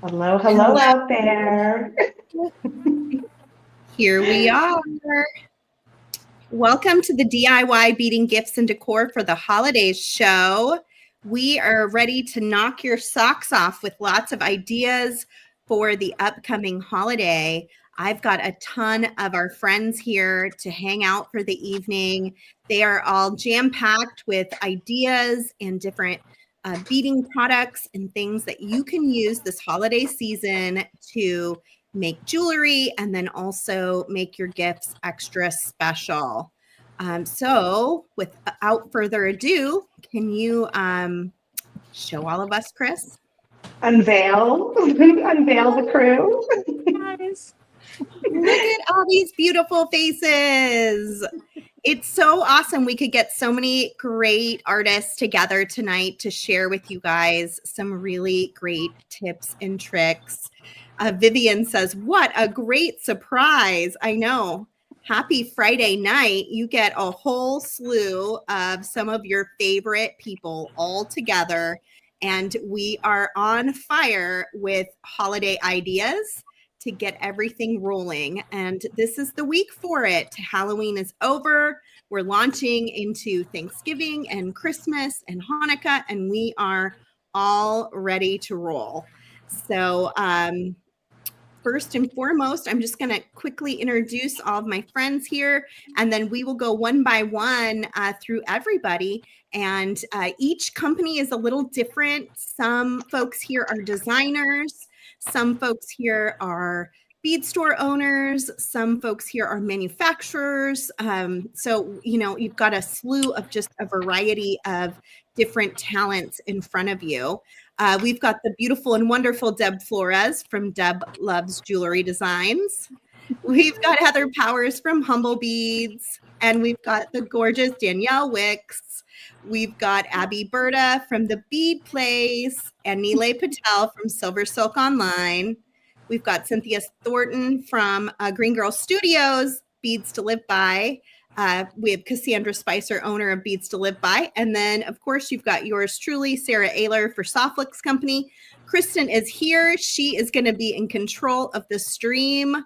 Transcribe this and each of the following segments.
Hello, hello out there. Here we are. Welcome to the DIY Beading Gifts and Decor for the Holidays show. We are ready to knock your socks off with lots of ideas for the upcoming holiday. I've got a ton of our friends here to hang out for the evening. They are all jam-packed with ideas and different beading products and things that you can use this holiday season to make jewelry and then also make your gifts extra special. So without further ado, can you show all of us, Chris? Unveil the crew. Guys, look at all these beautiful faces. It's so awesome. We could get so many great artists together tonight to share with you guys some really great tips and tricks. Vivian says, what a great surprise. I know. Happy Friday night. You get a whole slew of some of your favorite people all together. And we are on fire with holiday ideas to get everything rolling. And this is the week for it. Halloween is over. We're launching into Thanksgiving and Christmas and Hanukkah, and we are all ready to roll. So first and foremost, I'm just going to quickly introduce all of my friends here, and then we will go one by one through everybody. And each company is a little different. Some folks here are designers. Some folks here are bead store owners. Some folks here are manufacturers. So, you know, you've got a slew of just a variety of different talents in front of you. We've got the beautiful and wonderful Deb Floros from Deb Loves Jewelry Designs. We've got Heather Powers from Humblebeads. And we've got the gorgeous Danielle Wickes. We've got Abbi Berta from the Bead Place and Nealay Patel from SilverSilk Online. We've got Cynthia Thornton from Green Girl Studios, Beads to Live By. We have Cassandra Spicer, owner of Beads to Live By. And then, of course, you've got yours truly, Sara Oehler for Softflix Company. Kristen is here. She is going to be in control of the stream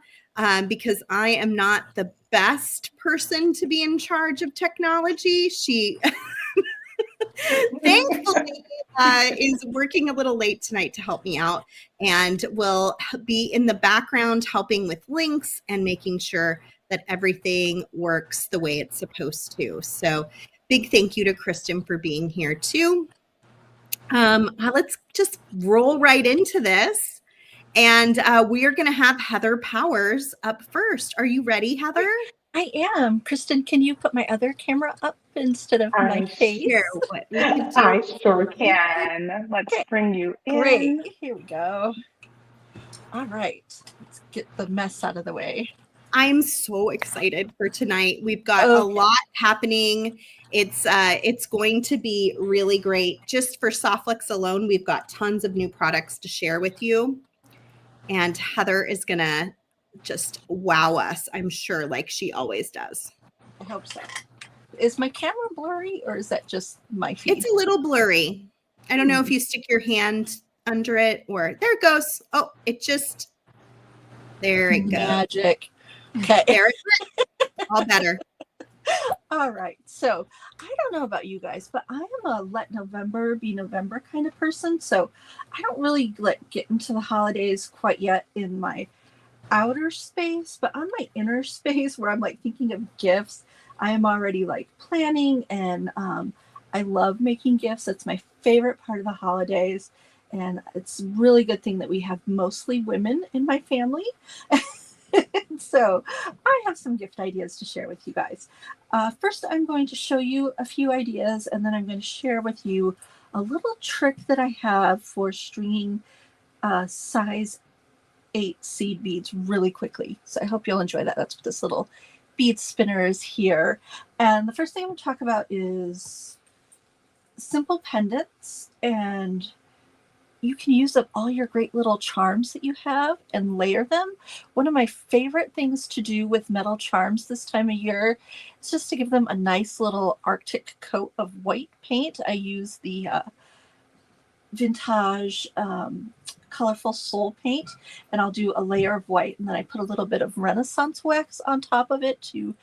because I am not the best person to be in charge of technology. She thankfully is working a little late tonight to help me out and will be in the background helping with links and making sure that everything works the way it's supposed to. So big thank you to Kristen for being here too. Let's just roll right into this. And we are going to have Heather Powers up first. Are you ready, Heather? I am. Kristen, can you put my other camera up instead of my face? I sure can. Let's bring you in. Great. Here we go. All right. Let's get the mess out of the way. I'm so excited for tonight. We've got a lot happening. It's going to be really great. Just for Softflix alone, we've got tons of new products to share with you. And Heather is going to just wow us, I'm sure, like she always does. I hope so. Is my camera blurry or is that just my feed? It's a little blurry. I don't know if you stick your hand under it or there it goes. Oh, there it goes. Magic. Okay. There it is. All better. All right. So I don't know about you guys, but I am a let November be November kind of person. So I don't really get into the holidays quite yet in my outer space, but on my inner space where I'm like thinking of gifts, I am already like planning, and I love making gifts. It's my favorite part of the holidays, and it's a really good thing that we have mostly women in my family. So I have some gift ideas to share with you guys. First, I'm going to show you a few ideas, and then I'm going to share with you a little trick that I have for stringing size 8 seed beads really quickly. So I hope you'll enjoy that. That's what this little bead spinner is here. And the first thing I'm going to talk about is simple pendants, and you can use up all your great little charms that you have and layer them. One of my favorite things to do with metal charms this time of year is just to give them a nice little Arctic coat of white paint. I use the vintage colorful soul paint, and I'll do a layer of white, and then I put a little bit of Renaissance wax on top of it to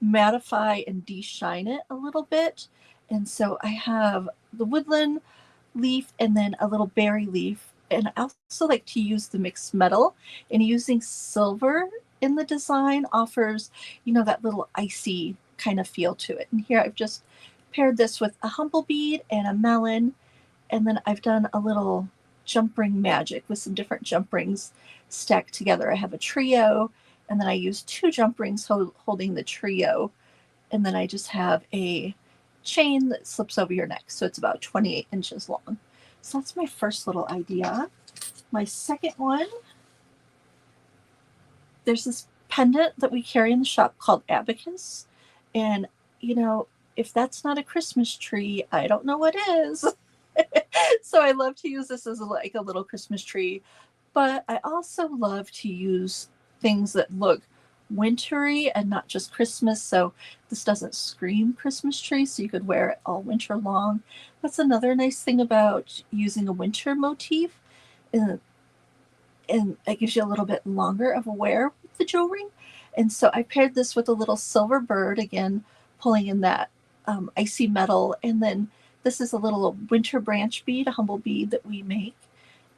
mattify and de-shine it a little bit. And so I have the woodland leaf and then a little berry leaf. And I also like to use the mixed metal, and using silver in the design offers, you know, that little icy kind of feel to it. And here I've just paired this with a humble bead and a melon, and then I've done a little jump ring magic with some different jump rings stacked together. I have a trio, and then I use 2 jump rings holding the trio, and then I just have a chain that slips over your neck, so it's about 28 inches long. So that's my first little idea. My second one, there's this pendant that we carry in the shop called Abacus, and you know, if that's not a Christmas tree, I don't know what is. So I love to use this as like a little Christmas tree, but I also love to use things that look wintry and not just Christmas. So this doesn't scream Christmas tree, so you could wear it all winter long. That's another nice thing about using a winter motif, and it gives you a little bit longer of a wear with the jewelry. And so I paired this with a little silver bird, again pulling in that icy metal, and then this is a little winter branch bead, a humble bead that we make.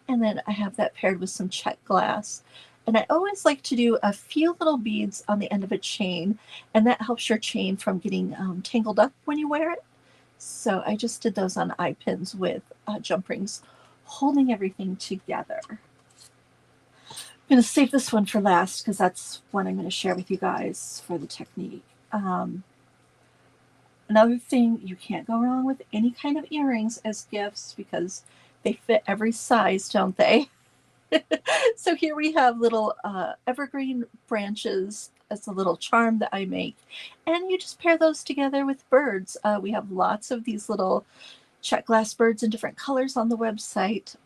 And then I have that paired with some check glass. And I always like to do a few little beads on the end of a chain, and that helps your chain from getting tangled up when you wear it. So I just did those on eye pins with jump rings, holding everything together. I'm going to save this one for last because that's one I'm going to share with you guys for the technique. Another thing, you can't go wrong with any kind of earrings as gifts because they fit every size, don't they? So here we have little evergreen branches as a little charm that I make, and you just pair those together with birds. We have lots of these little check glass birds in different colors on the website.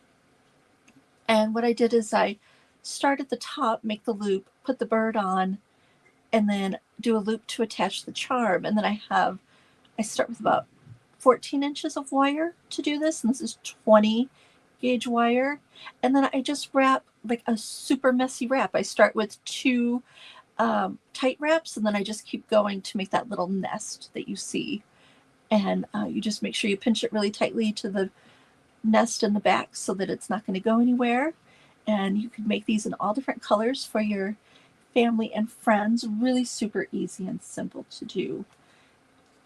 And what I did is I start at the top, make the loop, put the bird on, and then do a loop to attach the charm. And then I start with about 14 inches of wire to do this, and this is 20 gauge wire. And then I just wrap like a super messy wrap. I start with 2 tight wraps, and then I just keep going to make that little nest that you see. And you just make sure you pinch it really tightly to the nest in the back so that it's not going to go anywhere. And you can make these in all different colors for your family and friends. Really super easy and simple to do.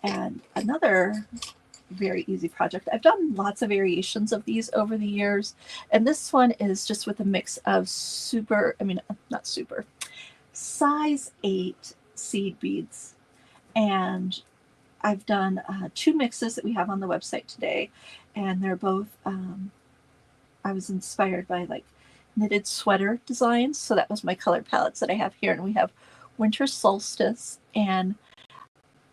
And another very easy project. I've done lots of variations of these over the years, and this one is just with a mix of size 8 seed beads. And I've done 2 mixes that we have on the website today, and they're both I was inspired by like knitted sweater designs, so that was my color palettes that I have here. And we have winter solstice, and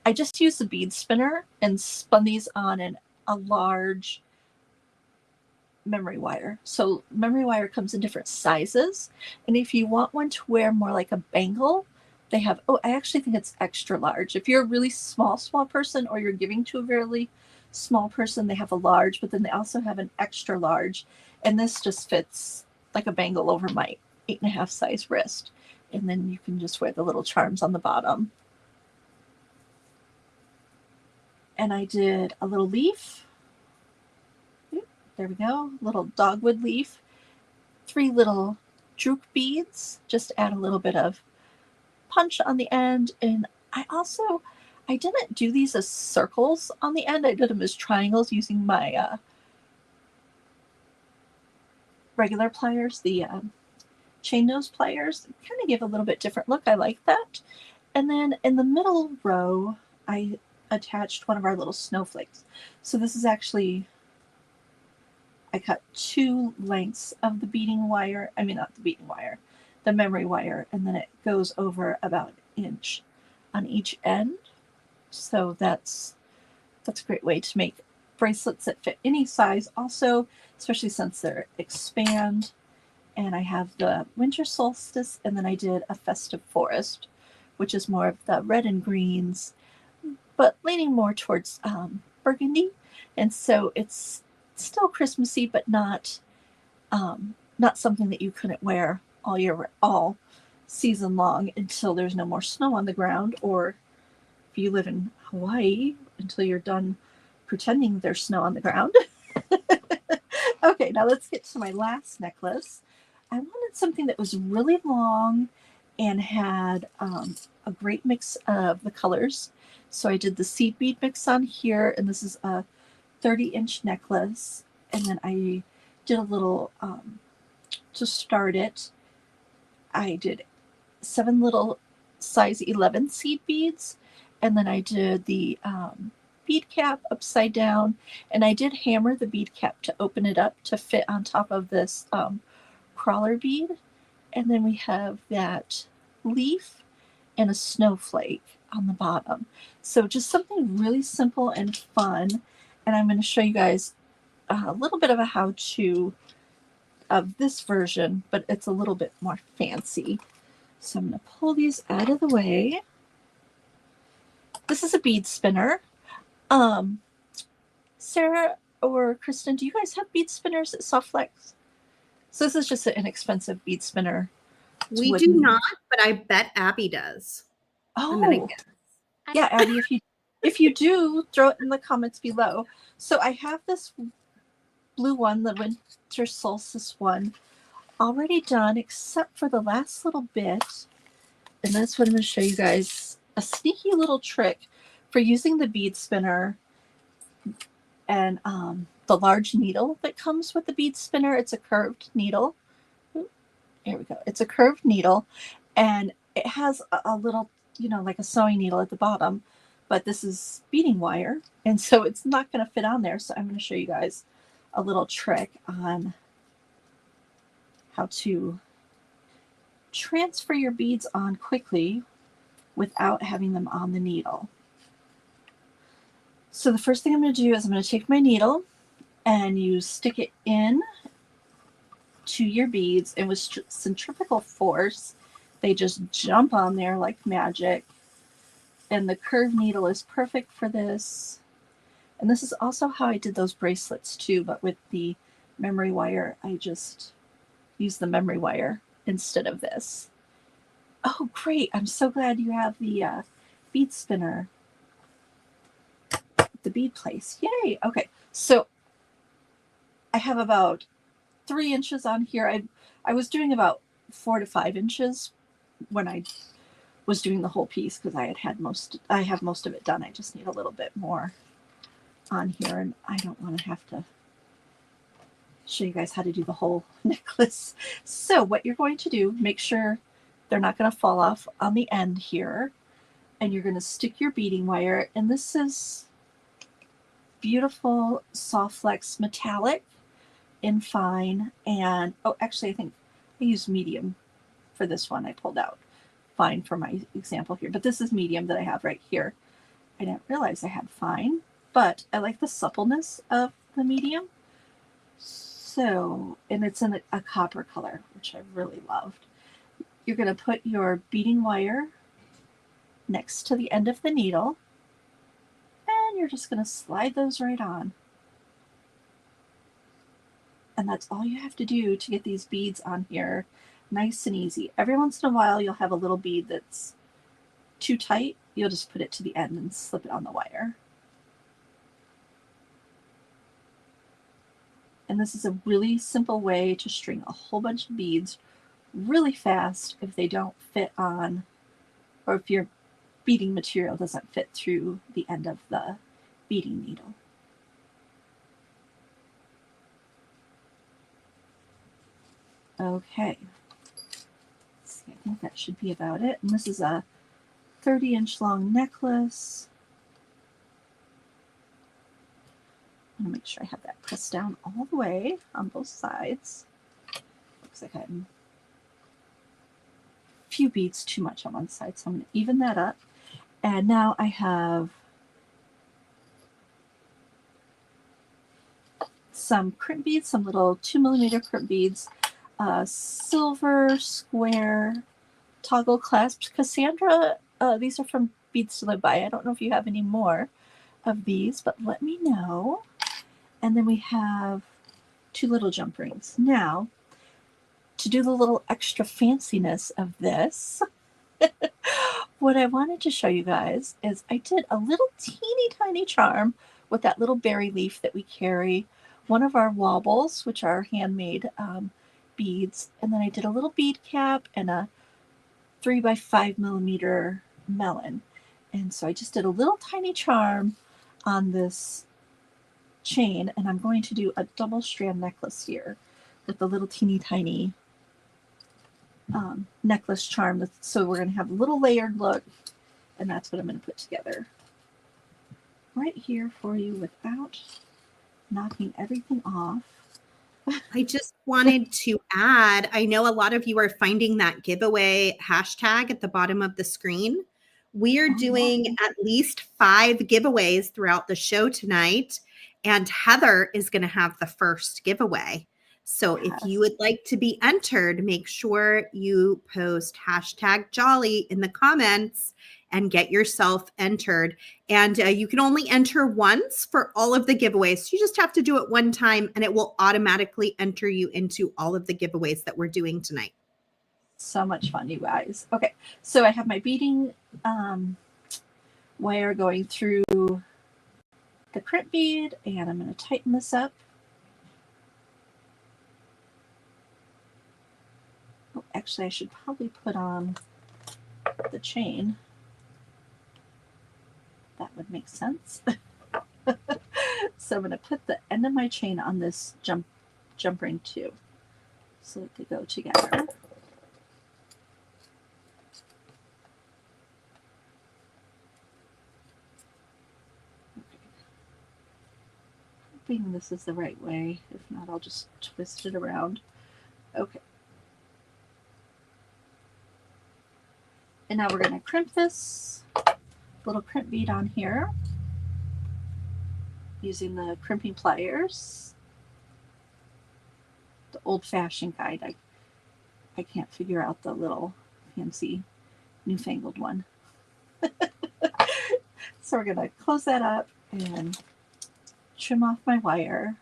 I just used the bead spinner and spun these on a large memory wire. So memory wire comes in different sizes, and if you want one to wear more like a bangle, they have, I actually think it's extra large. If you're a really small person, or you're giving to a really small person, they have a large, but then they also have an extra large, and this just fits like a bangle over my 8.5 size wrist. And then you can just wear the little charms on the bottom. And I did a little leaf. There we go, little dogwood leaf. 3 little droop beads, just add a little bit of punch on the end. And I didn't do these as circles on the end. I did them as triangles using my regular pliers, the chain nose pliers. Kind of give a little bit different look. I like that. And then in the middle row, I attached one of our little snowflakes. So this is actually, I cut 2 lengths of the beading wire. I mean, not the beading wire, the memory wire, and then it goes over about 1 inch on each end. So that's a great way to make bracelets that fit any size also, especially since they're expand. And I have the winter solstice, and then I did a festive forest, which is more of the red and greens, but leaning more towards burgundy. And so it's still Christmassy, but not not something that you couldn't wear all season long until there's no more snow on the ground, or if you live in Hawaii, until you're done pretending there's snow on the ground. Okay, now let's get to my last necklace. I wanted something that was really long and had a great mix of the colors. So I did the seed bead mix on here, and this is a 30-inch necklace. And then I did a little, to start it, I did 7 little size 11 seed beads, and then I did the bead cap upside down, and I did hammer the bead cap to open it up to fit on top of this crawler bead. And then we have that leaf and a snowflake on the bottom. So just something really simple and fun. And I'm going to show you guys a little bit of a how-to of this version, but it's a little bit more fancy. So I'm going to pull these out of the way. This is a bead spinner. Sarah or Kristen, do you guys have bead spinners at Softflex? So this is just an inexpensive bead spinner. We do not, but I bet Abbi does. Oh, yeah, Abbi, if you do, throw it in the comments below. So I have this blue one, the winter solstice one, already done, except for the last little bit. And that's what I'm going to show you guys. A sneaky little trick for using the bead spinner and the large needle that comes with the bead spinner. It's a curved needle. Here we go. It's a curved needle, and it has a little, like a sewing needle at the bottom, but this is beading wire, and so it's not going to fit on there. So I'm going to show you guys a little trick on how to transfer your beads on quickly without having them on the needle. So the first thing I'm going to do is I'm going to take my needle, and you stick it in to your beads, and with centrifugal force they just jump on there like magic. And the curved needle is perfect for this. And this is also how I did those bracelets too, but with the memory wire. I just used the memory wire instead of this. Oh great, I'm so glad you have the bead spinner, the bead place. Yay. Okay, so I have about 3 inches on here. I was doing about 4 to 5 inches when I was doing the whole piece, because I have most of it done. I just need a little bit more on here, and I don't want to have to show you guys how to do the whole necklace. So what you're going to do, make sure they're not going to fall off on the end here, and you're going to stick your beading wire, and this is beautiful Softflex metallic in fine. And actually I think I used medium for this one. I pulled out fine for my example here, but this is medium that I have right here. I didn't realize I had fine, but I like the suppleness of the medium. So, and it's in a copper color, which I really loved. You're going to put your beading wire next to the end of the needle, and you're just going to slide those right on. And that's all you have to do to get these beads on here nice and easy. Every once in a while you'll have a little bead that's too tight. You'll just put it to the end and slip it on the wire. And this is a really simple way to string a whole bunch of beads really fast if they don't fit on, or if your beading material doesn't fit through the end of the beading needle. Okay, so I think that should be about it. And this is a 30-inch long necklace. I'm going to make sure I have that pressed down all the way on both sides. Looks like I'm a few beads too much on one side, so I'm going to even that up. And now I have some crimp beads, some little 2mm crimp beads. Silver square toggle clasps. Cassandra, these are from Beads to Live By. I don't know if you have any more of these, but let me know. And then we have 2 little jump rings. Now, to do the little extra fanciness of this, what I wanted to show you guys is I did a little teeny tiny charm with that little berry leaf that we carry, one of our wobbles, which are handmade beads, and then I did a little bead cap and a 3x5mm melon. And so I just did a little tiny charm on this chain, and I'm going to do a double strand necklace here with a little teeny tiny necklace charm. So we're going to have a little layered look, and that's what I'm going to put together right here for you without knocking everything off. I just wanted to add, I know a lot of you are finding that giveaway hashtag at the bottom of the screen. We are doing at least 5 giveaways throughout the show tonight, and Heather is going to have the first giveaway. So if you would like to be entered, make sure you post hashtag Jolly in the comments and get yourself entered. And you can only enter once for all of the giveaways. You just have to do it one time, and it will automatically enter you into all of the giveaways that we're doing tonight. So much fun, you guys. Okay, so I have my beading wire going through the crimp bead, and I'm going to tighten this up. Oh, actually, I should probably put on the chain. That would make sense. So I'm going to put the end of my chain on this jump ring too, so that they go together. Okay. Hoping this is the right way. If not, I'll just twist it around. Okay. And now we're going to crimp this little crimp bead on here using the crimping pliers. The old-fashioned guide. I can't figure out the little fancy newfangled one. So we're going to close that up and trim off my wire.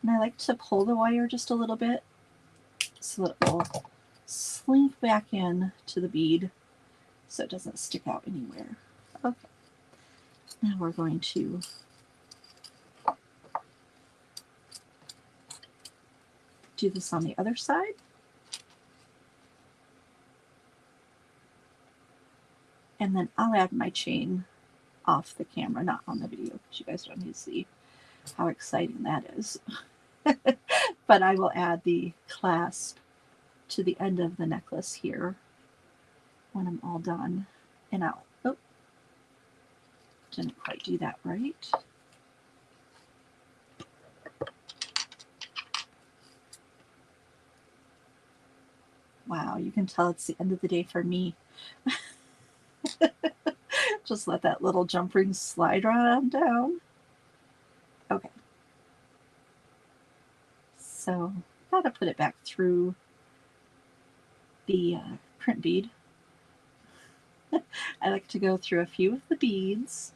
And I like to pull the wire just a little bit so that it will slink back in to the bead so it doesn't stick out anywhere. Okay. Now we're going to do this on the other side. And then I'll add my chain off the camera, not on the video, because you guys don't need to see how exciting that is. But I will add the clasp to the end of the necklace here when I'm all done. And I'll, oh, didn't quite do that right. Wow, you can tell it's the end of the day for me. Just let that little jump ring slide right on down. Okay. So, gotta put it back through the print bead. I like to go through a few of the beads.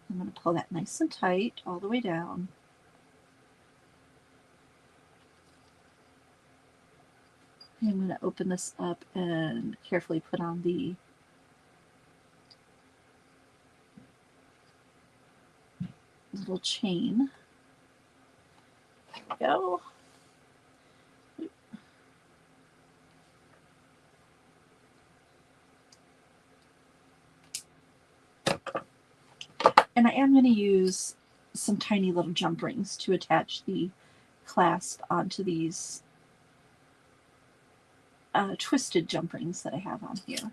I'm going to pull that nice and tight all the way down. I'm going to open this up and carefully put on the little chain. There we go. And I am going to use some tiny little jump rings to attach the clasp onto these twisted jump rings that I have on here.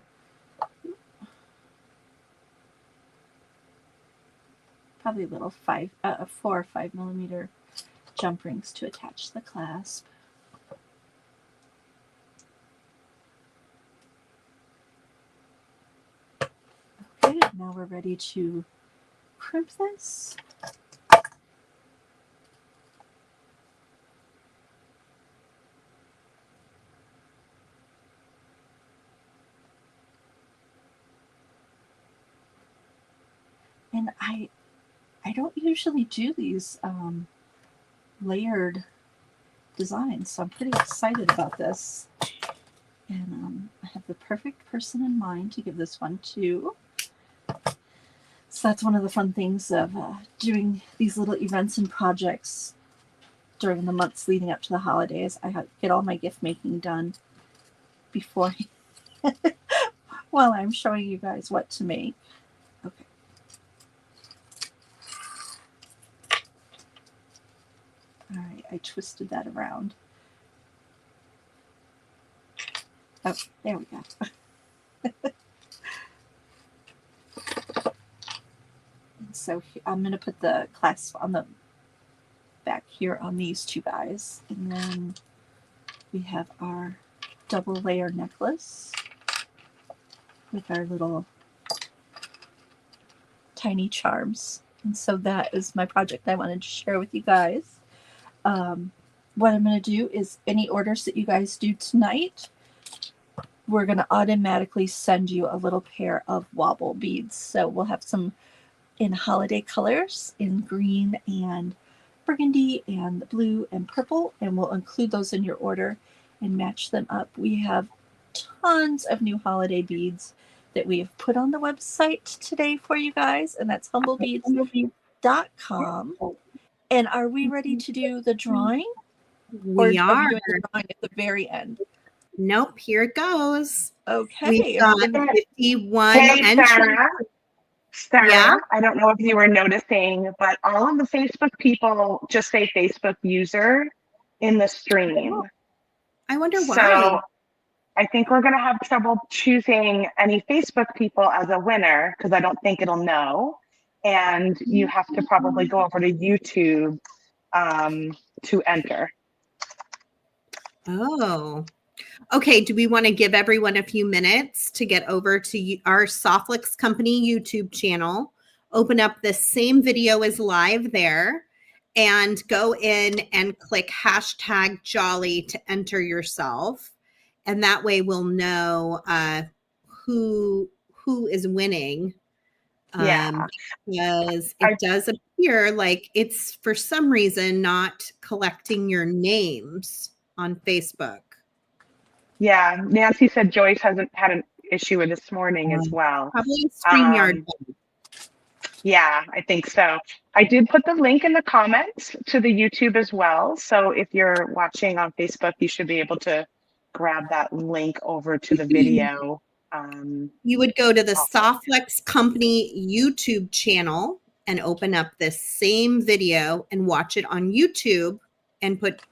Probably little 4 or 5 millimeter jump rings to attach the clasp. Okay, now we're ready to crimp this. And I don't usually do these layered designs. So I'm pretty excited about this. And I have the perfect person in mind to give this one to. So that's one of the fun things of doing these little events and projects during the months leading up to the holidays. I get all my gift making done before while I'm showing you guys what to make. Okay. All right, I twisted that around. Oh, there we go. So I'm going to put the clasp on the back here on these two guys. And then we have our double layer necklace with our little tiny charms. And so that is my project I wanted to share with you guys. What I'm going to do is any orders that you guys do tonight, we're going to automatically send you a little pair of wobble beads. So we'll have some in holiday colors in green and burgundy and blue and purple, and we'll include those in your order and match them up. We have tons of new holiday beads that we have put on the website today for you guys, and that's humblebeads.com. And are we ready to do the drawing? We are. Are we doing the drawing at the very end? Nope, here it goes. Okay. We've got 51 Hey, entries. Sarah, Yeah? I don't know if you were noticing, but all of the Facebook people just say Facebook user in the stream. I wonder why. So I think we're going to have trouble choosing any Facebook people as a winner because I don't think it'll know. And you have to probably go over to YouTube to enter. Oh. Okay, do we want to give everyone a few minutes to get over to our SilverSilk Company YouTube channel, open up the same video as live there, and go in and click #Jolly to enter yourself. And that way we'll know who is winning. Yeah. Because it does appear like it's for some reason not collecting your names on Facebook. Yeah, Nancy said Joyce hasn't had an issue with this morning as well. Probably StreamYard. Yeah, I think so. I did put the link in the comments to the YouTube as well. So if you're watching on Facebook, you should be able to grab that link over to the video. You would go to the SilverSilk Company YouTube channel and open up this same video and watch it on YouTube and put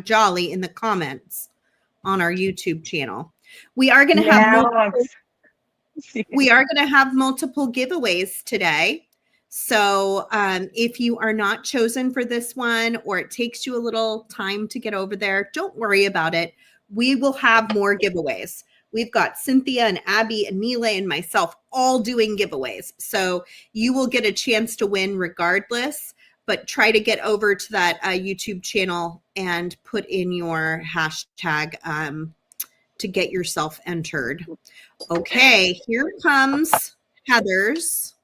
#Jolly in the comments on our YouTube channel. We are going to have multiple giveaways today. So if you are not chosen for this one, or it takes you a little time to get over there, don't worry about it. We will have more giveaways. We've got Cynthia and Abbi and Nealay and myself all doing giveaways. So you will get a chance to win regardless, but try to get over to that YouTube channel and put in your hashtag to get yourself entered. Okay, here comes Heather's.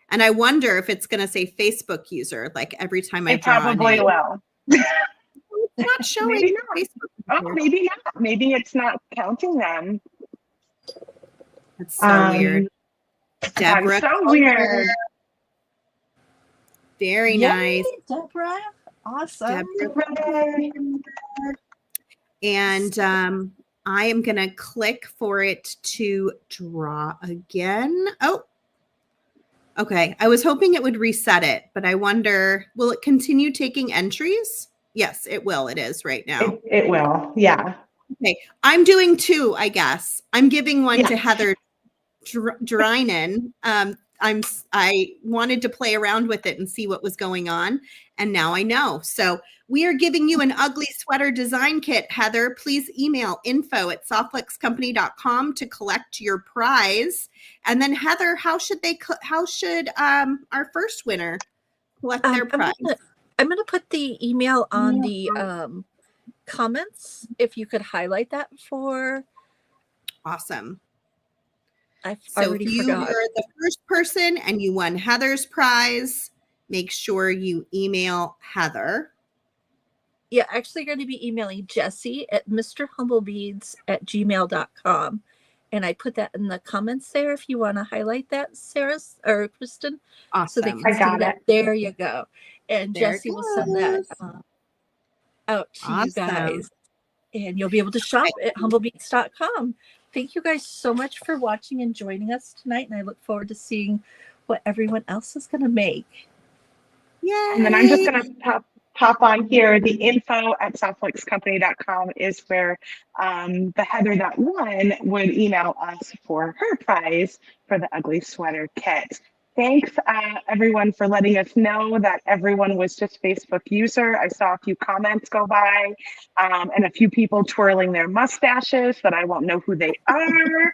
And I wonder if it's going to say Facebook user, like every time I draw. It probably will. It's not showing Maybe not. Facebook. Oh, maybe not. Maybe it's not counting them. That's so weird. Deborah. That's so weird. Very Yay, nice. Deborah. Awesome. Deborah. And I am going to click for it to draw again. Oh, okay. I was hoping it would reset it, but I wonder, will it continue taking entries? Yes, it will. It is right now. It will. Yeah. Okay. I'm doing 2, I guess. I'm giving one to Heather Drinen. I wanted to play around with it and see what was going on, and now I know. So we are giving you an ugly sweater design kit, Heather. Please email info@silversilkcompany.com to collect your prize. And then Heather, how should our first winner collect their prize? I'm going to put the email on the comments. If you could highlight that for. Awesome. So if you were the first person and you won Heather's prize, make sure you email Heather. Yeah, actually going to be emailing Jesse at mrhumblebeads@gmail.com. And I put that in the comments there if you want to highlight that, Sarah or Kristen, so they Awesome. can I see got that. it. There you go. And There it Jesse will send that goes. out to you Awesome. guys. And you'll be able to shop at humblebeads.com. Thank you guys so much for watching and joining us tonight. And I look forward to seeing what everyone else is going to make. Yay. And then I'm just going to pop on here. The info at softflakescompany.com is where the Heather that won would email us for her prize for the ugly sweater kit. Thanks, everyone, for letting us know that everyone was just Facebook user. I saw a few comments go by and a few people twirling their mustaches that I won't know who they are.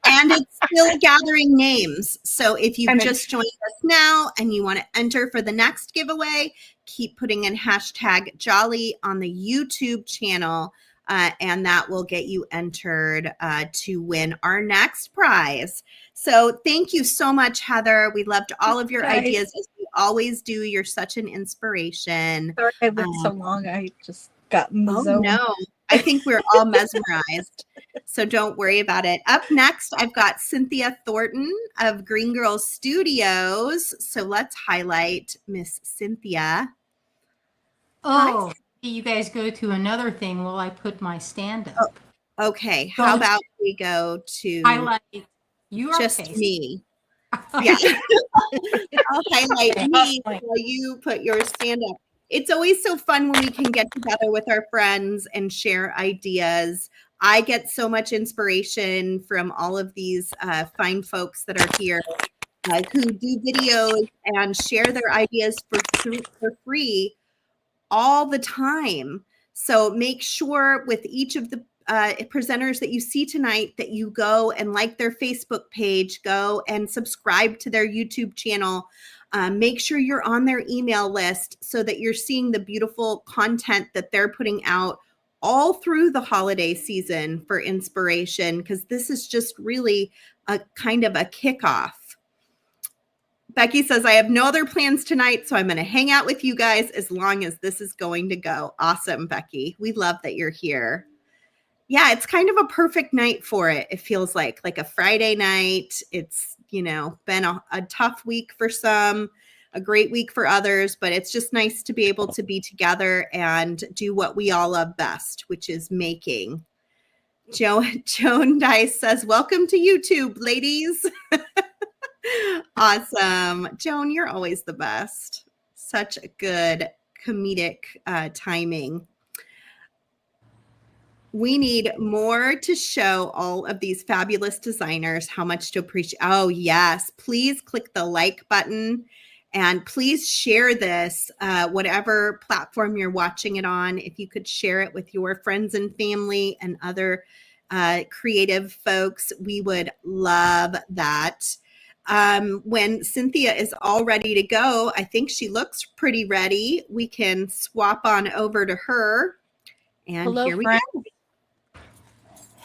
And it's still gathering names. So if you've just joined us now and you want to enter for the next giveaway, keep putting in hashtag Jolly on the YouTube channel. And that will get you entered to win our next prize. So thank you so much, Heather. We loved all of your ideas, as we always do. You're such an inspiration. Sorry I lived so long. I just got in the zone. No, I think we're all mesmerized. So don't worry about it. Up next, I've got Cynthia Thornton of Green Girl Studios. So let's highlight Miss Cynthia. Oh, you guys go to another thing while I put my stand up. Oh, okay. How about we go to highlight your just face. Me? Yeah. I'll highlight me while you put your stand up. It's always so fun when we can get together with our friends and share ideas. I get so much inspiration from all of these fine folks that are here who do videos and share their ideas for free all the time. So make sure with each of the presenters that you see tonight that you go and like their Facebook page, go and subscribe to their YouTube channel. Make sure you're on their email list so that you're seeing the beautiful content that they're putting out all through the holiday season for inspiration, because this is just really a kind of a kickoff. Becky says, I have no other plans tonight, so I'm going to hang out with you guys as long as this is going to go. Awesome, Becky. We love that you're here. Yeah, it's kind of a perfect night for it. It feels like a Friday night. It's, been a tough week for some, a great week for others, but it's just nice to be able to be together and do what we all love best, which is making. Joan Dice says, welcome to YouTube, ladies. Awesome. Joan, you're always the best. Such a good comedic timing. We need more to show all of these fabulous designers how much to appreciate. Oh, yes. Please click the like button and please share this, whatever platform you're watching it on. If you could share it with your friends and family and other creative folks, we would love that. When Cynthia is all ready to go, I think she looks pretty ready. We can swap on over to her. And Hello, here we friends. go.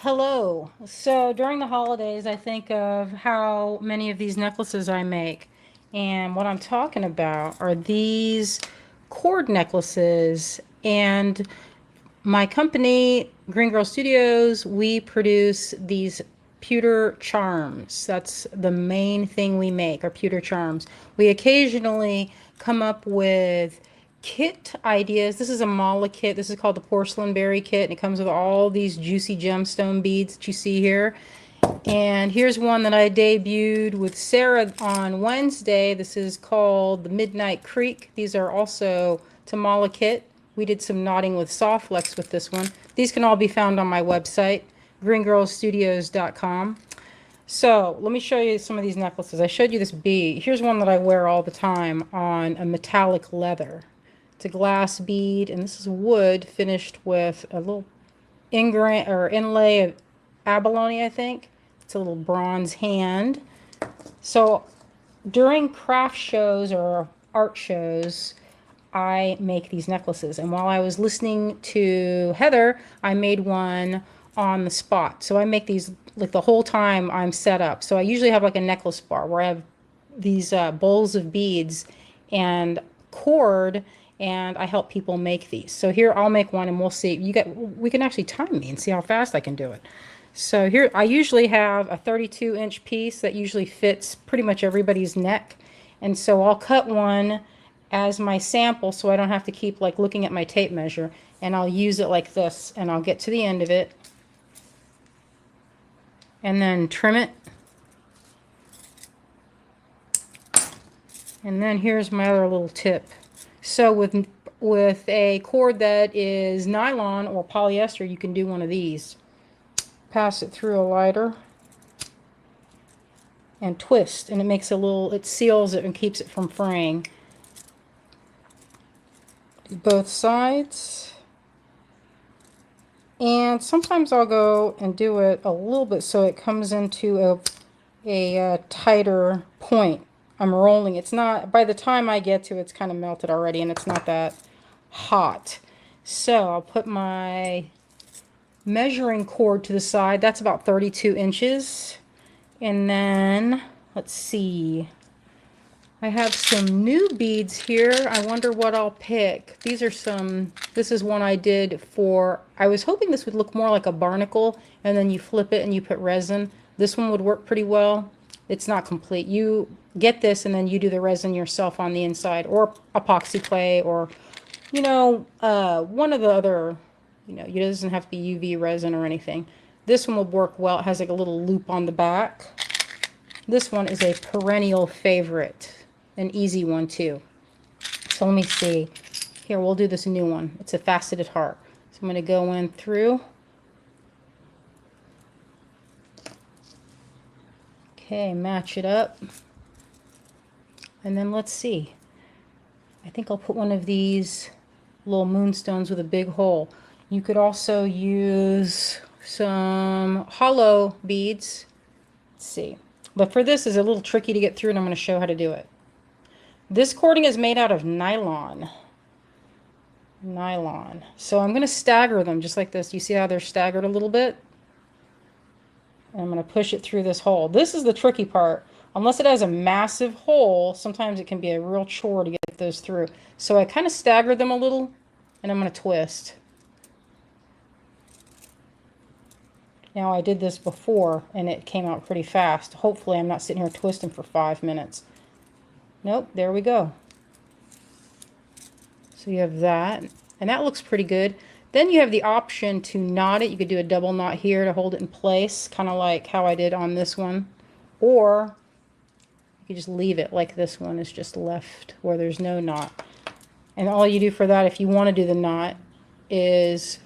Hello. So during the holidays, I think of how many of these necklaces I make. And what I'm talking about are these cord necklaces. And my company, Green Girl Studios, we produce these pewter charms. That's the main thing we make, are pewter charms. We occasionally come up with kit ideas. This is a mala kit. This is called the porcelain berry kit, and it comes with all these juicy gemstone beads that you see here. And here's one that I debuted with Sara on Wednesday. This is called the Midnight Creek. These are also Tamala kit. We did some knotting with Softflex with this one. These can all be found on my website, greengirlstudios.com. So let me show you some of these necklaces. I showed you this bead. Here's one that I wear all the time on a metallic leather. It's a glass bead, and this is wood finished with a little inlay of abalone, I think. It's a little bronze hand. So during craft shows or art shows, I make these necklaces. And while I was listening to Heather, I made one on the spot. So I make these like the whole time I'm set up. So I usually have like a necklace bar where I have these bowls of beads and cord, and I help people make these. So here I'll make one and we'll see. We can actually time me and see how fast I can do it. So here I usually have a 32-inch piece that usually fits pretty much everybody's neck. And so I'll cut one as my sample so I don't have to keep like looking at my tape measure, and I'll use it like this, and I'll get to the end of it and then trim it. And then here's my other little tip. So with a cord that is nylon or polyester, you can do one of these. Pass it through a lighter and twist, and it makes a little, it seals it and keeps it from fraying. Do both sides. And sometimes I'll go and do it a little bit so it comes into a tighter point. I'm rolling. It's not, by the time I get to it, it's kind of melted already and it's not that hot. So I'll put my measuring cord to the side. That's about 32 inches. And then, let's see. I have some new beads here. I wonder what I'll pick. These are some, this is one I did for, I was hoping this would look more like a barnacle, and then you flip it and you put resin. This one would work pretty well. It's not complete. You get this and then you do the resin yourself on the inside, or epoxy clay, or, you know, one of the other, you know, it doesn't have to be UV resin or anything. This one will work well. It has like a little loop on the back. This one is a perennial favorite. An easy one too. So let me see. Here, we'll do this new one. It's a faceted heart. So I'm going to go in through. Okay, match it up. And then let's see. I think I'll put one of these little moonstones with a big hole. You could also use some hollow beads. Let's see. But for this, is a little tricky to get through, and I'm going to show how to do it. This cording is made out of nylon. Nylon. So I'm going to stagger them just like this. You see how they're staggered a little bit? And I'm going to push it through this hole. This is the tricky part. Unless it has a massive hole, sometimes it can be a real chore to get those through. So I kind of staggered them a little, and I'm going to twist. Now I did this before, and it came out pretty fast. Hopefully I'm not sitting here twisting for 5 minutes. Nope, there we go. So you have that, and that looks pretty good. Then you have the option to knot it. You could do a double knot here to hold it in place, kind of like how I did on this one. Or you could just leave it like this one is just left where there's no knot. And all you do for that, if you want to do the knot, is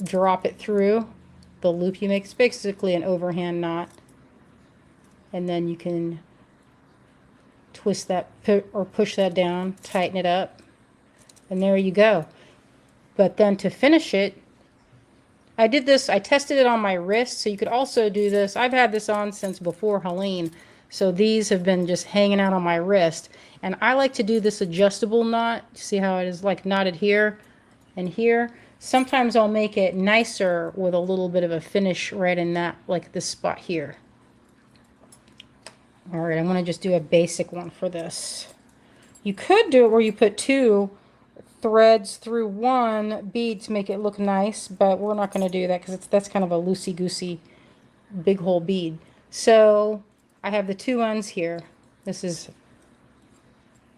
drop it through the loop you make. It's basically an overhand knot. And then you can twist that or push that down, tighten it up, and there you go. But then to finish it, I did this, I tested it on my wrist, so you could also do this. I've had this on since before Helene, so these have been just hanging out on my wrist. And I like to do this adjustable knot. See how it is like knotted here and here? Sometimes I'll make it nicer with a little bit of a finish right in that, like this spot here. All right, I'm going to just do a basic one for this. You could do it where you put 2 threads through 1 bead to make it look nice, but we're not going to do that because that's kind of a loosey-goosey big hole bead. So I have the 2 ends here. This is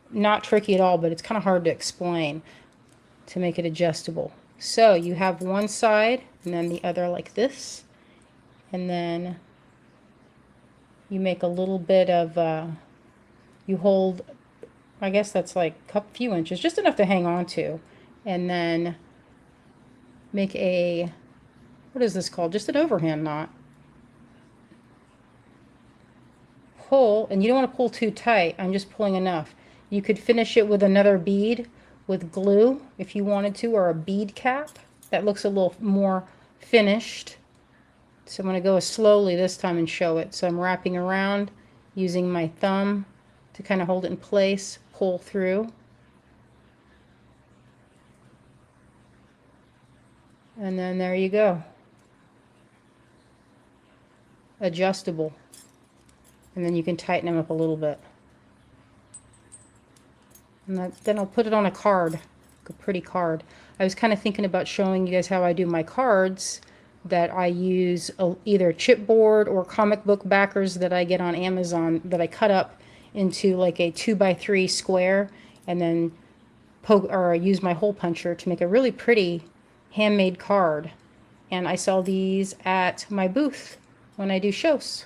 not tricky at all, but it's kind of hard to explain to make it adjustable. So you have one side and then the other like this, and then you make a little bit of, you hold, I guess that's like a few inches, just enough to hang on to, and then make a, what is this called? Just an overhand knot. Pull, and you don't want to pull too tight. I'm just pulling enough. You could finish it with another bead with glue if you wanted to, or a bead cap. That looks a little more finished. So I'm going to go slowly this time and show it. So I'm wrapping around using my thumb to kind of hold it in place, pull through. And then there you go. Adjustable. And then you can tighten them up a little bit. And then I'll put it on a card. a pretty card. I was kind of thinking about showing you guys how I do my cards, that I use either chipboard or comic book backers that I get on Amazon that I cut up into like a 2x3 square, and then use my hole puncher to make a really pretty handmade card. And I sell these at my booth when I do shows.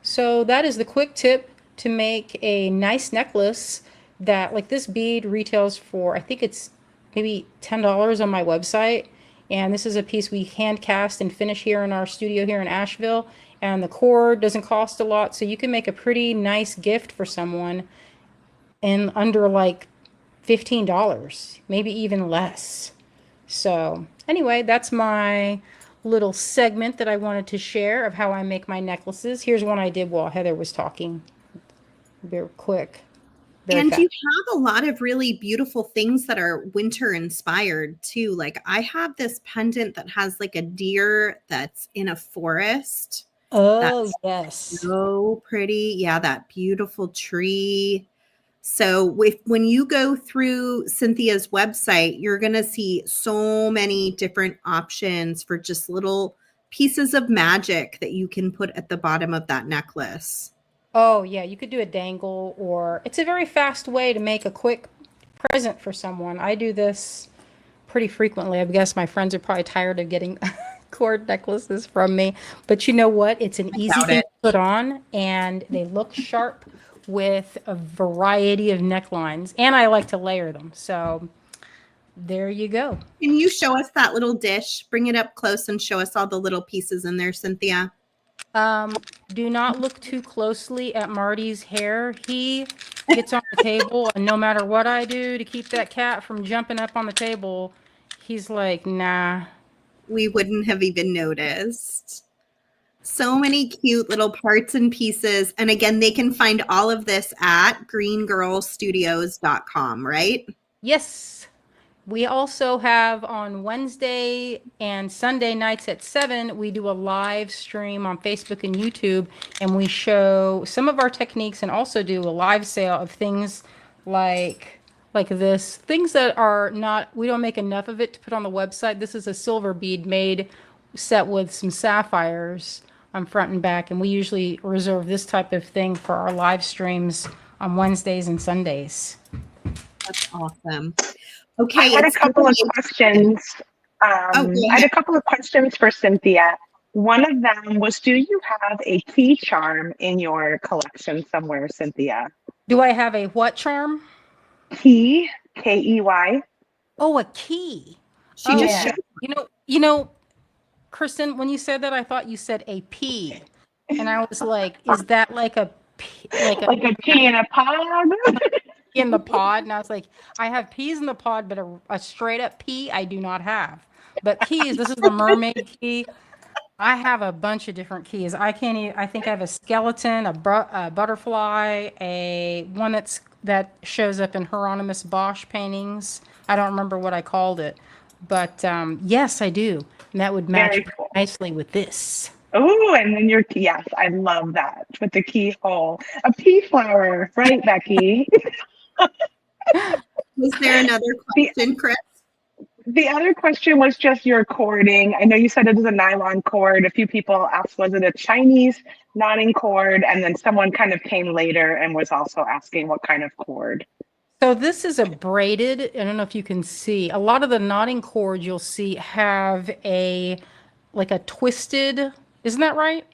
So that is the quick tip to make a nice necklace that, like, this bead retails for, I think it's maybe $10 on my website. And this is a piece we hand cast and finish here in our studio here in Asheville. And the cord doesn't cost a lot. So you can make a pretty nice gift for someone in under like $15, maybe even less. So anyway, that's my little segment that I wanted to share of how I make my necklaces. Here's one I did while Heather was talking. Very quick. And you have a lot of really beautiful things that are winter inspired too. Like I have this pendant that has like a deer that's in a forest. Oh, That's yes. so pretty. Yeah, that beautiful tree. So when you go through Cynthia's website, you're going to see so many different options for just little pieces of magic that you can put at the bottom of that necklace. Oh, yeah, you could do a dangle, or it's a very fast way to make a quick present for someone. I do this pretty frequently. I guess my friends are probably tired of getting cord necklaces from me, but you know what? It's an easy thing to put on, and they look sharp with a variety of necklines, and I like to layer them. So there you go. Can you show us that little dish? Bring it up close and show us all the little pieces in there, Cynthia. Do not look too closely at Marty's hair. He gets on the table, and no matter what I do to keep that cat from jumping up on the table, he's like, nah. We wouldn't have even noticed. So many cute little parts and pieces. And again, they can find all of this at greengirlstudios.com, right? Yes. We also have on Wednesday and Sunday nights at 7, we do a live stream on Facebook and YouTube, and we show some of our techniques and also do a live sale of things like this. Things that are not, we don't make enough of it to put on the website. This is a silver bead made set with some sapphires on front and back, and we usually reserve this type of thing for our live streams on Wednesdays and Sundays. That's awesome. Okay. I had a couple of questions. I had a couple of questions for Cynthia. One of them was, do you have a key charm in your collection somewhere, Cynthia? Do I have a what charm? Key, K-E-Y. Oh, a key. She just showed. You know, Kristen, when you said that, I thought you said a pea, and I was like, is that like a pea, like a pea in a pod? In the pod? And I was like, I have peas in the pod, but a straight up pea I do not have. But keys, this is the mermaid key. I have a bunch of different keys. I think I have a skeleton, a butterfly, a one that shows up in Hieronymus Bosch paintings. I don't remember what I called it, but yes, I do. And that would match cool. nicely with this. Oh, and then yes, I love that with the keyhole. A pea flower, right, Becky? Was there another question, Chris? The other question was just your cording. I know you said it is a nylon cord. A few people asked, was it a Chinese knotting cord? And then someone kind of came later and was also asking what kind of cord. So this is a braided, I don't know if you can see, a lot of the knotting cords you'll see have a twisted, isn't that right?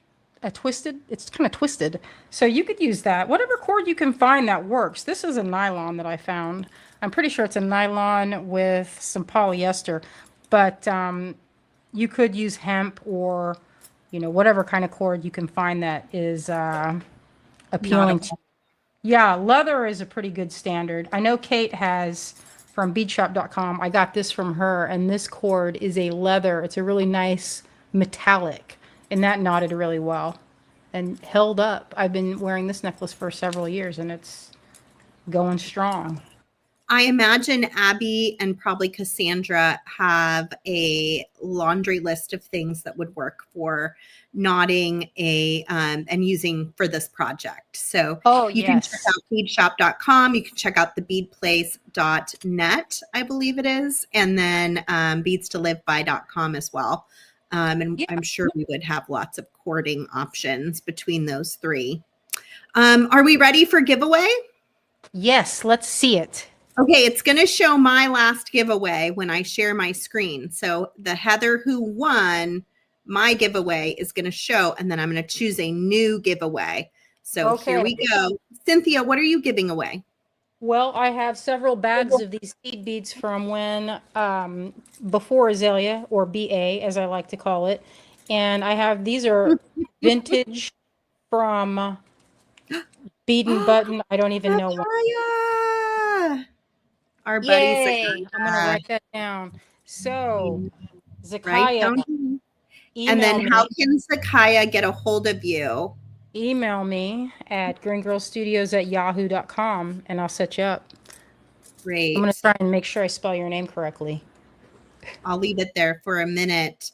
It's kind of twisted. So you could use that. Whatever cord you can find that works. This is a nylon that I found. I'm pretty sure it's a nylon with some polyester, but you could use hemp or, whatever kind of cord you can find that is appealing to. Yeah, leather is a pretty good standard. I know Kate has from beadshop.com. I got this from her, and this cord is a leather. It's a really nice metallic. And that knotted really well and held up. I've been wearing this necklace for several years, and it's going strong. I imagine Abbi and probably Cassandra have a laundry list of things that would work for knotting and using for this project. So you can check out beadshop.com. You can check out the beadplace.net, I believe it is, and then beadstoliveby.com as well. And I'm sure we would have lots of cording options between those three. Are we ready for giveaway? Yes, let's see it. Okay, it's going to show my last giveaway when I share my screen. So the Heather who won my giveaway is going to show, and then I'm going to choose a new giveaway. So Here we go. Cynthia, what are you giving away? Well, I have several bags of these seed beads from when before Azalea, or BA as I like to call it. And I have, these are vintage from Beading Button. I don't even know what. Our buddy Yay! I'm going to write that down. So, Zakaya, and then how can Zakaya get a hold of you? Email me at greengirlstudios@yahoo.com and I'll set you up. Great. I'm going to try and make sure I spell your name correctly. I'll leave it there for a minute.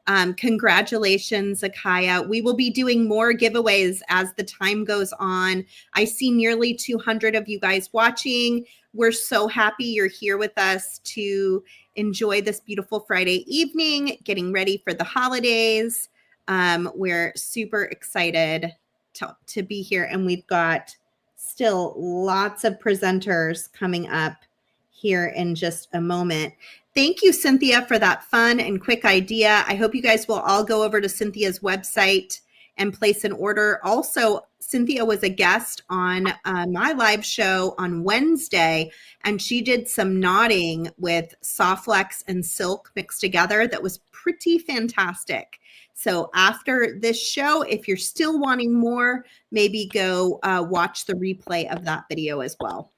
Congratulations, Zakaya. We will be doing more giveaways as the time goes on. I see nearly 200 of you guys watching. We're so happy you're here with us to enjoy this beautiful Friday evening, getting ready for the holidays. We're super excited to be here, and we've got still lots of presenters coming up here in just a moment. Thank you, Cynthia, for that fun and quick idea. I hope you guys will all go over to Cynthia's website and place an order. Also, Cynthia was a guest on my live show on Wednesday, and she did some knotting with Softflex and silk mixed together that was pretty fantastic. So after this show, if you're still wanting more, maybe go watch the replay of that video as well.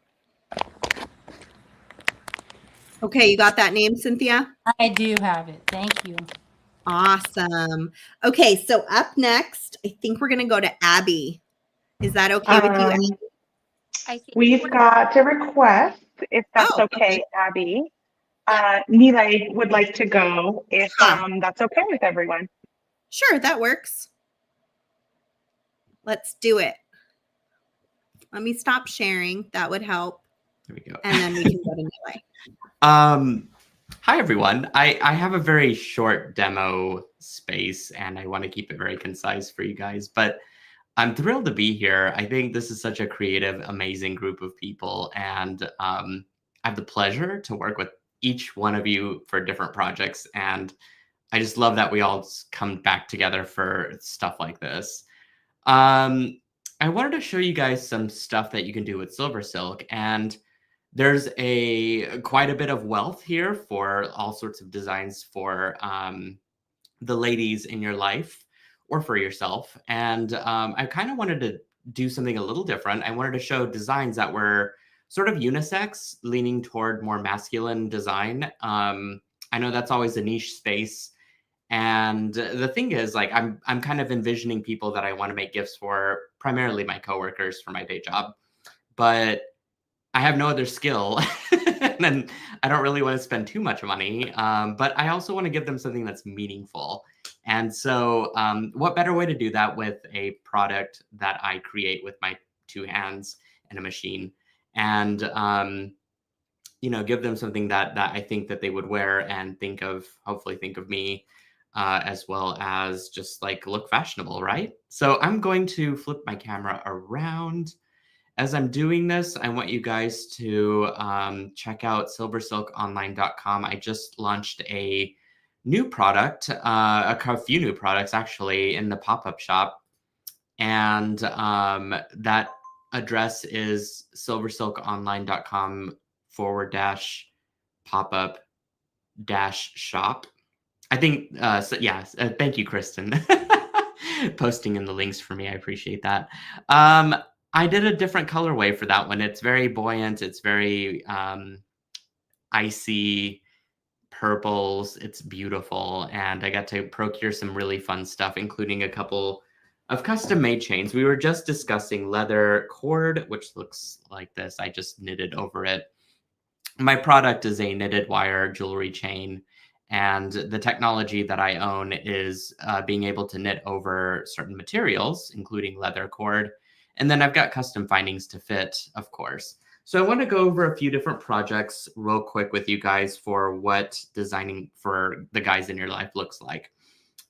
Okay, you got that name, Cynthia? I do have it. Thank you. Awesome. Okay, so up next, I think we're going to go to Abbi. Is that okay with you, Abbi? We've got a request, if that's okay, Abbi. Nealay would like to go, if that's okay with everyone. Sure, that works. Let's do it. Let me stop sharing. That would help. There we go. And then we can go to Nealay. Hi, everyone. I have a very short demo space, and I want to keep it very concise for you guys, but I'm thrilled to be here. I think this is such a creative, amazing group of people, and I have the pleasure to work with each one of you for different projects, and I just love that we all come back together for stuff like this. I wanted to show you guys some stuff that you can do with SilverSilk, and there's quite a bit of wealth here for all sorts of designs for the ladies in your life or for yourself. And I kind of wanted to do something a little different. I wanted to show designs that were sort of unisex, leaning toward more masculine design. I know that's always a niche space. And the thing is, like, I'm kind of envisioning people that I want to make gifts for, primarily my coworkers for my day job. But I have no other skill, and I don't really want to spend too much money, but I also want to give them something that's meaningful. And so what better way to do that with a product that I create with my two hands and a machine, and give them something that I think that they would wear and hopefully think of me, as well as just like look fashionable, right? So I'm going to flip my camera around. As I'm doing this, I want you guys to check out SilverSilkOnline.com. I just launched a new product, a few new products actually, in the pop-up shop. And that address is SilverSilkOnline.com/pop-up-shop. I think, thank you, Kristen, posting in the links for me. I appreciate that. I did a different colorway for that one. It's very buoyant. It's very icy purples. It's beautiful. And I got to procure some really fun stuff, including a couple of custom made chains. We were just discussing leather cord, which looks like this. I just knitted over it. my product is a knitted wire jewelry chain, and the technology that I own is being able to knit over certain materials, including leather cord. And then I've got custom findings to fit, of course. So I want to go over a few different projects real quick with you guys for what designing for the guys in your life looks like.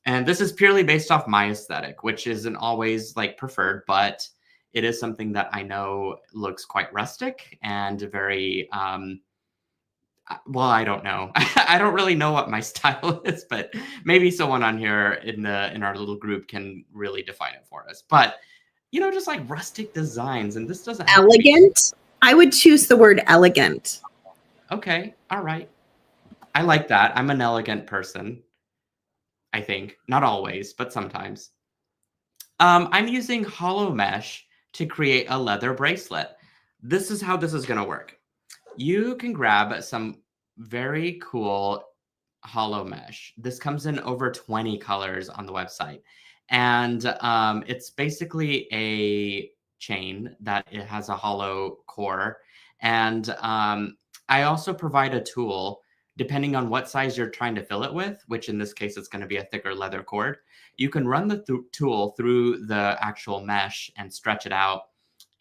And this is purely based off my aesthetic, which isn't always like preferred, but it is something that I know looks quite rustic and very, well, I don't know. I don't really know what my style is, but maybe someone on here in our little group can really define it for us. But you know, just like rustic designs, and this doesn't have to be Elegant. I would choose the word elegant. okay. All right. I like that. I'm an elegant person, I think. Not always, but sometimes. I'm using hollow mesh to create a leather bracelet. This is how this is going to work. You can grab some very cool hollow mesh. This comes in over 20 colors on the website. And it's basically a chain that it has a hollow core. And I also provide a tool, depending on what size you're trying to fill it with, which in this case, it's going to be a thicker leather cord. You can run the tool through the actual mesh and stretch it out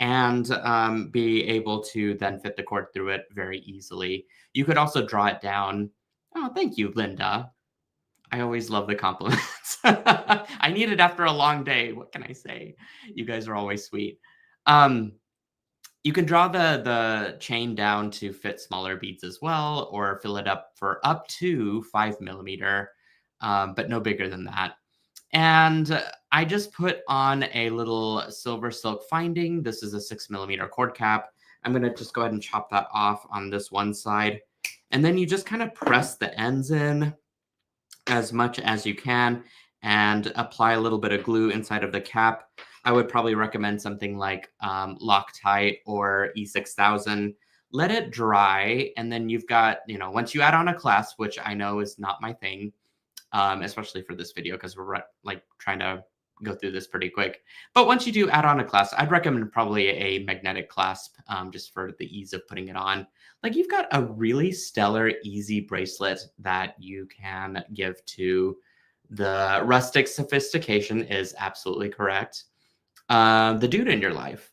and be able to then fit the cord through it very easily. You could also draw it down. Oh, thank you, Linda. I always love the compliments. I need it after a long day. What can I say? You guys are always sweet. You can draw the chain down to fit smaller beads as well, or fill it up for up to 5 millimeter, but no bigger than that. And I just put on a little SilverSilk finding. This is a 6 millimeter cord cap. I'm going to just go ahead and chop that off on this one side. And then you just kind of press the ends in as much as you can and apply a little bit of glue inside of the cap. I would probably recommend something like Loctite or E6000. Let it dry, and then you've got, you know, once you add on a clasp, which I know is not my thing, especially for this video because we're like trying to go through this pretty quick. But once you do add on a clasp, I'd recommend probably a magnetic clasp just for the ease of putting it on. Like you've got a really stellar, easy bracelet that you can give to. The rustic sophistication is absolutely correct. The dude in your life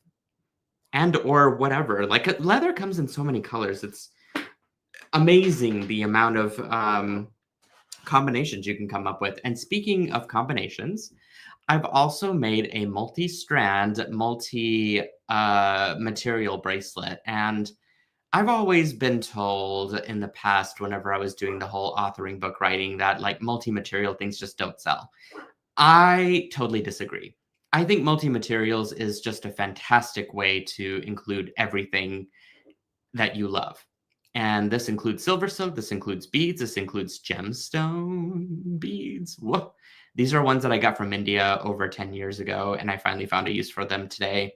and or whatever. Like leather comes in so many colors. It's amazing the amount of combinations you can come up with. And speaking of combinations, I've also made a multi-strand, multi-material bracelet. And I've always been told in the past, whenever I was doing the whole authoring book writing, that like multi-material things just don't sell. I totally disagree. I think multi-materials is just a fantastic way to include everything that you love. And this includes SilverSilk, this includes beads, this includes gemstone beads. Whoa. These are ones that I got from India over 10 years ago, and I finally found a use for them today.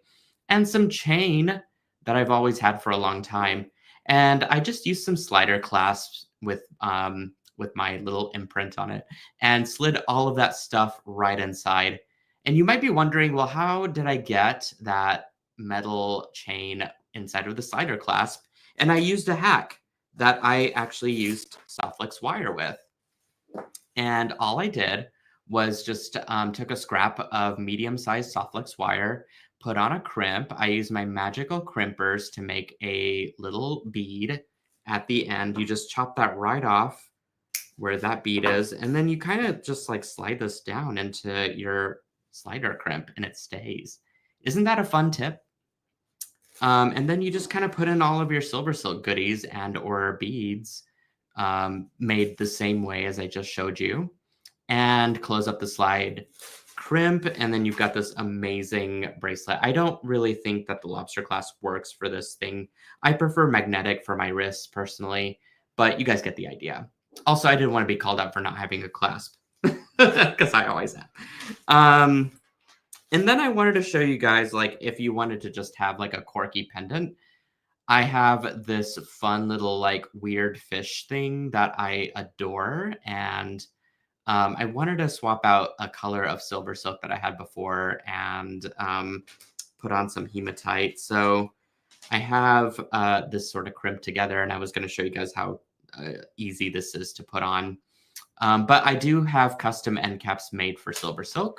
And some chain that I've always had for a long time. And I just used some slider clasps with my little imprint on it and slid all of that stuff right inside. And you might be wondering, well, how did I get that metal chain inside of the slider clasp? And I used a hack that I actually used Softflex wire with. And all I did was just took a scrap of medium-sized Softflex wire, put on a crimp. I used my magical crimpers to make a little bead at the end. You just chop that right off where that bead is. And then you kind of just like slide this down into your slider crimp and it stays. Isn't that a fun tip? And then you just kind of put in all of your SilverSilk goodies and or beads made the same way as I just showed you, and close up the slide crimp, and then you've got this amazing bracelet. I don't really think that the lobster clasp works for this thing. I prefer magnetic for my wrists personally, but you guys get the idea. Also, I didn't want to be called out for not having a clasp because I always have. And then I wanted to show you guys, like, if you wanted to just have like a quirky pendant, I have this fun little like weird fish thing that I adore. And I wanted to swap out a color of SilverSilk that I had before and put on some hematite. So I have this sort of crimped together, and I was going to show you guys how easy this is to put on. But I do have custom end caps made for SilverSilk.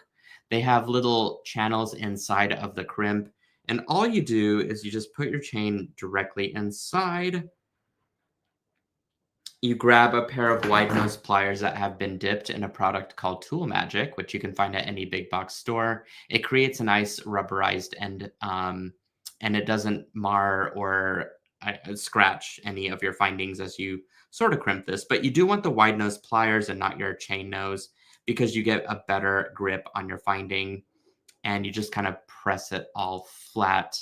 They have little channels inside of the crimp, and all you do is you just put your chain directly inside. You grab a pair of wide nose pliers that have been dipped in a product called Tool Magic, which you can find at any big box store. It creates a nice rubberized end, and it doesn't mar or scratch any of your findings as you sort of crimp this. But you do want the wide nose pliers and not your chain nose, because you get a better grip on your finding, and you just kind of press it all flat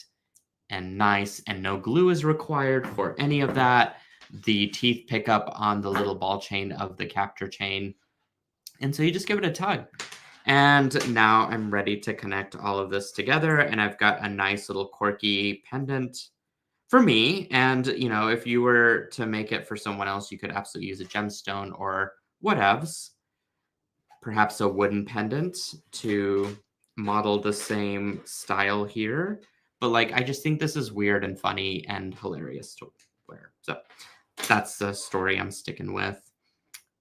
and nice, and no glue is required for any of that. The teeth pick up on the little ball chain of the capture chain, and so you just give it a tug. And now I'm ready to connect all of this together, and I've got a nice little quirky pendant for me. And you know, if you were to make it for someone else, you could absolutely use a gemstone or whatevs, perhaps a wooden pendant to model the same style here. But like, I just think this is weird and funny and hilarious to wear. So that's the story I'm sticking with.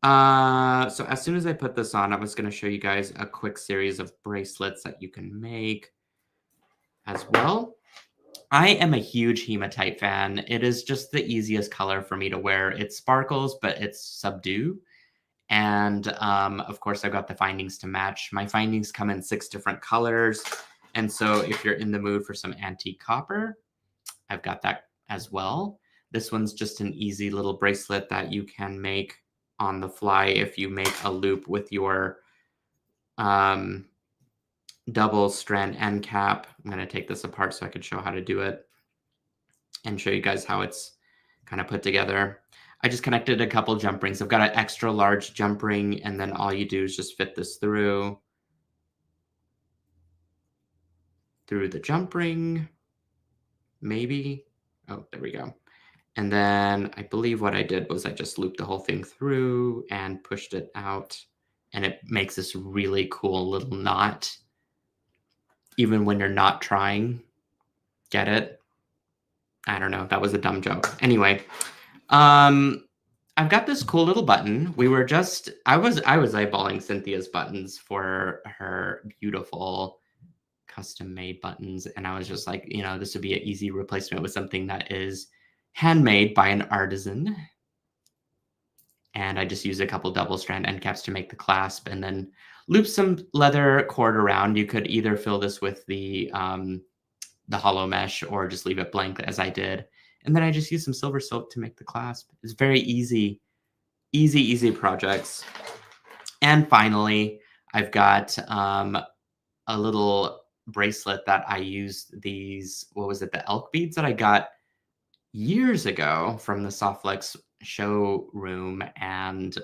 So as soon as I put this on, I was going to show you guys a quick series of bracelets that you can make as well. I am a huge hematite fan. It is just the easiest color for me to wear. It sparkles, but it's subdued. And of course, I've got the findings to match. My findings come in 6 different colors. And so if you're in the mood for some antique copper, I've got that as well. This one's just an easy little bracelet that you can make on the fly if you make a loop with your double strand end cap. I'm going to take this apart so I can show how to do it and show you guys how it's kind of put together. I just connected a couple jump rings. I've got an extra large jump ring, and then all you do is just fit this through the jump ring, maybe. Oh, there we go. And then I believe what I did was I just looped the whole thing through and pushed it out, and it makes this really cool little knot, even when you're not trying. Get it? I don't know. That was a dumb joke. Anyway, I've got this cool little button. We were just, I was eyeballing Cynthia's buttons for her beautiful custom made buttons. And I was just like, you know, this would be an easy replacement with something that is handmade by an artisan. And I just used a couple double strand end caps to make the clasp, and then loop some leather cord around. You could either fill this with the hollow mesh or just leave it blank as I did. And then I just used some SilverSilk to make the clasp. It's very easy projects. And finally, I've got a little bracelet that I used these, what was it, the elk beads that I got years ago from the Softflex showroom, and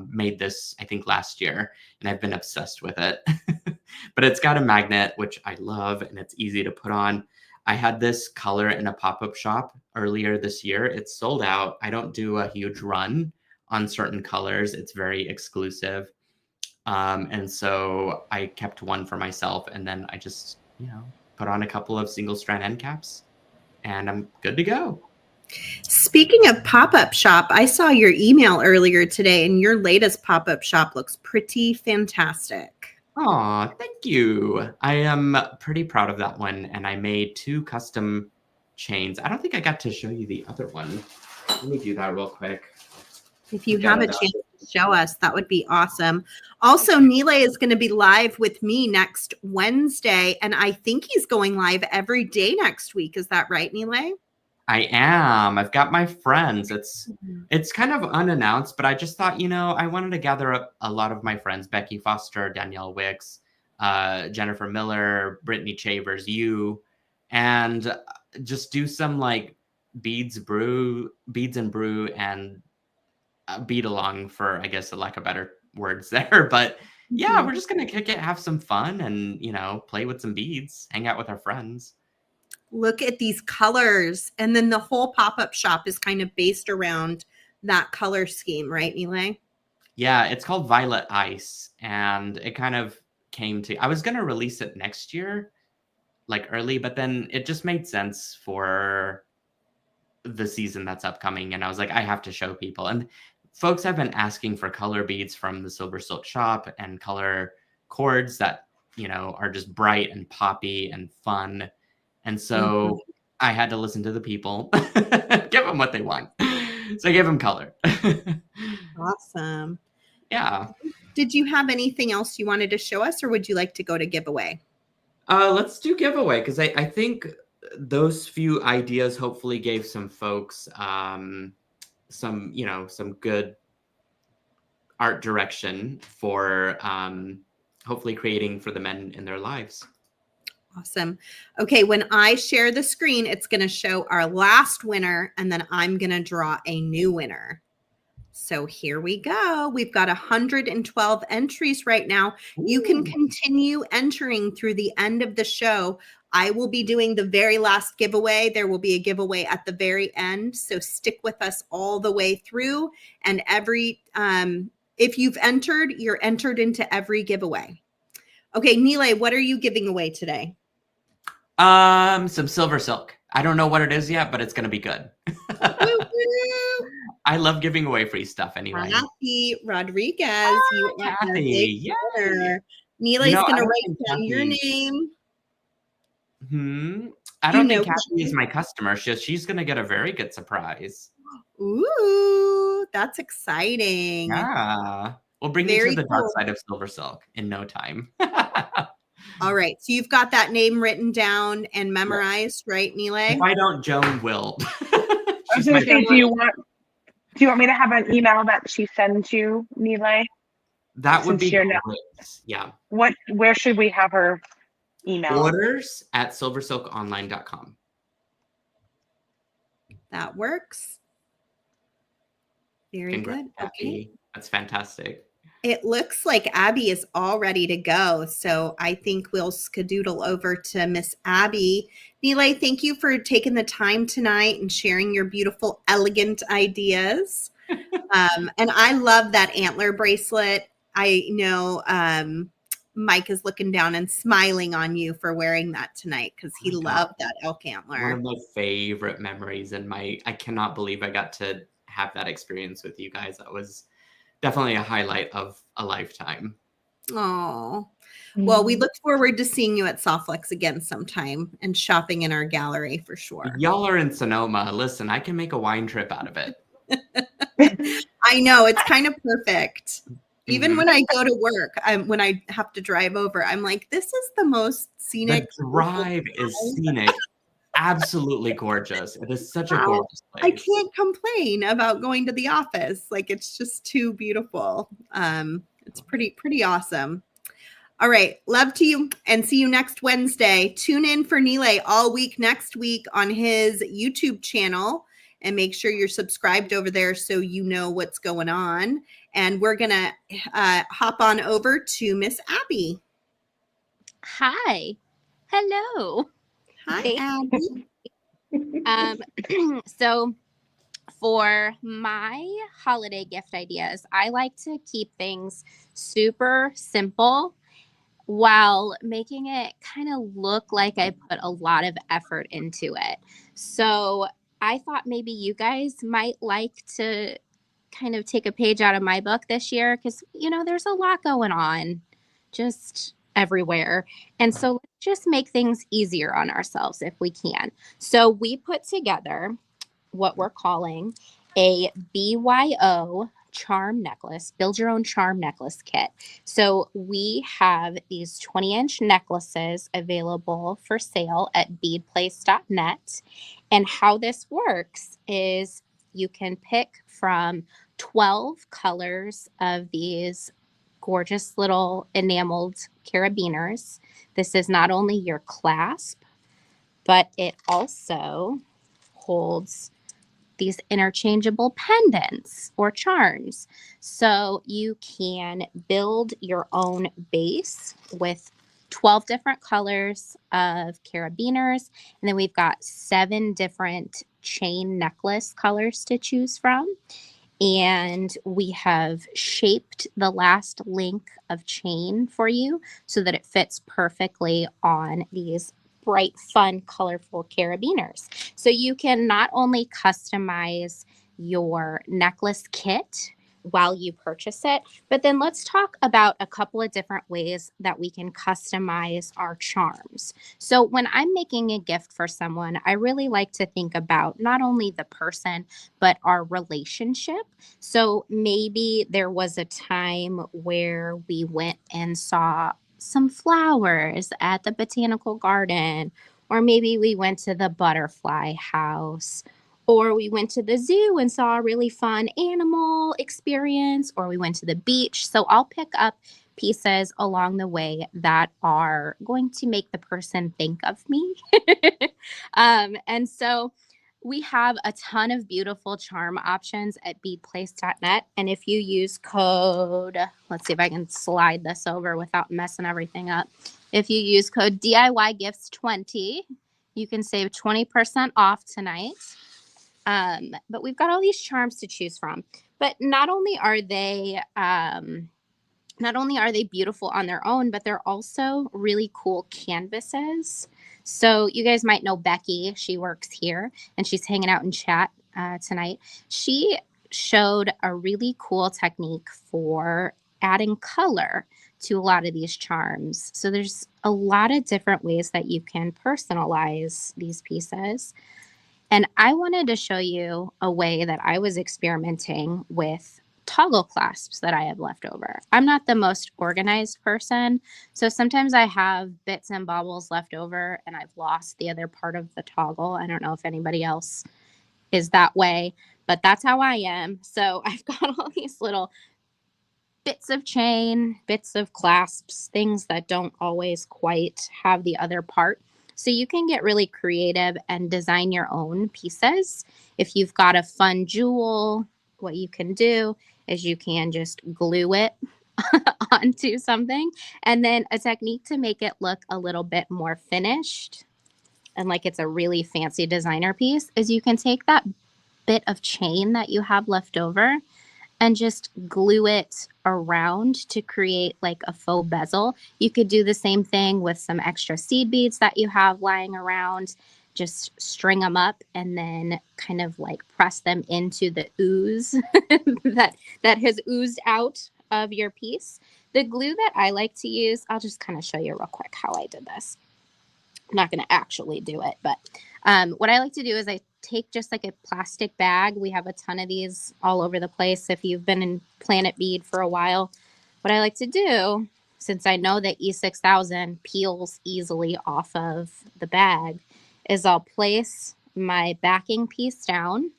made this, I think, last year, and I've been obsessed with it. But it's got a magnet, which I love, and it's easy to put on. I had this color in a pop-up shop earlier this year. It's sold out. I don't do a huge run on certain colors. It's very exclusive. And so I kept one for myself, and then I just, you know, put on a couple of single strand end caps, and I'm good to go. Speaking of pop-up shop, I saw your email earlier today, and your latest pop-up shop looks pretty fantastic. Oh, thank you. I am pretty proud of that one, and I made 2 custom chains. I don't think I got to show you the other one. Let me do that real quick. If you have a chance to show us, that would be awesome. Also, Nealay is going to be live with me next Wednesday, and I think he's going live every day next week. Is that right, Nealay? I am. I've got my friends. It's kind of unannounced, but I just thought, you know, I wanted to gather up a lot of my friends: Becky Foster, Danielle Wickes, Jennifer Miller, Brittany Chavers, you, and just do some like beads and brew, and bead along, for, I guess, lack of better words there. But yeah, we're just gonna kick it, have some fun, and, you know, play with some beads, hang out with our friends. Look at these colors. And then the whole pop-up shop is kind of based around that color scheme, right, Nealay? Yeah, it's called Violet Ice. And it kind of came to, I was going to release it next year, like early, but then it just made sense for the season that's upcoming. And I was like, I have to show people. And folks have been asking for color beads from the SilverSilk shop and color cords that, you know, are just bright and poppy and fun. And so I had to listen to the people, give them what they want. So I gave them color. Awesome. Yeah. Did you have anything else you wanted to show us, or would you like to go to giveaway? Let's do giveaway, because I think those few ideas hopefully gave some folks some, you know, some good art direction for hopefully creating for the men in their lives. Awesome. Okay, when I share the screen, it's going to show our last winner, and then I'm going to draw a new winner. So here we go. We've got 112 entries right now. You can continue entering through the end of the show. I will be doing the very last giveaway. There will be a giveaway at the very end. So stick with us all the way through. And if you've entered, you're entered into every giveaway. Okay, Nealay, what are you giving away today? Some SilverSilk. I don't know what it is yet, but it's going to be good. I love giving away free stuff anyway. Kathy Rodriguez, you are a big winner. Nealay's going to write down your name. I don't think Kathy is my customer. She's going to get a very good surprise. Ooh, that's exciting. Yeah. We'll bring you to the dark side of SilverSilk in no time. All right. So you've got that name written down and memorized, right, Nealay? If I don't, Joan will. I was going to say, do you want me to have an email that she sends you, Nealay? That would be great. Yeah. Where should we have her email? Orders at silversilkonline.com. That works. Very good. Okay. That's fantastic. It looks like Abbi is all ready to go. So I think we'll skedoodle over to Miss Abbi. Nealay, thank you for taking the time tonight and sharing your beautiful, elegant ideas. And I love that antler bracelet. I know Mike is looking down and smiling on you for wearing that tonight because he loved that elk antler. One of my favorite memories, and I cannot believe I got to have that experience with you guys. That was definitely a highlight of a lifetime. Oh, well, we look forward to seeing you at Softflex again sometime and shopping in our gallery for sure. Y'all are in Sonoma. Listen, I can make a wine trip out of it. I know, it's kind of perfect. Even when I go to work, when I have to drive over, I'm like, this is the most scenic. The drive is scenic. Absolutely gorgeous. It is such a gorgeous place. I can't complain about going to the office. Like, it's just too beautiful. It's pretty awesome. All right. Love to you and see you next Wednesday. Tune in for Nealay all week next week on his YouTube channel and make sure you're subscribed over there so you know what's going on. And we're going to hop on over to Miss Abbi. Hi. Hello. Hi, Abbi. So for my holiday gift ideas, I like to keep things super simple while making it kind of look like I put a lot of effort into it. So I thought maybe you guys might like to kind of take a page out of my book this year because, you know, there's a lot going on just everywhere. And so let's just make things easier on ourselves if we can. So we put together what we're calling a BYO charm necklace, build your own charm necklace kit. So we have these 20-inch necklaces available for sale at beadplace.net. And how this works is you can pick from 12 colors of these gorgeous little enameled carabiners. This is not only your clasp, but it also holds these interchangeable pendants or charms. So you can build your own base with 12 different colors of carabiners. And then we've got 7 different chain necklace colors to choose from. And we have shaped the last link of chain for you so that it fits perfectly on these bright, fun, colorful carabiners. So you can not only customize your necklace kit while you purchase it, but then let's talk about a couple of different ways that we can customize our charms. So when I'm making a gift for someone, I really like to think about not only the person, but our relationship. So maybe there was a time where we went and saw some flowers at the botanical garden, or maybe we went to the butterfly house, or we went to the zoo and saw a really fun animal experience, or we went to the beach. So I'll pick up pieces along the way that are going to make the person think of me. And so we have a ton of beautiful charm options at beadplace.net. And if you use code, let's see if I can slide this over without messing everything up. If you use code DIY Gifts 20, you can save 20% off tonight. But we've got all these charms to choose from. But not only are they beautiful on their own, but they're also really cool canvases. So you guys might know Becky. She works here and she's hanging out in chat tonight. She showed a really cool technique for adding color to a lot of these charms. So there's a lot of different ways that you can personalize these pieces. And I wanted to show you a way that I was experimenting with toggle clasps that I have left over. I'm not the most organized person, so sometimes I have bits and baubles left over and I've lost the other part of the toggle. I don't know if anybody else is that way, but that's how I am. So I've got all these little bits of chain, bits of clasps, things that don't always quite have the other part. So you can get really creative and design your own pieces. If you've got a fun jewel, what you can do is you can just glue it onto something. And then a technique to make it look a little bit more finished and like it's a really fancy designer piece is you can take that bit of chain that you have left over and just glue it around to create like a faux bezel. You could do the same thing with some extra seed beads that you have lying around. Just string them up and then kind of like press them into the ooze that has oozed out of your piece. The glue that I like to use, I'll just kind of show you real quick how I did this. I'm not going to actually do it, but what I like to do is I take just like a plastic bag. We have a ton of these all over the place. If you've been in Planet Bead for a while, what I like to do, since I know that E6000 peels easily off of the bag, is I'll place my backing piece down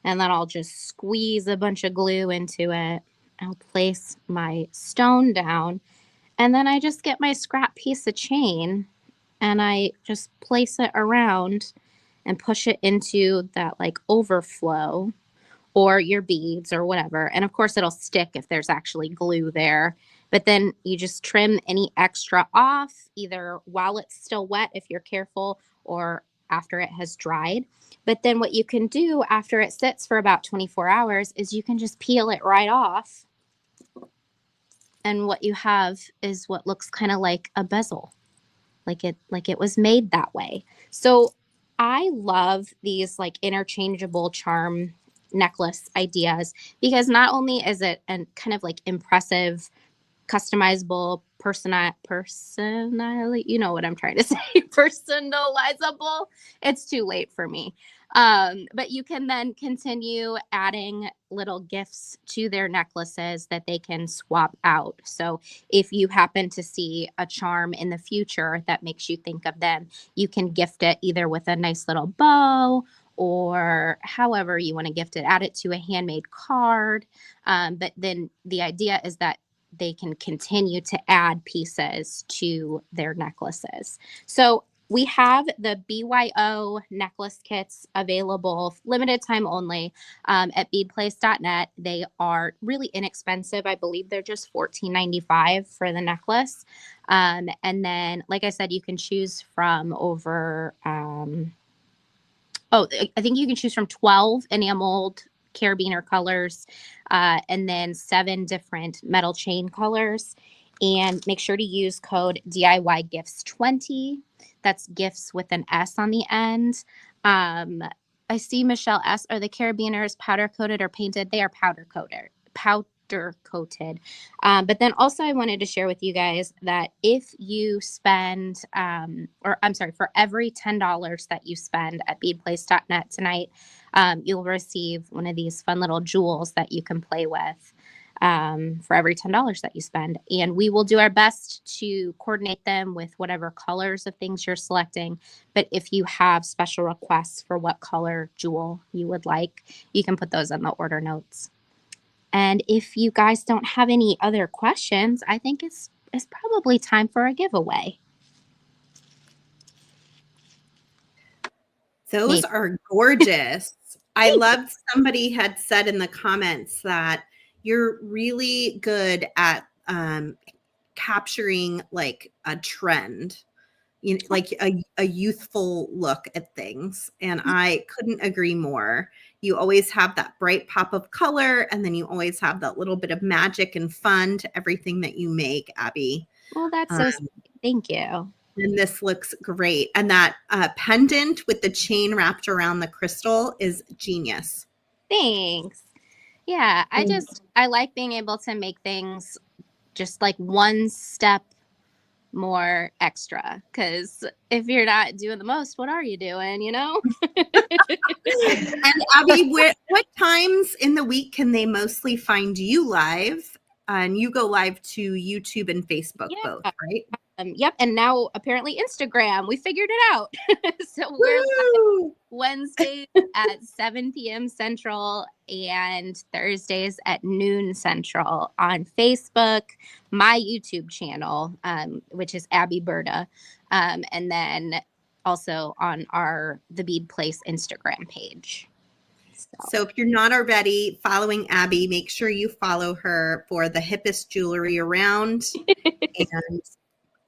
and then I'll just squeeze a bunch of glue into it. I'll place my stone down and then I just get my scrap piece of chain and I just place it around and push it into that like overflow or your beads or whatever. And of course it'll stick if there's actually glue there. But then you just trim any extra off, either while it's still wet if you're careful or after it has dried. But then what you can do after it sits for about 24 hours is you can just peel it right off. And what you have is what looks kind of like a bezel, like it was made that way. So I love these like interchangeable charm necklace ideas because not only is it a kind of like impressive, customizable, personally, you know what I'm trying to say, personalizable. It's too late for me. But you can then continue adding little gifts to their necklaces that they can swap out. So if you happen to see a charm in the future that makes you think of them, you can gift it either with a nice little bow or however you want to gift it, add it to a handmade card. But then the idea is that they can continue to add pieces to their necklaces. So we have the BYO necklace kits available, limited time only, at beadplace.net. They are really inexpensive. I believe they're just $14.95 for the necklace. And then, like I said, you can choose from over, I think you can choose from 12 enameled carabiner colors, and then 7 different metal chain colors. And make sure to use code DIY Gifts 20 That's gifts with an S on the end. I see Michelle S. Are the carabiners powder coated or painted? They are powder coated. But then also I wanted to share with you guys that if you spend, for every $10 that you spend at beadplace.net tonight, you'll receive one of these fun little jewels that you can play with for every $10 that you spend. And we will do our best to coordinate them with whatever colors of things you're selecting. But if you have special requests for what color jewel you would like, you can put those in the order notes. And if you guys don't have any other questions, I think it's probably time for a giveaway. Those are gorgeous. I loved somebody had said in the comments that you're really good at capturing like a trend, like a youthful look at things. And I couldn't agree more. You always have that bright pop of color, and then you always have that little bit of magic and fun to everything that you make, Abbi. Well, that's so sweet. Thank you. And this looks great. And that pendant with the chain wrapped around the crystal is genius. Thanks. Yeah, I like being able to make things just like one step more extra, because if you're not doing the most, what are you doing, you know? And Abbi, what times in the week can they mostly find you live? And you go live to YouTube and Facebook both, right? Yep. And now apparently Instagram, we figured it out. So we're live Wednesdays at 7 p.m. Central and Thursdays at noon Central on Facebook, my YouTube channel, which is Abbi Berta, and then also on the Bead Place Instagram page. So if you're not already following Abbi, make sure you follow her for the hippest jewelry around. And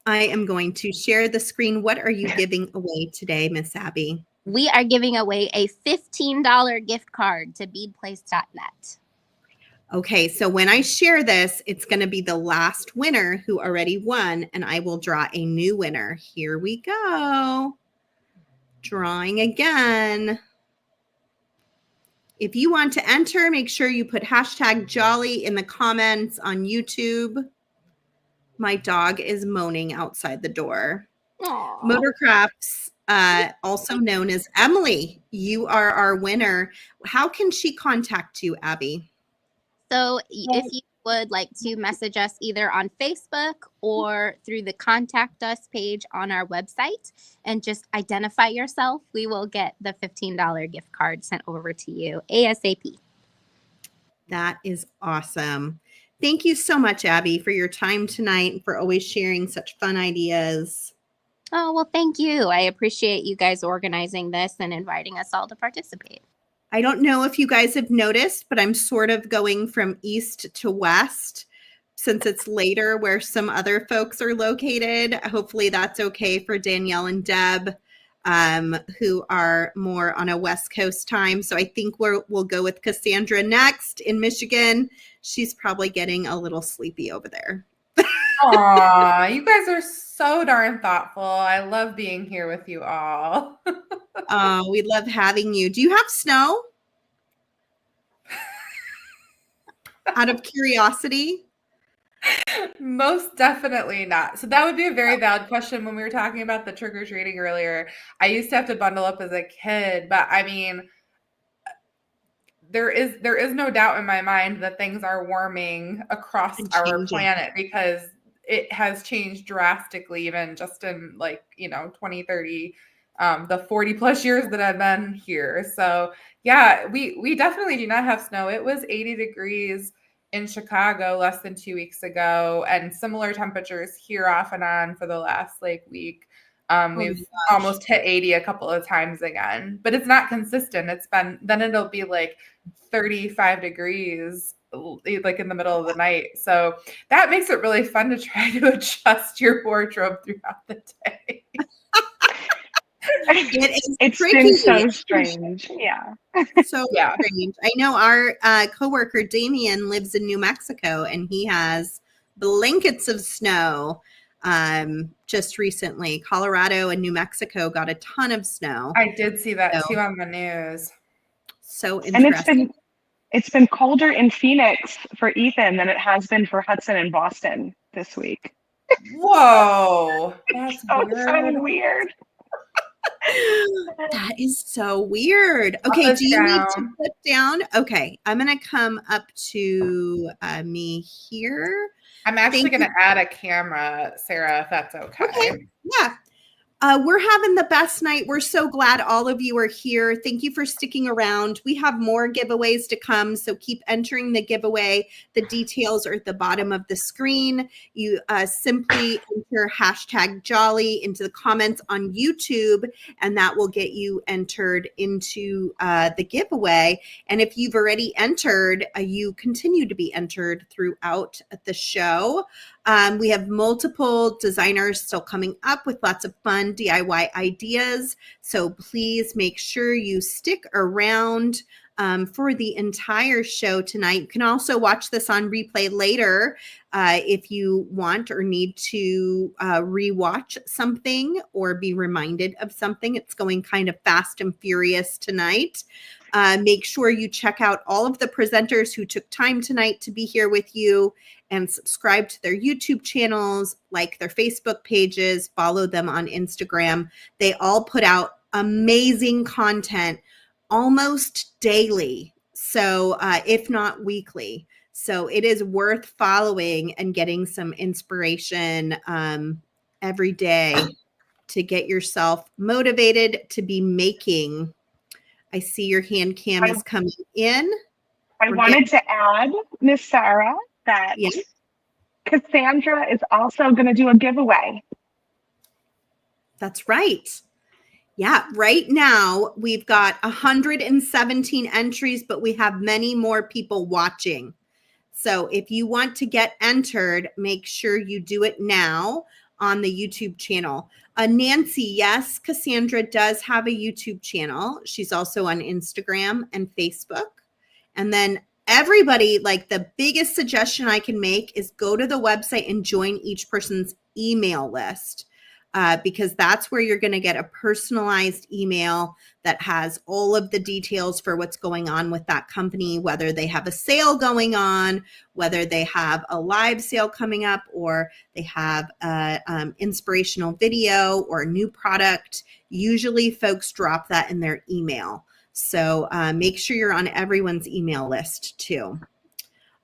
I am going to share the screen. What are you giving away today, Miss Abbi? We are giving away a $15 gift card to beadplace.net. Okay, so when I share this, it's going to be the last winner who already won, and I will draw a new winner. Here we go. Drawing again. If you want to enter, make sure you put #Jolly in the comments on YouTube. My dog is moaning outside the door. Aww. Motorcrafts, also known as Emily, you are our winner. How can she contact you, Abbi? So if you would like to message us either on Facebook or through the contact us page on our website and just identify yourself, we will get the $15 gift card sent over to you ASAP. That is awesome. Thank you so much, Abbi, for your time tonight and for always sharing such fun ideas. Oh, well, thank you. I appreciate you guys organizing this and inviting us all to participate. I don't know if you guys have noticed, but I'm sort of going from east to west since it's later where some other folks are located. Hopefully that's okay for Danielle and Deb, who are more on a West Coast time. So I think we'll go with Cassandra next in Michigan. She's probably getting a little sleepy over there. Aw, you guys are so darn thoughtful. I love being here with you all. We love having you. Do you have snow? Out of curiosity? Most definitely not. So that would be a very valid question when we were talking about the trick-or-treating earlier. I used to have to bundle up as a kid, but I mean, there is no doubt in my mind that things are warming across our planet because it has changed drastically, even just in 2030, the 40 plus years that I've been here. So yeah, we definitely do not have snow. It was 80 degrees in Chicago less than 2 weeks ago, and similar temperatures here off and on for the last week. We've almost hit 80 a couple of times again, but it's not consistent. Then it'll be 35 degrees in the middle of the night. So that makes it really fun to try to adjust your wardrobe throughout the day. It's been so strange. Yeah. So strange. I know our coworker Damien lives in New Mexico and he has blankets of snow. just recently. Colorado and New Mexico got a ton of snow. I did see that So- too on the news. So And interesting. it's been colder in Phoenix for Ethan than it has been for Hudson and Boston this week. Whoa, that's So weird. weird. That is so weird. Up Okay, is do you need to down. put down? Okay, I'm going to come up to me here. I'm actually Thank going to add a camera, Sarah, if that's okay. Okay, yeah. We're having the best night. We're so glad all of you are here. Thank you for sticking around. We have more giveaways to come, so keep entering the giveaway. The details are at the bottom of the screen. You simply enter hashtag Jolly into the comments on YouTube, and that will get you entered into the giveaway. And if you've already entered, you continue to be entered throughout the show. We have multiple designers still coming up with lots of fun DIY ideas. So please make sure you stick around for the entire show tonight. You can also watch this on replay later if you want or need to rewatch something or be reminded of something. It's going kind of fast and furious tonight. Make sure you check out all of the presenters who took time tonight to be here with you, and subscribe to their YouTube channels, like their Facebook pages, follow them on Instagram. They all put out amazing content almost daily, so if not weekly. So it is worth following and getting some inspiration every day to get yourself motivated to be making. I see your hand cam is coming in. I wanted to add, Miss Sara, that Yes. Cassandra is also going to do a giveaway. That's right. Yeah, right now we've got 117 entries, but we have many more people watching. So if you want to get entered, make sure you do it now on the YouTube channel. Nancy, yes, Cassandra does have a YouTube channel. She's also on Instagram and Facebook. And then everybody, like, the biggest suggestion I can make is go to the website and join each person's email list, because that's where you're going to get a personalized email that has all of the details for what's going on with that company, whether they have a sale going on, whether they have a live sale coming up, or they have an inspirational video or a new product. Usually folks drop that in their email. So make sure you're on everyone's email list too.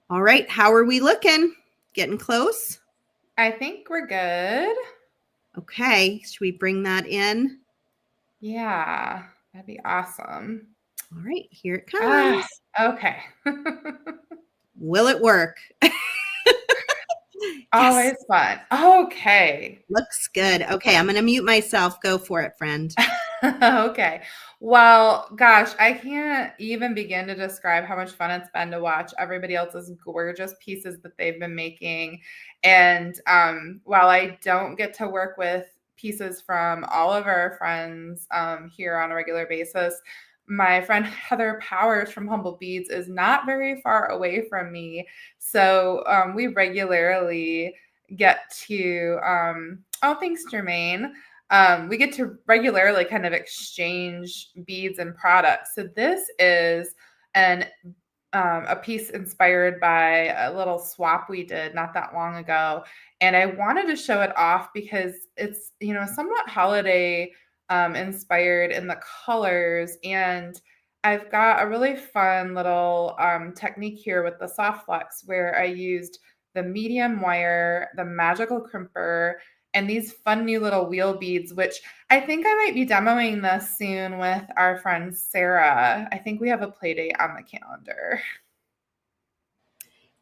All right, how are we looking? Getting close? I think we're good. Okay, should we bring that in? Yeah, that'd be awesome. All right, here it comes. Okay. Will it work? Always fun. Okay. Looks good. Okay, I'm going to mute myself. Go for it, friend. Okay. Well, gosh, I can't even begin to describe how much fun it's been to watch everybody else's gorgeous pieces that they've been making. And while I don't get to work with pieces from all of our friends here on a regular basis, my friend Heather Powers from Humblebeads is not very far away from me. So we regularly get to, thanks, Jermaine. We get to regularly kind of exchange beads and products. So this is a piece inspired by a little swap we did not that long ago. And I wanted to show it off because it's, somewhat holiday inspired in the colors. And I've got a really fun little technique here with the soft flex where I used the medium wire, the magical crimper, and these fun new little wheel beads, which I think I might be demoing this soon with our friend Sara. I think we have a play date on the calendar.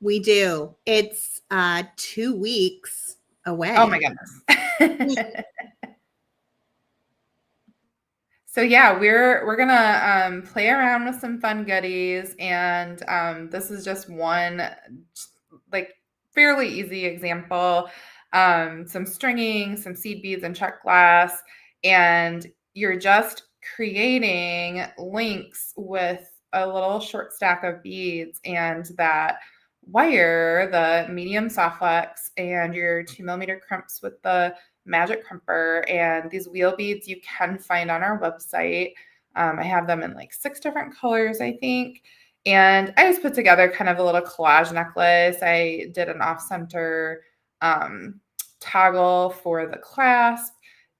We do. It's 2 weeks away. Oh my goodness. So yeah, we're gonna play around with some fun goodies, and this is just one fairly easy example. Some stringing, some seed beads and check glass, and you're just creating links with a little short stack of beads and that wire, the medium soft flex, and your 2mm crimps with the magic crimper. And these wheel beads you can find on our website. I have them in like 6 different colors, I think. And I just put together kind of a little collage necklace. I did an off-center toggle for the clasp,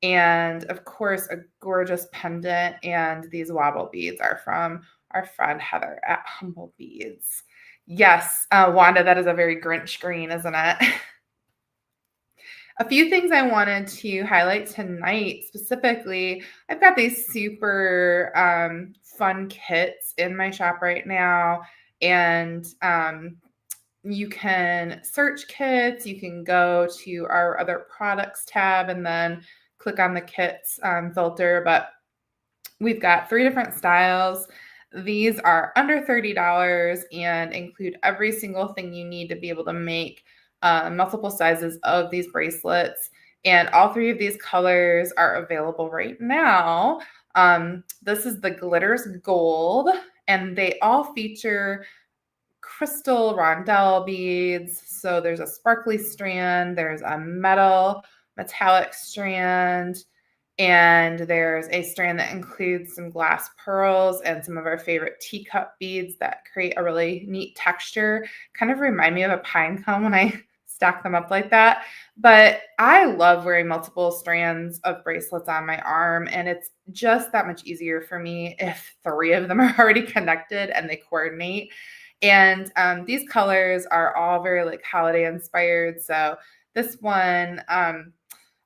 and of course a gorgeous pendant. And these wobble beads are from our friend Heather at Humblebeads. Yes, Wanda, that is a very Grinch green, isn't it? A few things I wanted to highlight tonight specifically. I've got these super fun kits in my shop right now, and you can search kits. You can go to our other products tab and then click on the kits filter, but we've got 3 different styles. These are under $30 and include every single thing you need to be able to make multiple sizes of these bracelets. And all 3 of these colors are available right now. This is the Glitters Gold, and they all feature crystal rondelle beads. So there's a sparkly strand, there's a metallic strand, and there's a strand that includes some glass pearls and some of our favorite teacup beads that create a really neat texture. Kind of remind me of a pine cone when I stack them up like that. But I love wearing multiple strands of bracelets on my arm, and it's just that much easier for me if 3 of them are already connected and they coordinate. And these colors are all very like holiday inspired. So this one,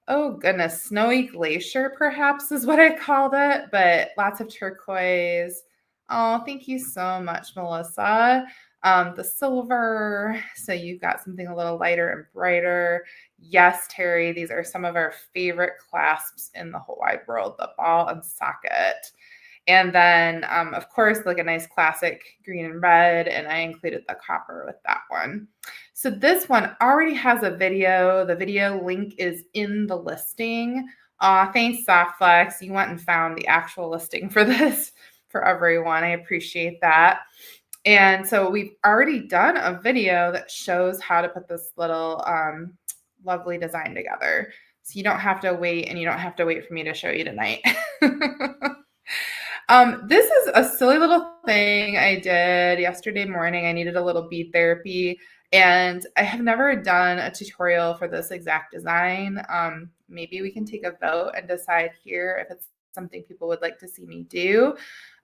oh goodness, Snowy Glacier perhaps is what I called it, but lots of turquoise. Oh, thank you so much, Melissa. The silver, so you've got something a little lighter and brighter. Yes, Terry, these are some of our favorite clasps in the whole wide world, the ball and socket. And then, of course, like a nice classic green and red, and I included the copper with that one. So this one already has a video. The video link is in the listing. Thanks, Softflex. You went and found the actual listing for this for everyone. I appreciate that. And so we've already done a video that shows how to put this little lovely design together. So you don't have to wait, and you don't have to wait for me to show you tonight. This is a silly little thing I did yesterday morning. I needed a little bead therapy, and I have never done a tutorial for this exact design. Maybe we can take a vote and decide here if it's something people would like to see me do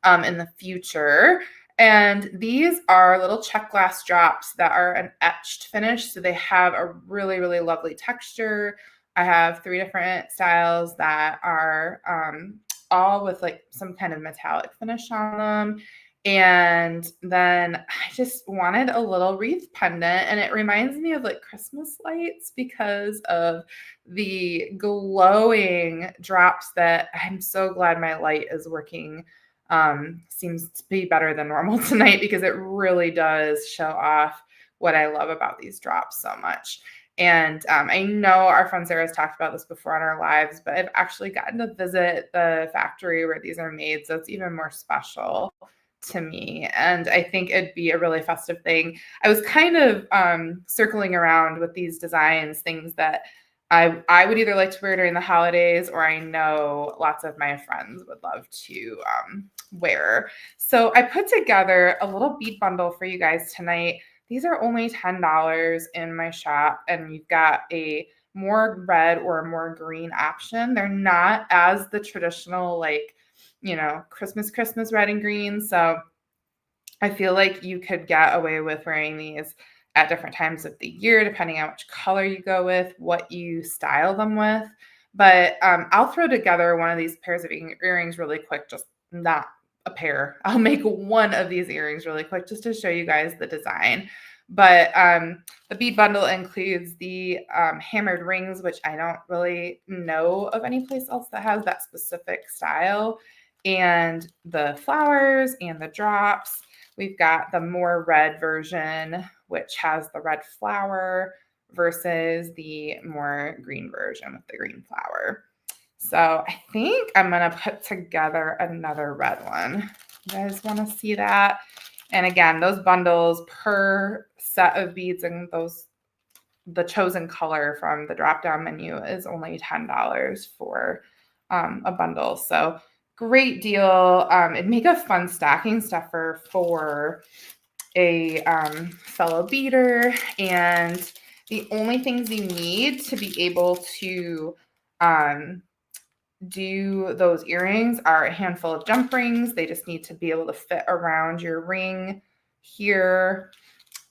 in the future. And these are little check glass drops that are an etched finish. So they have a really, really lovely texture. I have 3 different styles that are all with like some kind of metallic finish on them. And then I just wanted a little wreath pendant, and it reminds me of like Christmas lights because of the glowing drops that I'm so glad my light is working. Seems to be better than normal tonight because it really does show off what I love about these drops so much. And I know our friend Sarah's talked about this before on our lives, but I've actually gotten to visit the factory where these are made. So it's even more special to me. And I think it'd be a really festive thing. I was kind of circling around with these designs, things that I would either like to wear during the holidays, or I know lots of my friends would love to wear. So I put together a little bead bundle for you guys tonight. These are only $10 in my shop, and you've got a more red or a more green option. They're not as the traditional, like, you know, Christmas red and green. So I feel like you could get away with wearing these at different times of the year, depending on which color you go with, what you style them with. But I'll throw together one of these pairs of earrings really quick, just not a pair. I'll make one of these earrings really quick just to show you guys the design. But the bead bundle includes the hammered rings, which I don't really know of any place else that has that specific style, and the flowers and the drops. We've got the more red version, which has the red flower, versus the more green version with the green flower. So I think I'm going to put together another red one. You guys want to see that? And again, those bundles per set of beads and the chosen color from the drop-down menu is only $10 for a bundle. So great deal. It'd make a fun stocking stuffer for a fellow beader. And the only things you need to be able to do those earrings are a handful of jump rings. They just need to be able to fit around your ring here.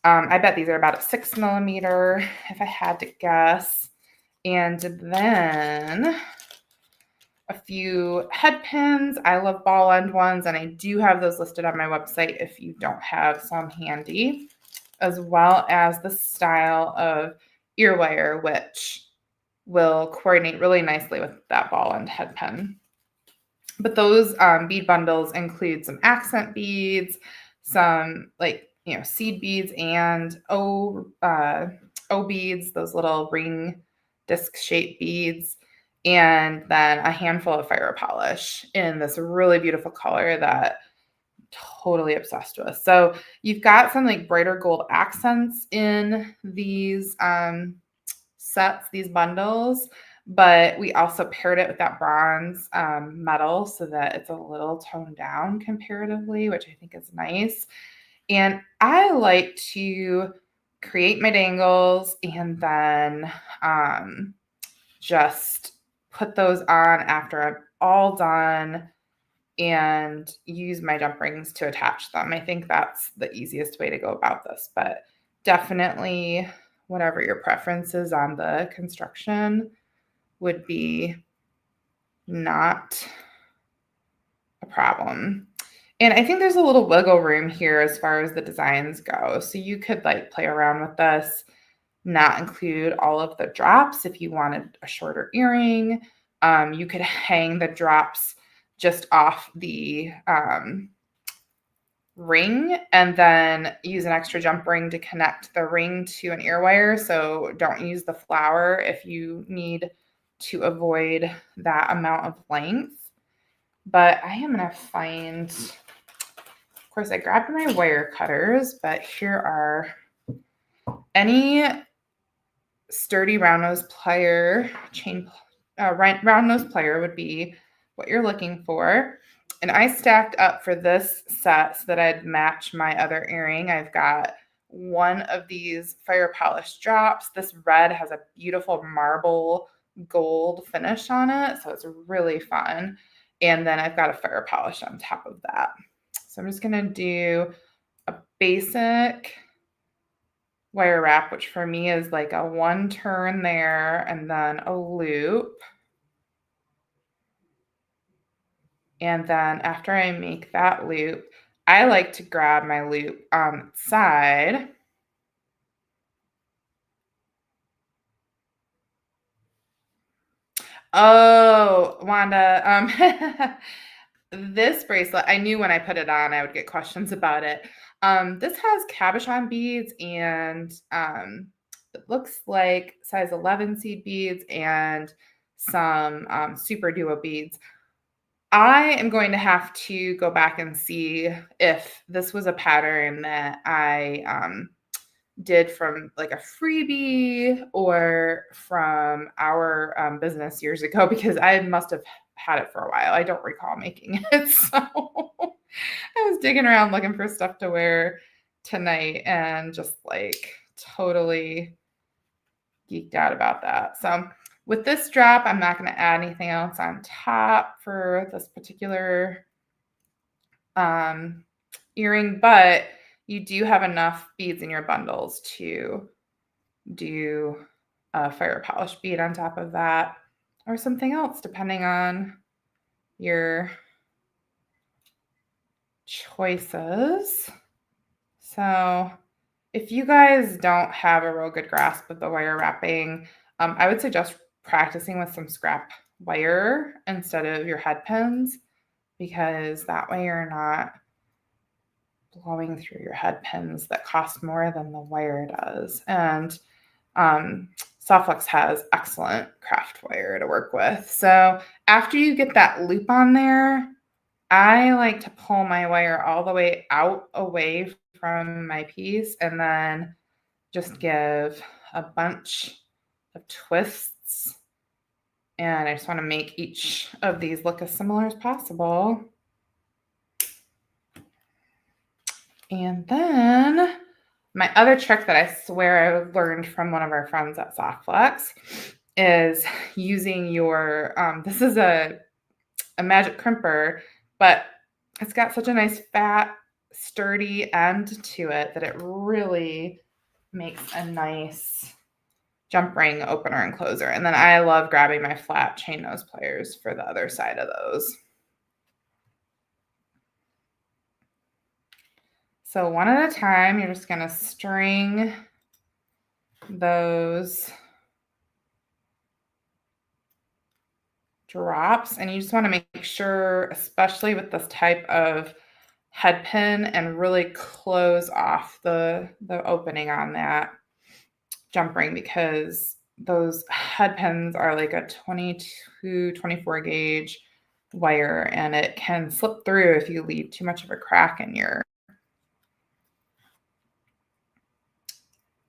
I bet these are about a 6 millimeter, if I had to guess. And then a few head pins. I love ball end ones, and I do have those listed on my website if you don't have some handy, as well as the style of ear wire, which will coordinate really nicely with that ball end head pin. But those bead bundles include some accent beads, some seed beads, and O beads, those little ring disc shaped beads, and then a handful of fire polish in this really beautiful color that I'm totally obsessed with. So you've got some like brighter gold accents in these sets, these bundles, but we also paired it with that bronze metal so that it's a little toned down comparatively, which I think is nice. And I like to create my dangles and then just put those on after I'm all done and use my jump rings to attach them. I think that's the easiest way to go about this, but definitely whatever your preference is on the construction would be not a problem. And I think there's a little wiggle room here as far as the designs go. So you could like play around with this, not include all of the drops if you wanted a shorter earring. You could hang the drops just off the ring and then use an extra jump ring to connect the ring to an ear wire. So don't use the flower if you need to avoid that amount of length. But I am going to find, of course, I grabbed my wire cutters, but here are any sturdy round nose plier, round nose plier would be what you're looking for. And I stacked up for this set so that I'd match my other earring. I've got one of these fire polish drops. This red has a beautiful marble gold finish on it, so it's really fun. And then I've got a fire polish on top of that. So I'm just going to do a basic wire wrap, which for me is like a 1 turn there and then a loop. And then after I make that loop, I like to grab my loop on its side. Oh, Wanda, this bracelet, I knew when I put it on, I would get questions about it. This has cabochon beads and it looks like size 11 seed beads and some super duo beads. I am going to have to go back and see if this was a pattern that I did from like a freebie or from our business years ago, because I must have had it for a while. I don't recall making it. So I was digging around looking for stuff to wear tonight and just like totally geeked out about that. So with this drop, I'm not going to add anything else on top for this particular earring, but you do have enough beads in your bundles to do a fire polish bead on top of that or something else, depending on your choices. So if you guys don't have a real good grasp of the wire wrapping, I would suggest practicing with some scrap wire instead of your head pins, because that way you're not blowing through your head pins that cost more than the wire does. And Softflex has excellent craft wire to work with. So after you get that loop on there, I like to pull my wire all the way out away from my piece and then just give a bunch of twists. And I just want to make each of these look as similar as possible. And then my other trick that I swear I learned from one of our friends at Softflex is using your, this is a magic crimper, but it's got such a nice fat, sturdy end to it that it really makes a nice jump ring opener and closer. And then I love grabbing my flat chain nose pliers for the other side of those. So one at a time, you're just going to string those drops, and you just want to make sure, especially with this type of head pin, and really close off the opening on that jump ring, because those head pins are like a 22, 24 gauge wire, and it can slip through if you leave too much of a crack in your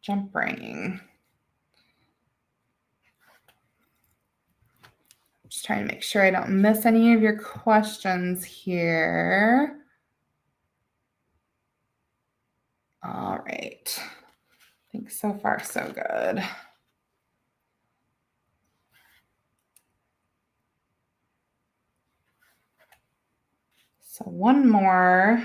jump ring. Just trying to make sure I don't miss any of your questions here. All right. I think so far so good. So one more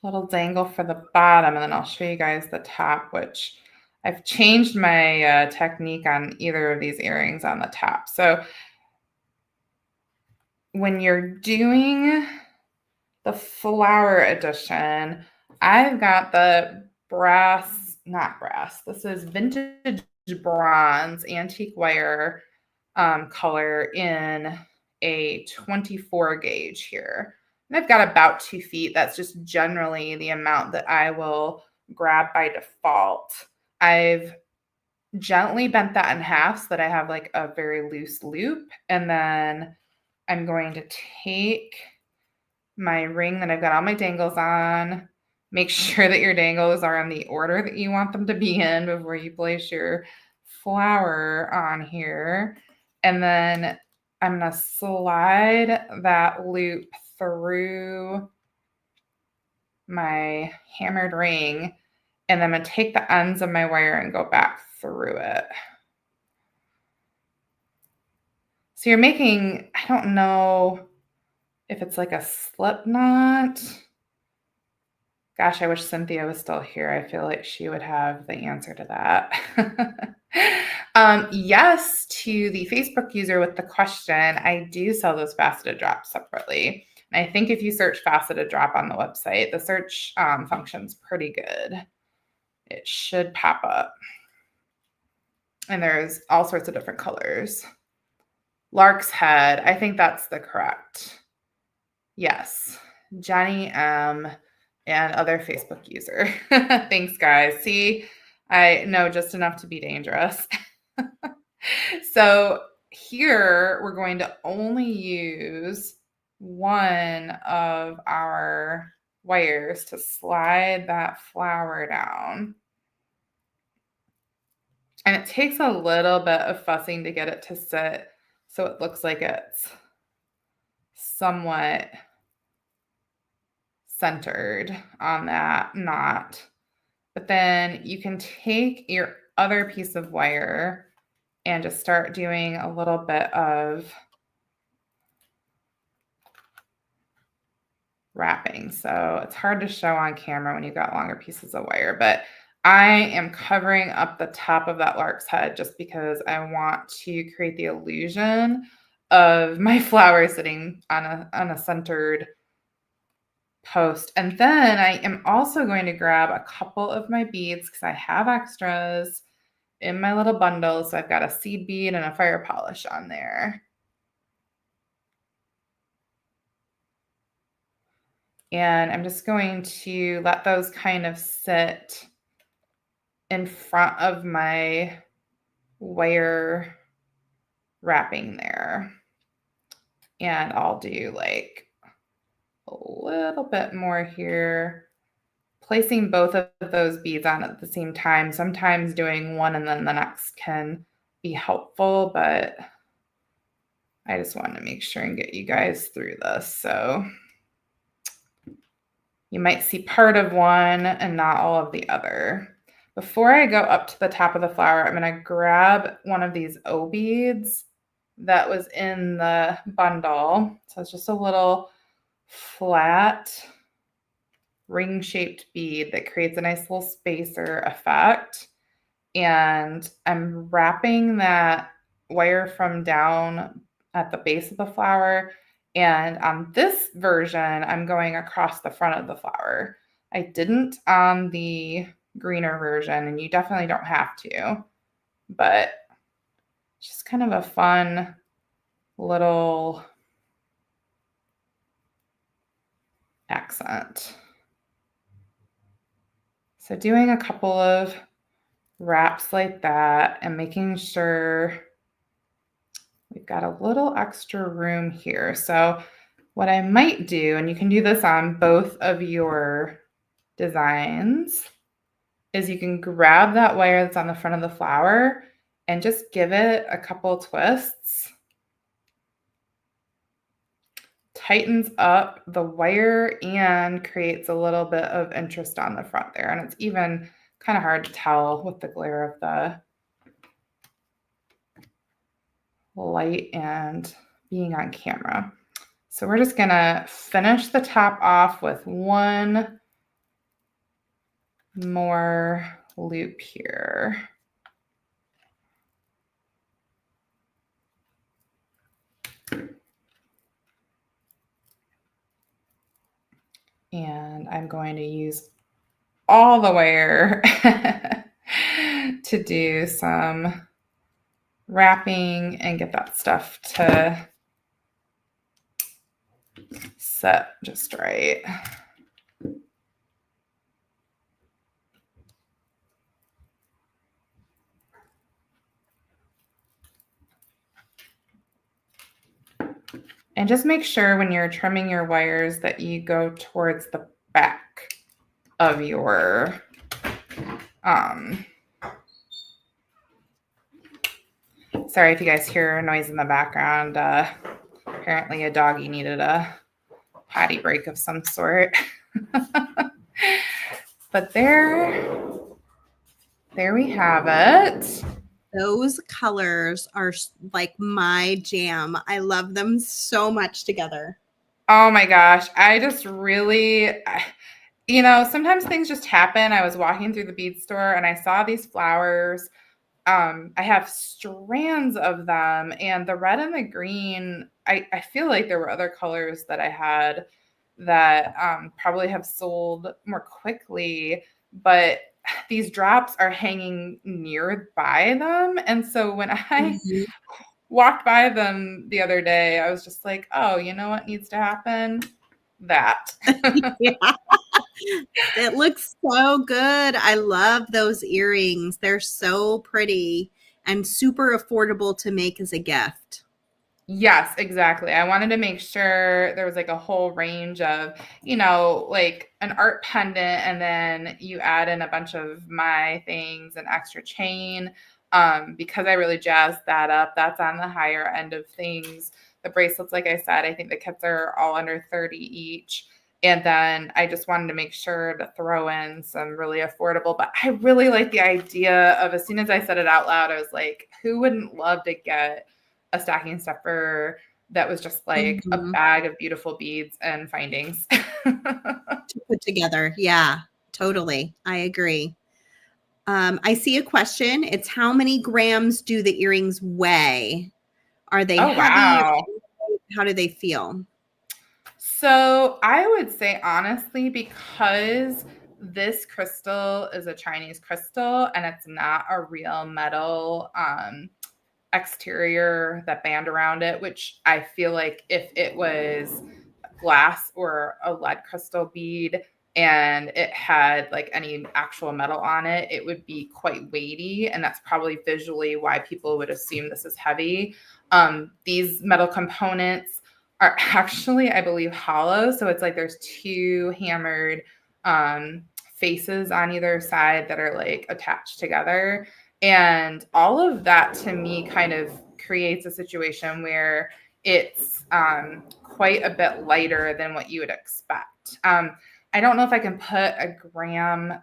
little dangle for the bottom, and then I'll show you guys the top, which I've changed my technique on either of these earrings on the top. So when you're doing the flower edition, I've got the not brass. This is vintage bronze antique wire color in a 24 gauge here. And I've got about 2 feet. That's just generally the amount that I will grab by default. I've gently bent that in half so that I have like a very loose loop. And then I'm going to take my ring that I've got all my dangles on. Make sure that your dangles are in the order that you want them to be in before you place your flower on here. And then I'm going to slide that loop through my hammered ring, and then I'm going to take the ends of my wire and go back through it. So you're making, I don't know if it's like a slip knot. Gosh, I wish Cynthia was still here. I feel like she would have the answer to that. Yes, to the Facebook user with the question, I do sell those faceted drops separately. And I think if you search faceted drop on the website, the search function's pretty good. It should pop up. And there's all sorts of different colors. Lark's head, I think that's the correct. Yes, Jenny M. and other Facebook user. Thanks, guys. See, I know just enough to be dangerous. So here we're going to only use one of our wires to slide that flower down. And it takes a little bit of fussing to get it to sit so it looks like it's somewhat centered on that knot. But then you can take your other piece of wire and just start doing a little bit of wrapping. So it's hard to show on camera when you've got longer pieces of wire, but I am covering up the top of that lark's head just because I want to create the illusion of my flower sitting on a centered post. And then I am also going to grab a couple of my beads because I have extras in my little bundle. So I've got a seed bead and a fire polish on there. And I'm just going to let those kind of sit in front of my wire wrapping there. And I'll do like a little bit more here placing both of those beads on at the same time. Sometimes doing one and then the next can be helpful, but I just wanted to make sure and get you guys through this. So you might see part of one and not all of the other. Before I go up to the top of the flower, I'm going to grab one of these O beads that was in the bundle. So it's just a little flat ring-shaped bead that creates a nice little spacer effect. And I'm wrapping that wire from down at the base of the flower. And on this version, I'm going across the front of the flower. I didn't on the greener version, and you definitely don't have to, but just kind of a fun little accent. So doing a couple of wraps like that and making sure we've got a little extra room here. So what I might do, and you can do this on both of your designs, is you can grab that wire that's on the front of the flower and just give it a couple twists. Tightens up the wire and creates a little bit of interest on the front there. And it's even kind of hard to tell with the glare of the light and being on camera. So we're just gonna finish the top off with one more loop here. And I'm going to use all the wire to do some wrapping and get that stuff to set just right. And just make sure when you're trimming your wires that you go towards the back of your sorry if you guys hear a noise in the background. Apparently a doggy needed a potty break of some sort. But there we have it. Those colors are like my jam. I love them so much together. Oh my gosh. I just really, sometimes things just happen. I was walking through the bead store and I saw these flowers. I have strands of them, and the red and the green, I feel like there were other colors that I had that probably have sold more quickly, but these drops are hanging nearby them. And so when I walked by them the other day, I was just like, oh, you know what needs to happen? That. Yeah. It looks so good. I love those earrings. They're so pretty and super affordable to make as a gift. Yes, exactly. I wanted to make sure there was like a whole range of, like an art pendant, and then you add in a bunch of my things and extra chain. Because I really jazzed that up. That's on the higher end of things. The bracelets, like I said, I think the kits are all under 30 each. And then I just wanted to make sure to throw in some really affordable, but I really like the idea of, as soon as I said it out loud, I was like, who wouldn't love to get a stocking stuffer that was just like a bag of beautiful beads and findings to put together? Yeah, totally. I agree. I see a question. It's how many grams do the earrings weigh? Are they heavy? Wow. How do they feel? So I would say, honestly, because this crystal is a Chinese crystal and it's not a real metal exterior, that band around it, which I feel like if it was glass or a lead crystal bead and it had like any actual metal on it, it would be quite weighty. And that's probably visually why people would assume this is heavy. These metal components are actually, I believe, hollow. So it's like there's two hammered faces on either side that are like attached together. And all of that to me kind of creates a situation where it's quite a bit lighter than what you would expect. I don't know if I can put a gram. Oh,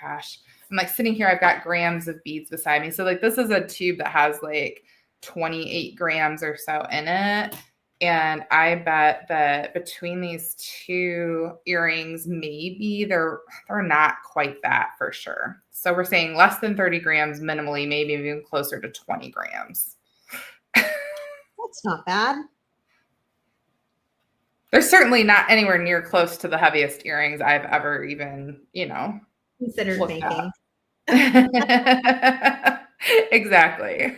gosh, I'm like sitting here. I've got grams of beads beside me. So like this is a tube that has like 28 grams or so in it. And I bet that between these two earrings, maybe they're not quite that for sure. So we're saying less than 30 grams minimally, maybe even closer to 20 grams. That's not bad. They're certainly not anywhere near close to the heaviest earrings I've ever even, Considered making. Exactly.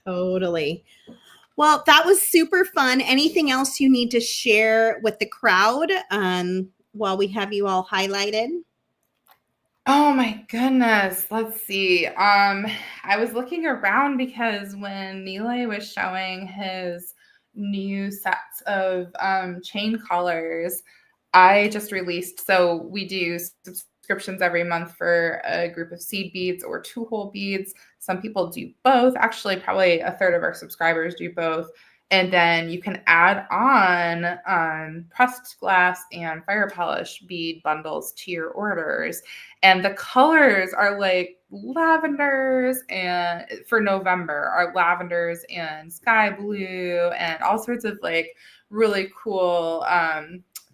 Totally. Well, that was super fun. Anything else you need to share with the crowd while we have you all highlighted? Oh my goodness. Let's see. I was looking around because when Nealay was showing his new sets of chain collars, I just released. So we do subscriptions every month for a group of seed beads or 2-hole beads. Some people do both. Actually, probably a third of our subscribers do both. And then you can add on pressed glass and fire polish bead bundles to your orders. And the colors are like lavenders, and for November are lavenders and sky blue and all sorts of like really cool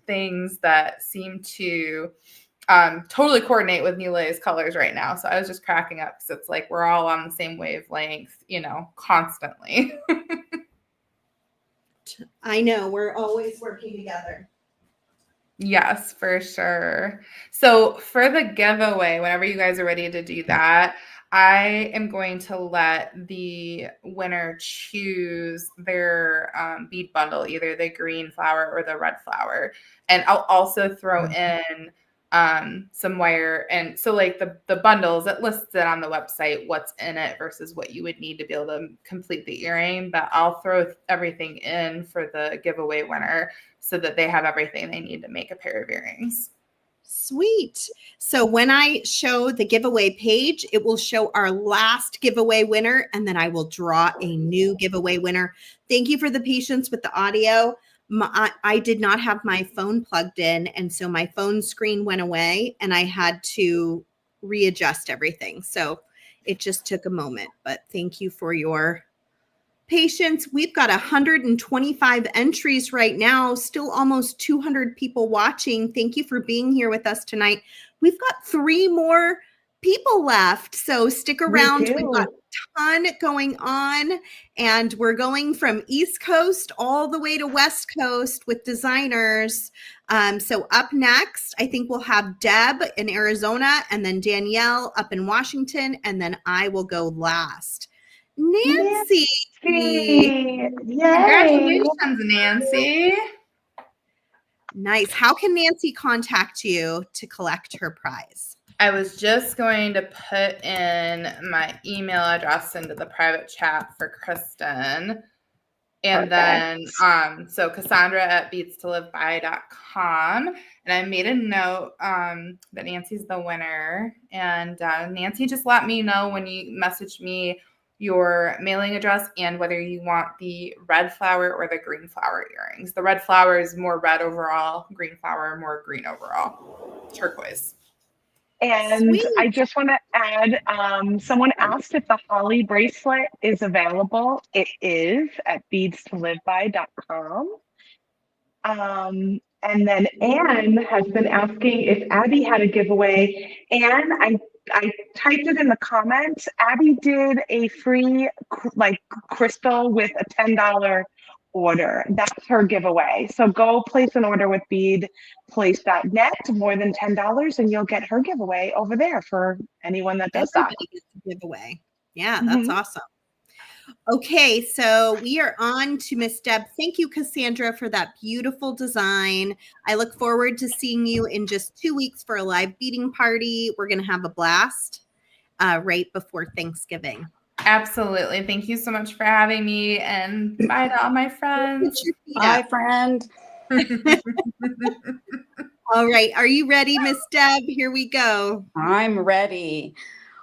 things that seem to totally coordinate with Nealay's colors right now. So I was just cracking up because it's like we're all on the same wavelength, constantly. I know, we're always working together. Yes, for sure. So for the giveaway, whenever you guys are ready to do that, I am going to let the winner choose their bead bundle, either the green flower or the red flower. And I'll also throw in some wire. And so like the bundles, it lists it on the website, what's in it versus what you would need to be able to complete the earring. But I'll throw everything in for the giveaway winner so that they have everything they need to make a pair of earrings. Sweet. So when I show the giveaway page, it will show our last giveaway winner, and then I will draw a new giveaway winner. Thank you for the patience with the audio. I did not have my phone plugged in, and so my phone screen went away, and I had to readjust everything. So it just took a moment, but thank you for your patience. We've got 125 entries right now, still almost 200 people watching. Thank you for being here with us tonight. We've got 3 more people left, so stick around. We've got a ton going on, and we're going from East Coast all the way to West Coast with designers. So up next, I think we'll have Deb in Arizona, and then Danielle up in Washington, and then I will go last. Nancy. Yay. Congratulations, Nancy. Nice. How can Nancy contact you to collect her prize? I was just going to put in my email address into the private chat for Kristen. And then, so Cassandra at beadstoliveby.com. And I made a note that Nancy's the winner. And Nancy, just let me know when you message me your mailing address and whether you want the red flower or the green flower earrings. The red flower is more red overall, green flower more green overall, turquoise. And Sweet. I just want to add, someone asked if the holly bracelet is available. It is at beadstoliveby.com. And then Anne has been asking if Abbi had a giveaway. Anne, I typed it in the comments. Abbi did a free crystal with a $10 order. That's her giveaway. So go place an order with beadplace.net, more than $10, and you'll get her giveaway over there for anyone that does that. Everybody gets a giveaway. Yeah, that's awesome. Okay, so we are on to Miss Deb. Thank you, Cassandra, for that beautiful design. I look forward to seeing you in just 2 weeks for a live beading party. We're going to have a blast right before Thanksgiving. Absolutely. Thank you so much for having me, and bye to all my friends. Bye, friend. All right. Are you ready, Miss Deb? Here we go. I'm ready.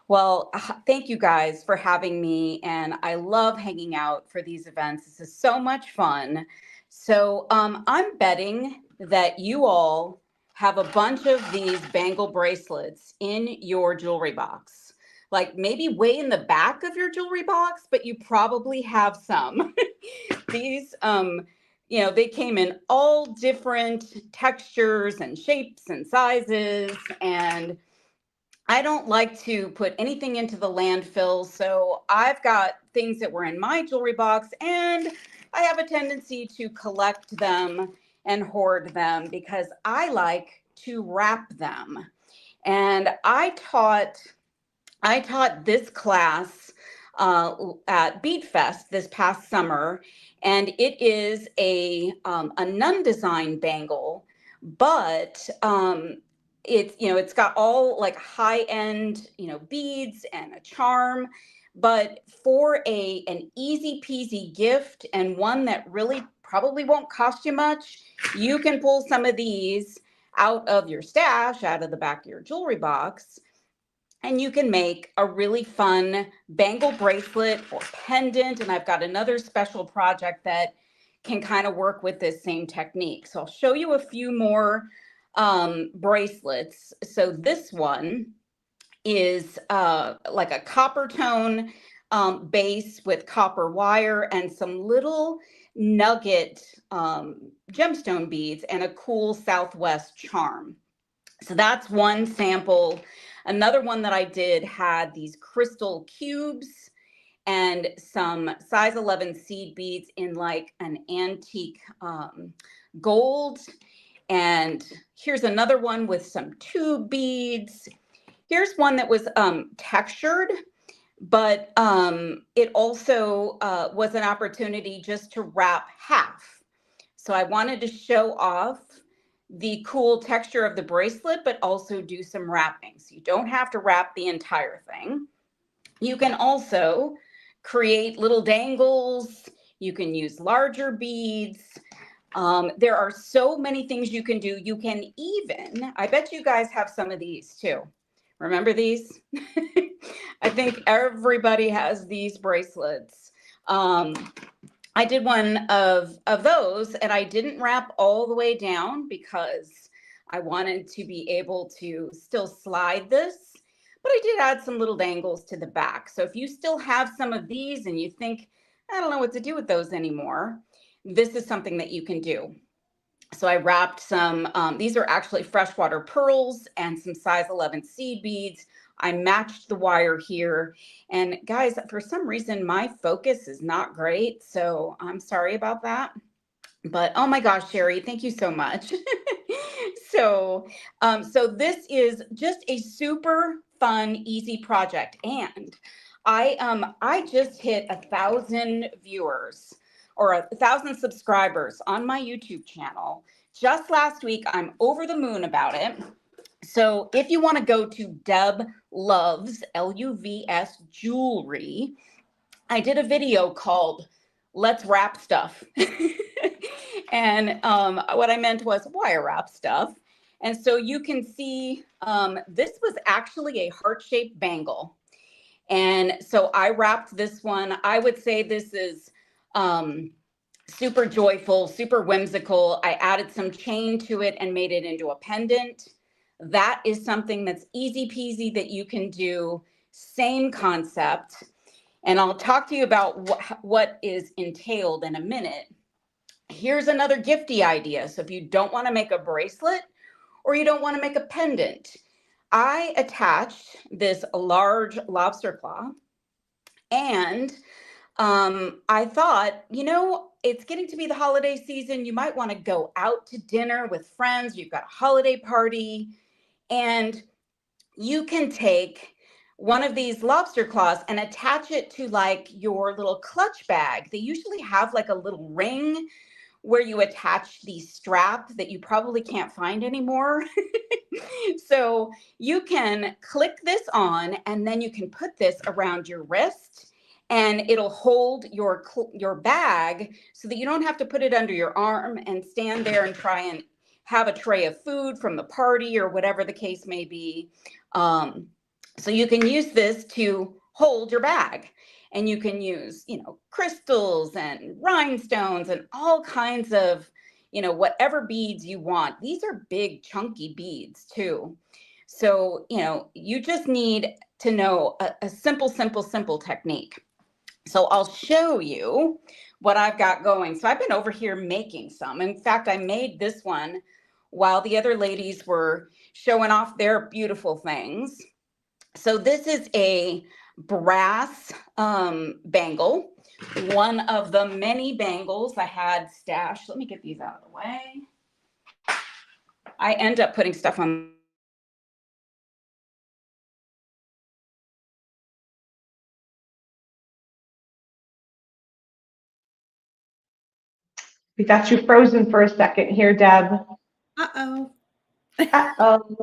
Well, thank you guys for having me. And I love hanging out for these events. This is so much fun. So I'm betting that you all have a bunch of these bangle bracelets in your jewelry box. Like maybe way in the back of your jewelry box, but you probably have some. These, they came in all different textures and shapes and sizes. And I don't like to put anything into the landfill. So I've got things that were in my jewelry box, and I have a tendency to collect them and hoard them because I like to wrap them. And I taught this class at Bead Fest this past summer, and it is a nun design bangle, but it's got all like high end beads and a charm, but for an easy peasy gift and one that really probably won't cost you much, you can pull some of these out of your stash, out of the back of your jewelry box, and you can make a really fun bangle bracelet or pendant. And I've got another special project that can kind of work with this same technique. So I'll show you a few more bracelets. So this one is like a copper tone base with copper wire and some little nugget gemstone beads and a cool Southwest charm. So that's one sample. Another one that I did had these crystal cubes and some size 11 seed beads in like an antique gold. And here's another one with some tube beads. Here's one that was textured, but it also was an opportunity just to wrap half. So I wanted to show off the cool texture of the bracelet, but also do some wrapping. So you don't have to wrap the entire thing. You can also create little dangles. You can use larger beads. There are so many things you can do. You can even, I bet you guys have some of these too. Remember these? I think everybody has these bracelets. I did one of those, and I didn't wrap all the way down because I wanted to be able to still slide this, but I did add some little dangles to the back. So if you still have some of these and you think, I don't know what to do with those anymore, this is something that you can do. So I wrapped some, these are actually freshwater pearls and some size 11 seed beads. I matched the wire here. And guys, for some reason, my focus is not great. So I'm sorry about that. But oh my gosh, Sherry, thank you so much. So this is just a super fun, easy project. And I just hit 1,000 viewers or 1,000 subscribers on my YouTube channel just last week. I'm over the moon about it. So if you want to go to Deb Luvs, Luvs jewelry, I did a video called Let's Wrap Stuff. And what I meant was wire wrap stuff. And so you can see this was actually a heart-shaped bangle. And so I wrapped this one. I would say this is super joyful, super whimsical. I added some chain to it and made it into a pendant. That is something that's easy peasy that you can do. Same concept. And I'll talk to you about what is entailed in a minute. Here's another gifty idea. So if you don't want to make a bracelet or you don't want to make a pendant, I attached this large lobster claw, and I thought, it's getting to be the holiday season. You might want to go out to dinner with friends. You've got a holiday party, and you can take one of these lobster claws and attach it to like your little clutch bag. They usually have like a little ring where you attach the strap that you probably can't find anymore. So you can click this on, and then you can put this around your wrist, and it'll hold your bag so that you don't have to put it under your arm and stand there and try and have a tray of food from the party or whatever the case may be. So you can use this to hold your bag, and you can use, crystals and rhinestones and all kinds of, whatever beads you want. These are big chunky beads too. So, you just need to know a simple technique. So I'll show you what I've got going. So I've been over here making some. In fact, I made this one while the other ladies were showing off their beautiful things. So this is a brass bangle, one of the many bangles I had stashed. Let me get these out of the way. I end up putting stuff on. We got you frozen for a second here, Deb. Uh-oh. Uh-oh.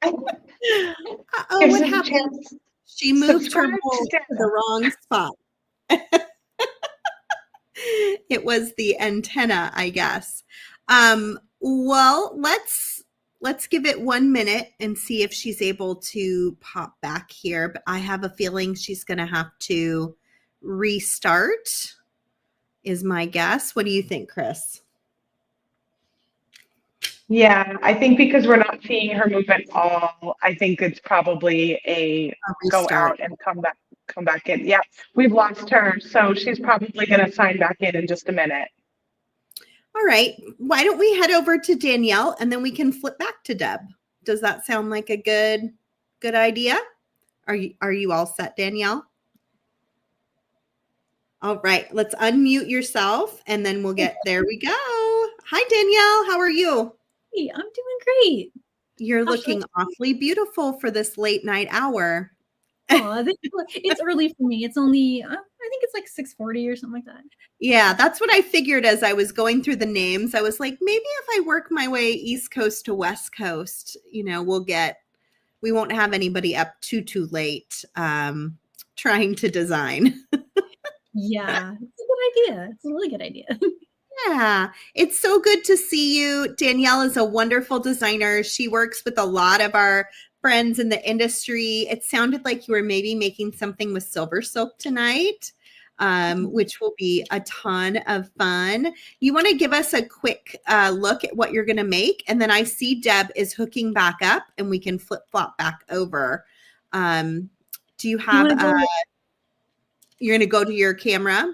Uh-oh, what happened? She moved her bowl to the wrong spot. It was the antenna, I guess. Well, let's give it 1 minute and see if she's able to pop back here. But I have a feeling she's going to have to restart, is my guess. What do you think, Chris? Yeah, I think because we're not seeing her move at all, I think it's probably a go out and come back in. Yeah, we've lost her, so she's probably going to sign back in just a minute. All right. Why don't we head over to Danielle and then we can flip back to Deb? Does that sound like a good idea? Are you all set, Danielle? All right. Let's unmute yourself and then we'll get there. We go. Hi, Danielle. How are you? Hey, I'm doing great. You're looking awfully beautiful for this late night hour. Oh, it's early for me. It's only, I think it's like 6:40 or something like that. Yeah, that's what I figured as I was going through the names. I was like, maybe if I work my way East Coast to West Coast, we won't have anybody up too late trying to design. Yeah, it's a good idea. It's a really good idea. Yeah, it's so good to see you. Danielle is a wonderful designer. She works with a lot of our friends in the industry. It sounded like you were maybe making something with SilverSilk tonight, which will be a ton of fun. You want to give us a quick look at what you're going to make, and then I see Deb is hooking back up, and we can flip-flop back over. Do you have you're going to go to your camera?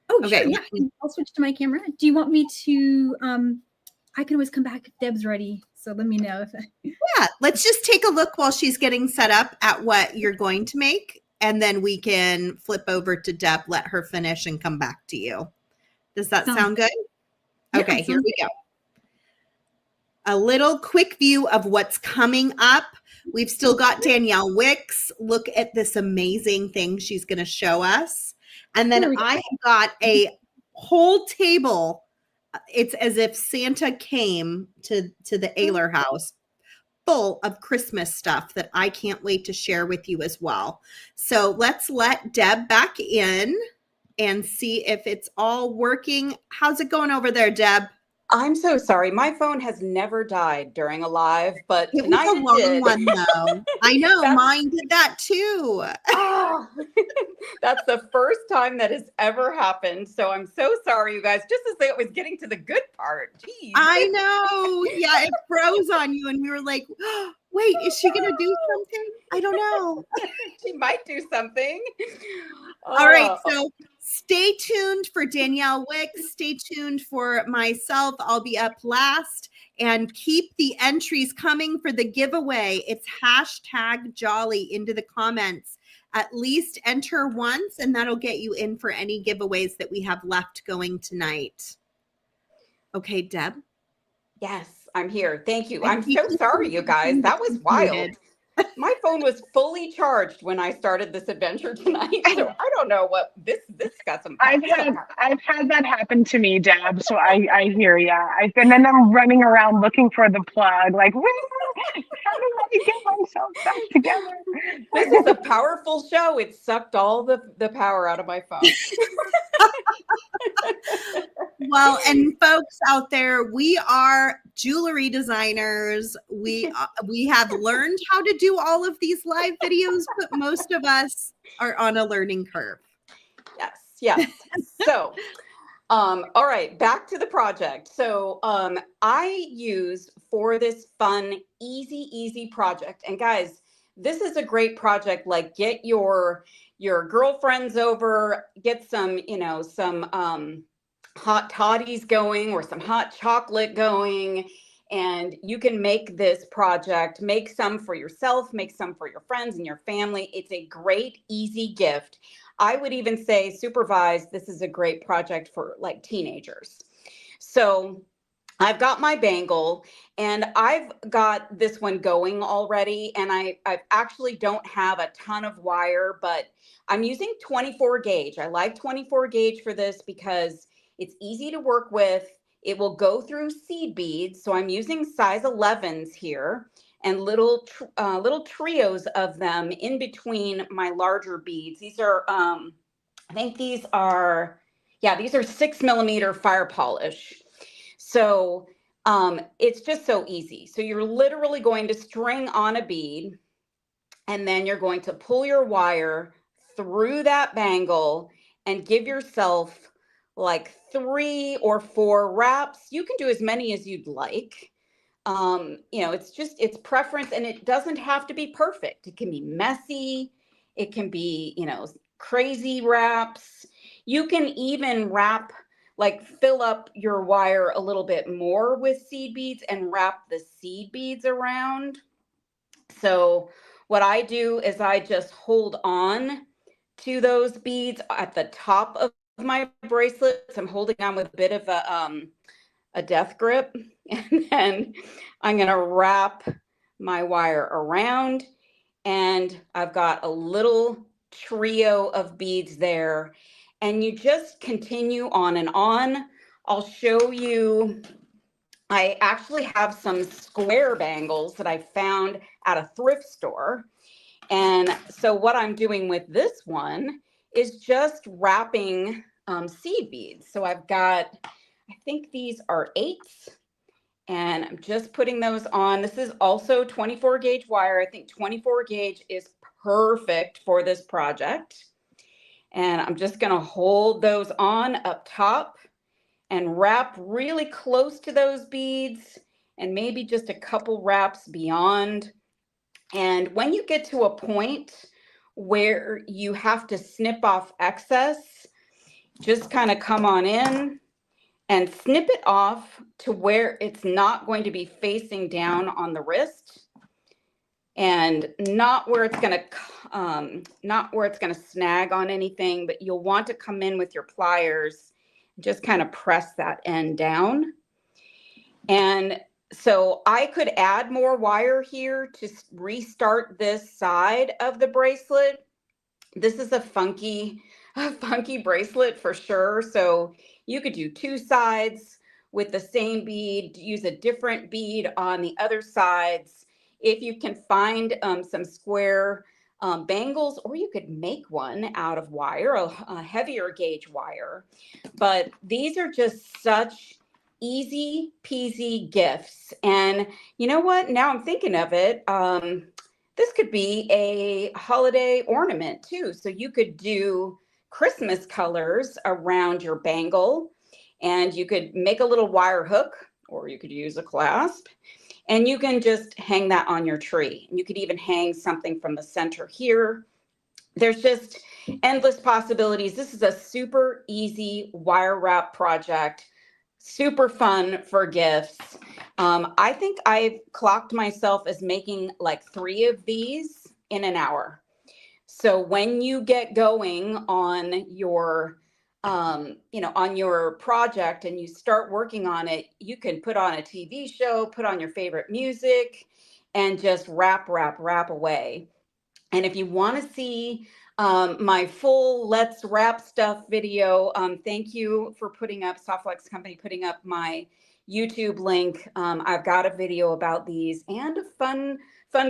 Oh, okay. Sure, yeah. I'll switch to my camera. Do you want me to, I can always come back if Deb's ready. So let me know if Yeah, let's just take a look while she's getting set up at what you're going to make. And then we can flip over to Deb, let her finish and come back to you. Does that sound good? Yeah, okay, here we go. A little quick view of what's coming up. We've still got Danielle Wickes. Look at this amazing thing she's going to show us. And then I have got a whole table. It's as if Santa came to the Oehler house full of Christmas stuff that I can't wait to share with you as well. So let's let Deb back in and see if it's all working. How's it going over there, Deb? I'm so sorry. My phone has never died during a live, but it tonight was a long one, though. I know, mine did that too. Oh, that's the first time that has ever happened. So I'm so sorry, you guys. Just as it was getting to the good part. Jeez. I know. Yeah, it froze on you, and we were like, oh, wait, is she going to do something? I don't know. She might do something. All right, so stay tuned for Danielle Wickes. Stay tuned for myself. I'll be up last. And keep the entries coming for the giveaway. It's #Jolly into the comments. At least enter once, and that'll get you in for any giveaways that we have left going tonight. Okay, Deb? Yes, I'm here. Thank you. I'm so sorry, you guys. That was wild. My phone was fully charged when I started this adventure tonight, so I don't know what this got some. I've had that happen to me, Deb. So I hear ya. And then I'm running around looking for the plug, like, how do I get myself back together? This is a powerful show. It sucked all the power out of my phone. Well, and folks out there, we are jewelry designers. We have learned how to do all of these live videos, but most of us are on a learning curve. Yes. So, all right, back to the project. So, I use for this fun, easy project. And guys, this is a great project. Like, get your girlfriends over, get some, some hot toddies going or some hot chocolate going, and you can make this project. Make some for yourself, make some for your friends and your family. It's a great, easy gift. I would even say supervised, this is a great project for like teenagers. So I've got my bangle and I've got this one going already. And I actually don't have a ton of wire, but I'm using 24 gauge. I like 24 gauge for this because it's easy to work with. It will go through seed beads. So I'm using size 11s here and little trios of them in between my larger beads. These are, I think these are 6mm fire polish. So it's just so easy. So you're literally going to string on a bead and then you're going to pull your wire through that bangle and give yourself like 3 or 4 wraps. You can do as many as you'd like. It's preference, and it doesn't have to be perfect. It can be messy. It can be, crazy wraps. You can even wrap, like fill up your wire a little bit more with seed beads and wrap the seed beads around. So what I do is I just hold on to those beads at the top of my bracelets. I'm holding on with a bit of a death grip, and then I'm going to wrap my wire around, and I've got a little trio of beads there, and you just continue on and on. I'll show you. I actually have some square bangles that I found at a thrift store. And so what I'm doing with this one is just wrapping seed beads. So I've got, I think these are 8s, and I'm just putting those on. This is also 24 gauge wire. I think 24 gauge is perfect for this project. And I'm just going to hold those on up top and wrap really close to those beads and maybe just a couple wraps beyond. And when you get to a point where you have to snip off excess, just kind of come on in and snip it off to where it's not going to be facing down on the wrist, and not where it's going to snag on anything, but you'll want to come in with your pliers, just kind of press that end down. And so I could add more wire here to restart this side of the bracelet. This is a funky bracelet for sure. So you could do 2 sides with the same bead, use a different bead on the other sides. If you can find some square bangles, or you could make one out of wire, a heavier gauge wire. But these are just such easy peasy gifts. And you know what? Now I'm thinking of it. This could be a holiday ornament too. So you could do Christmas colors around your bangle, and you could make a little wire hook, or you could use a clasp, and you can just hang that on your tree. You could even hang something from the center here. There's just endless possibilities. This is a super easy wire wrap project, super fun for gifts. I think I've clocked myself as making like 3 of these in an hour. So when you get going on your, on your project and you start working on it, you can put on a TV show, put on your favorite music, and just wrap away. And if you want to see my full Let's Wrap Stuff video, thank you for putting up, Softflex Company putting up my YouTube link. I've got a video about these, and a fun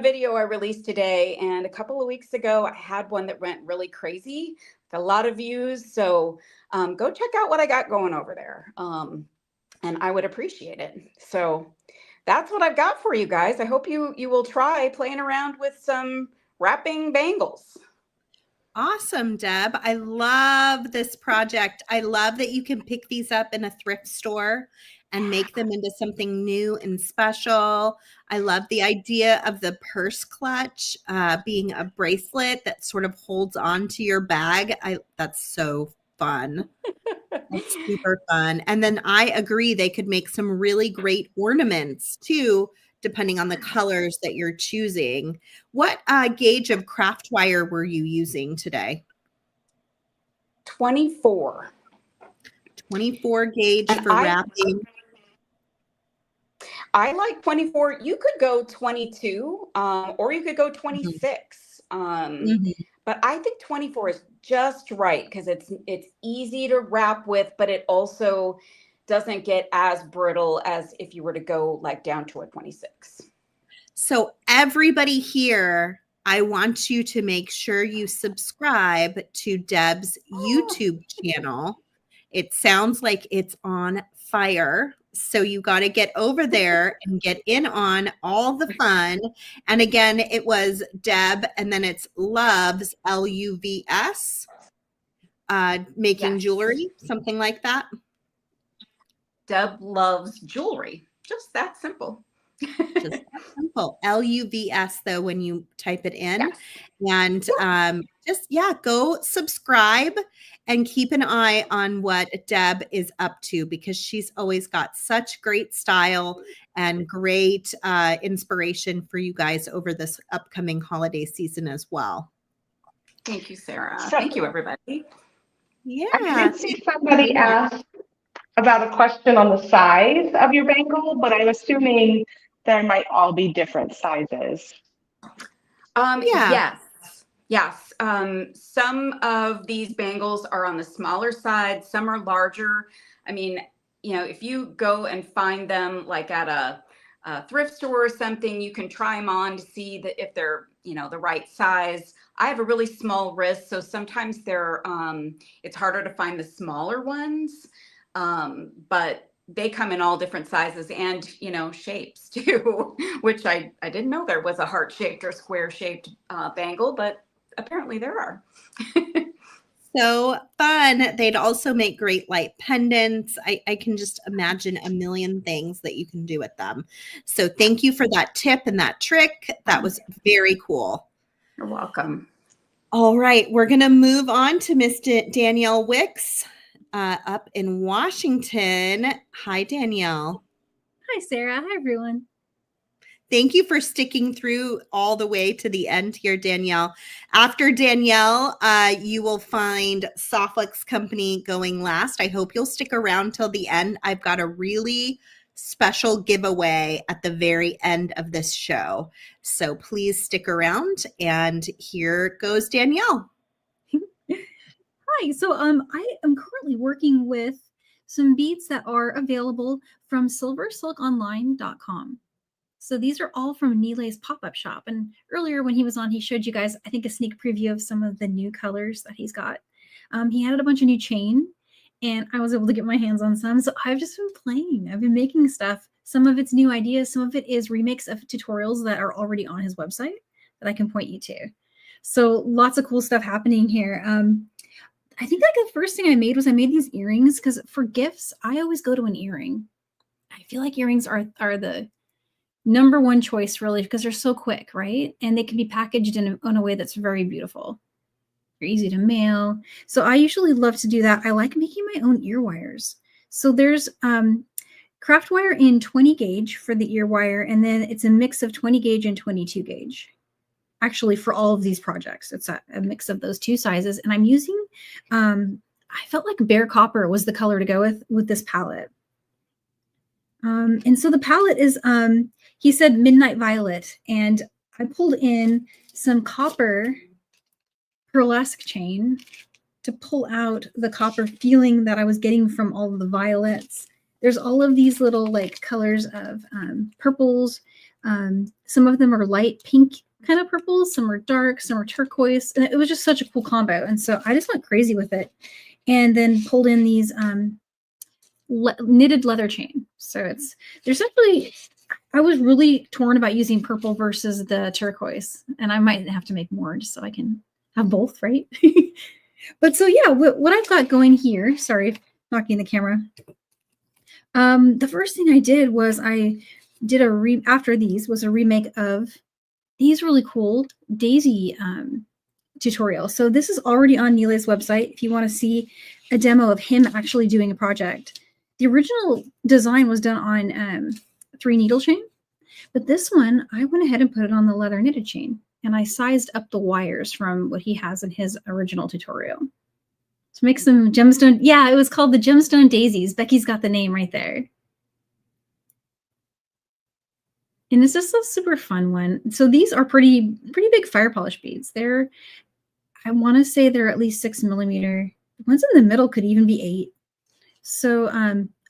video I released today. And a couple of weeks ago, I had one that went really crazy, a lot of views. So go check out what I got going over there. and I would appreciate it. So that's what I've got for you guys. I hope you will try playing around with some wrapping bangles. Awesome, Deb. I love this project. I love that you can pick these up in a thrift store and make them into something new and special. I love the idea of the purse clutch being a bracelet that sort of holds on to your bag. That's so fun. That's super fun. And then I agree, they could make some really great ornaments too, depending on the colors that you're choosing. What gauge of craft wire were you using today? 24. 24 gauge And for wrapping. I like 24. You could go 22, or you could go 26. But I think 24 is just right because it's easy to wrap with, but it also doesn't get as brittle as if you were to go like down to a 26. So everybody here, I want you to make sure you subscribe to Deb's YouTube channel. It sounds like it's on fire. So you got to get over there and get in on all the fun. And again, it was Deb, and then it's Luvs, Luvs, making jewelry, something like that. Deb loves jewelry. Just that simple. Just that simple. Luvs though when you type it in. Yes. And go subscribe and keep an eye on what Deb is up to, because she's always got such great style and great inspiration for you guys over this upcoming holiday season as well. Thank you, Sarah. Thank you, everybody. Yeah. I did see somebody ask about a question on the size of your bangle, but I'm assuming there might all be different sizes. Yes. Some of these bangles are on the smaller side. Some are larger. I mean, if you go and find them like at a thrift store or something, you can try them on to see that if they're, the right size. I have a really small wrist, so sometimes it's harder to find the smaller ones. But they come in all different sizes and, shapes too, which I didn't know there was a heart-shaped or square-shaped bangle, but apparently there are. So fun. They'd also make great light pendants. I can just imagine a million things that you can do with them. So thank you for that tip and that trick. That was very cool. You're welcome. All right. We're going to move on to Miss Danielle Wickes up in Washington. Hi, Danielle. Hi, Sarah. Hi, everyone. Thank you for sticking through all the way to the end here, Danielle. After Danielle, you will find Softlex Company going last. I hope you'll stick around till the end. I've got a really special giveaway at the very end of this show. So please stick around, and here goes Danielle. Hi. So I am currently working with some beads that are available from SilverSilkOnline.com. So these are all from Nealay's pop-up shop. And earlier when he was on, he showed you guys, I think, a sneak preview of some of the new colors that he's got. He added a bunch of new chain, and I was able to get my hands on some. So I've just been playing. I've been making stuff. Some of it's new ideas. Some of it is remakes of tutorials that are already on his website that I can point you to. So lots of cool stuff happening here. I think like the first thing I made was I made these earrings because for gifts, I always go to an earring. I feel like earrings are the number one choice really because they're so quick, right? And they can be packaged in a way that's very beautiful. They're easy to mail. So I usually love to do that. I like making my own ear wires. So there's craft wire in 20 gauge for the ear wire, and then it's a mix of 20 gauge and 22 gauge. Actually, for all of these projects, it's a mix of those two sizes. And I'm using, I felt like bare copper was the color to go with this palette. And so the palette is, he said Midnight Violet, and I pulled in some copper pearlesque chain to pull out the copper feeling that I was getting from all of the violets. There's all of these little like colors of purples. Some of them are light pink kind of purples, some are dark, some are turquoise, and it was just such a cool combo. And so I just went crazy with it, and then pulled in these knitted leather chain. So there's actually, I was really torn about using purple versus the turquoise, and I might have to make more just so I can have both, right? But so yeah, what I've got going here, sorry, knocking the camera. The first thing I did was I did after these was a remake of these really cool daisy tutorial. So this is already on Nealay's website if you want to see a demo of him actually doing a project. The original design was done on 3 needle chain, but this one I went ahead and put it on the leather knitted chain, and I sized up the wires from what he has in his original tutorial to make some gemstone. Yeah, it was called the Gemstone Daisies. Becky's got the name right there. And it's just a super fun one. So these are pretty big fire polish beads. I want to say they're at least 6 millimeter. The ones in the middle could even be 8. So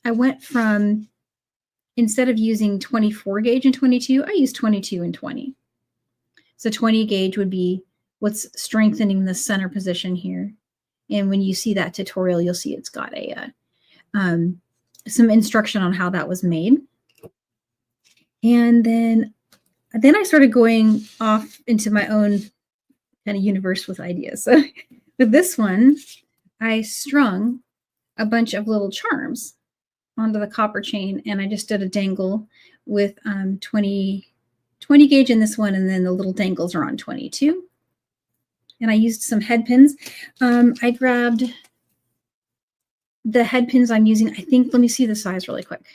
I went from, instead of using 24 gauge and 22, I used 22 and 20. So 20 gauge would be what's strengthening the center position here. And when you see that tutorial, you'll see it's got a some instruction on how that was made. And then I started going off into my own kind of universe with ideas. So with this one, I strung a bunch of little charms onto the copper chain, and I just did a dangle with 20 gauge in this one, and then the little dangles are on 22. And I used some head pins. I grabbed the head pins I'm using. I think, let me see the size really quick.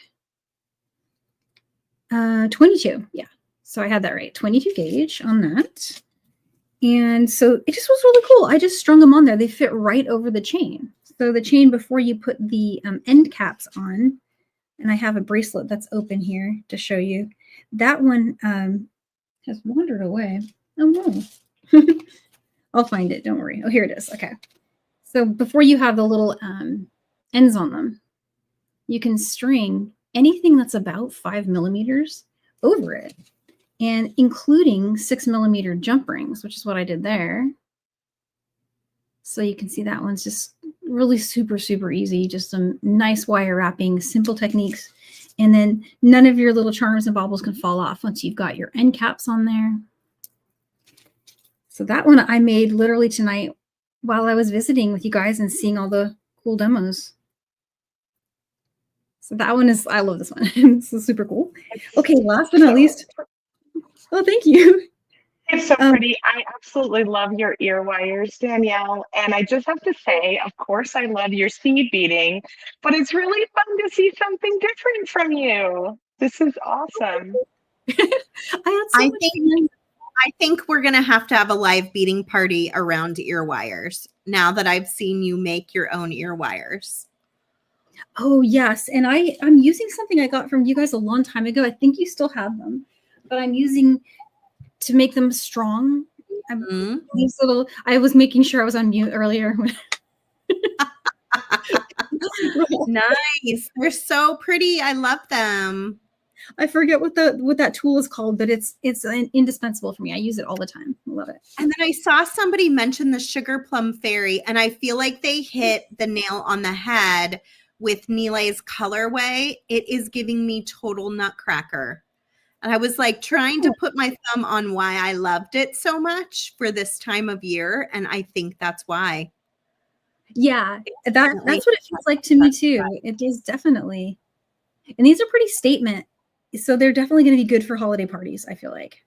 22, yeah. So I had that right, 22 gauge on that. And so it just was really cool. I just strung them on there. They fit right over the chain. So the chain, before you put the end caps on, and I have a bracelet that's open here to show you. That one has wandered away. Oh no. I'll find it, don't worry. Oh, here it is, okay. So before you have the little ends on them, you can string anything that's about 5 millimeters over it, and including 6 millimeter jump rings, which is what I did there. So you can see that one's just really super easy, just some nice wire wrapping, simple techniques. And then none of your little charms and baubles can fall off once you've got your end caps on there. So that one I made literally tonight while I was visiting with you guys and seeing all the cool demos. So that one is, I love this one. This is super cool. Okay, last but not least. Oh, thank you. It's so pretty. I absolutely love your ear wires, Danielle. And I just have to say, of course, I love your seed beading, but it's really fun to see something different from you. This is awesome. I think we're going to have a live beading party around ear wires now that I've seen you make your own ear wires. Oh, yes. And I'm using something I got from you guys a long time ago. I think you still have them, but I'm using to make them strong. These little, I was making sure I was on mute earlier. Nice. They're so pretty. I love them. I forget what that tool is called, but it's indispensable for me. I use it all the time. I love it. And then I saw somebody mention the Sugar Plum Fairy, and I feel like they hit the nail on the head with Nealay's colorway. It is giving me total Nutcracker. And I was like trying to put my thumb on why I loved it so much for this time of year. And I think that's why. Yeah, that's what it feels like to me too. It is definitely. And these are pretty statement. So they're definitely going to be good for holiday parties, I feel like.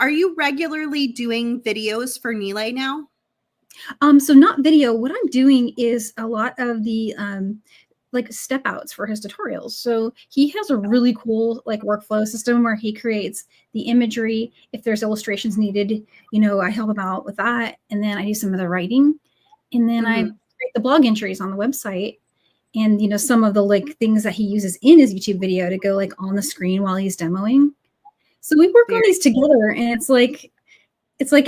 Are you regularly doing videos for Nealay now? So not video. What I'm doing is a lot of the like step outs for his tutorials. So he has a really cool like workflow system where he creates the imagery. If there's illustrations needed, I help him out with that. And then I do some of the writing. And then I create the blog entries on the website. And, some of the like things that he uses in his YouTube video to go like on the screen while he's demoing. So we work on these together, and it's like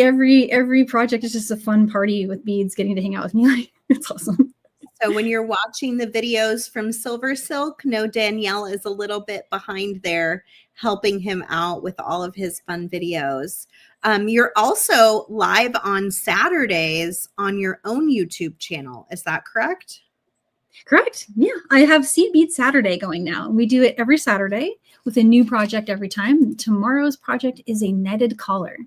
every project is just a fun party with beads, getting to hang out with me. It's awesome. So when you're watching the videos from SilverSilk, no, Danielle is a little bit behind there helping him out with all of his fun videos. You're also live on Saturdays on your own YouTube channel. Is that correct? Correct. Yeah. I have Seed Bead Saturday going now. We do it every Saturday with a new project every time. Tomorrow's project is a netted collar.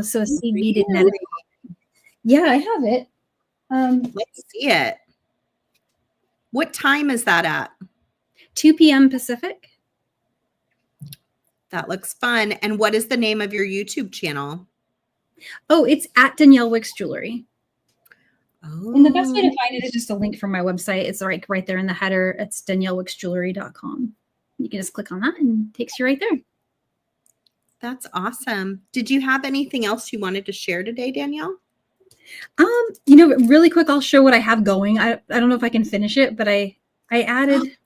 So a seed beaded netted collar. Yeah, I have it. Let's see it. What time is that at? 2 p.m. Pacific. That looks fun. And what is the name of your YouTube channel? Oh, it's at Danielle Wickes Jewelry. Oh. And the best way to find it is just a link from my website. It's right there in the header. It's daniellewickesjewelry.com. You can just click on that and it takes you right there. That's awesome. Did you have anything else you wanted to share today, Danielle? Really quick, I'll show what I have going. I don't know if I can finish it, but I added,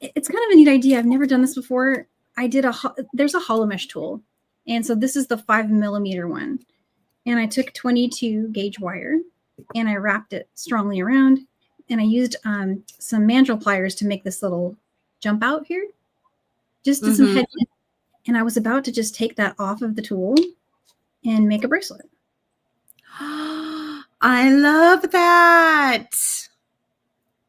it's kind of a neat idea. I've never done this before. There's a hollow mesh tool. And so this is the 5mm one. And I took 22 gauge wire and I wrapped it strongly around. And I used some mandrel pliers to make this little jump out here. Just did some head. And I was about to just take that off of the tool and make a bracelet. I love that.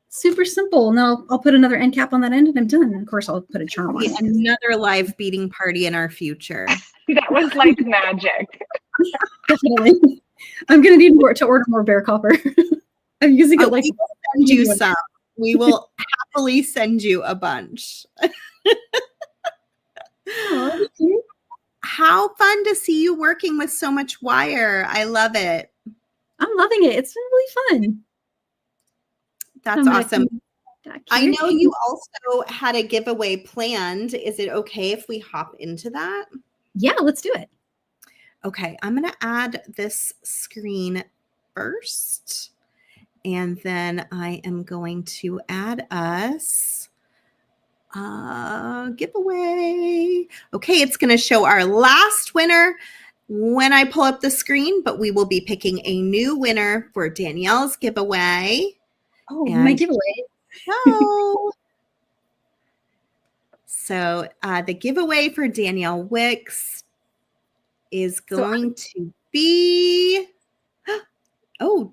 Super simple. Now I'll put another end cap on that end and I'm done. And of course, I'll put a charm on it. Another live beading party in our future. That was like magic. Definitely. I'm going to need to order more bear copper. I'm using it like. We will send you some. We will happily send you a bunch. How fun to see you working with so much wire. I love it. I'm loving it. It's been really fun. That's awesome. I know you also had a giveaway planned. Is it okay if we hop into that? Yeah, let's do it. Okay, I'm going to add this screen first. And then I am going to add us giveaway. Okay, it's going to show our last winner when I pull up the screen, but we will be picking a new winner for Danielle's giveaway. Oh, my giveaway. Oh. So the giveaway for Danielle Wickes is going to be,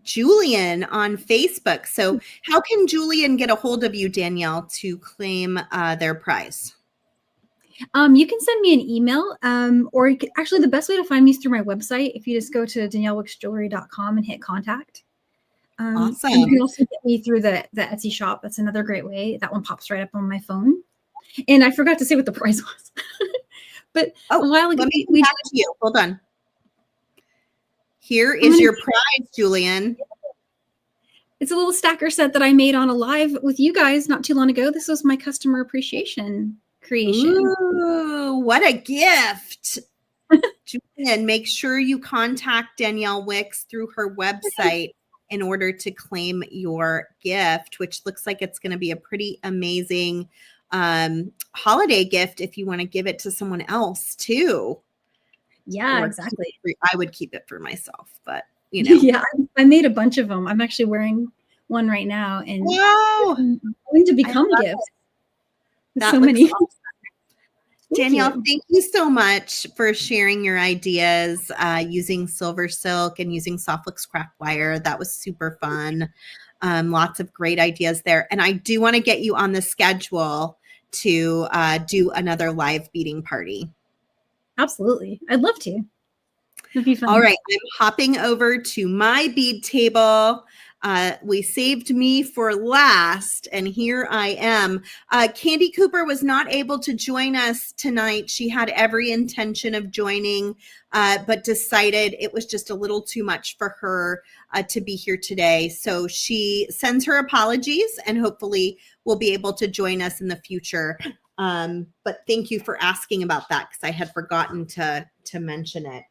Julian on Facebook. So how can Julian get a hold of you, Danielle, to claim their prize? You can send me an email, or actually the best way to find me is through my website. If you just go to daniellewickesjewelry.com and hit contact. Awesome. You can also get me through the Etsy shop. That's another great way. That one pops right up on my phone. And I forgot to say what the price was. But a while ago, we talked to you. Hold on. Here is your prize, Julian. It's a little stacker set that I made on a live with you guys not too long ago. This was my customer appreciation creation. Ooh, what a gift. Julian, make sure you contact Danielle Wickes through her website in order to claim your gift, which looks like it's going to be a pretty amazing holiday gift if you want to give it to someone else too. Yeah, exactly. I would keep it for myself, but you know. Yeah, I made a bunch of them. I'm actually wearing one right now, and wow, going to become gifts. So many. Awesome. Danielle, thank you so much for sharing your ideas using SilverSilk and using Softflix craft wire. That was super fun. Lots of great ideas there. And I do want to get you on the schedule to do another live beading party. Absolutely. I'd love to. It'd be fun. All right. I'm hopping over to my bead table. We saved me for last, and here I am. Candy Cooper was not able to join us tonight. She had every intention of joining, but decided it was just a little too much for her to be here today. So she sends her apologies, and hopefully will be able to join us in the future. But thank you for asking about that, because I had forgotten to mention it.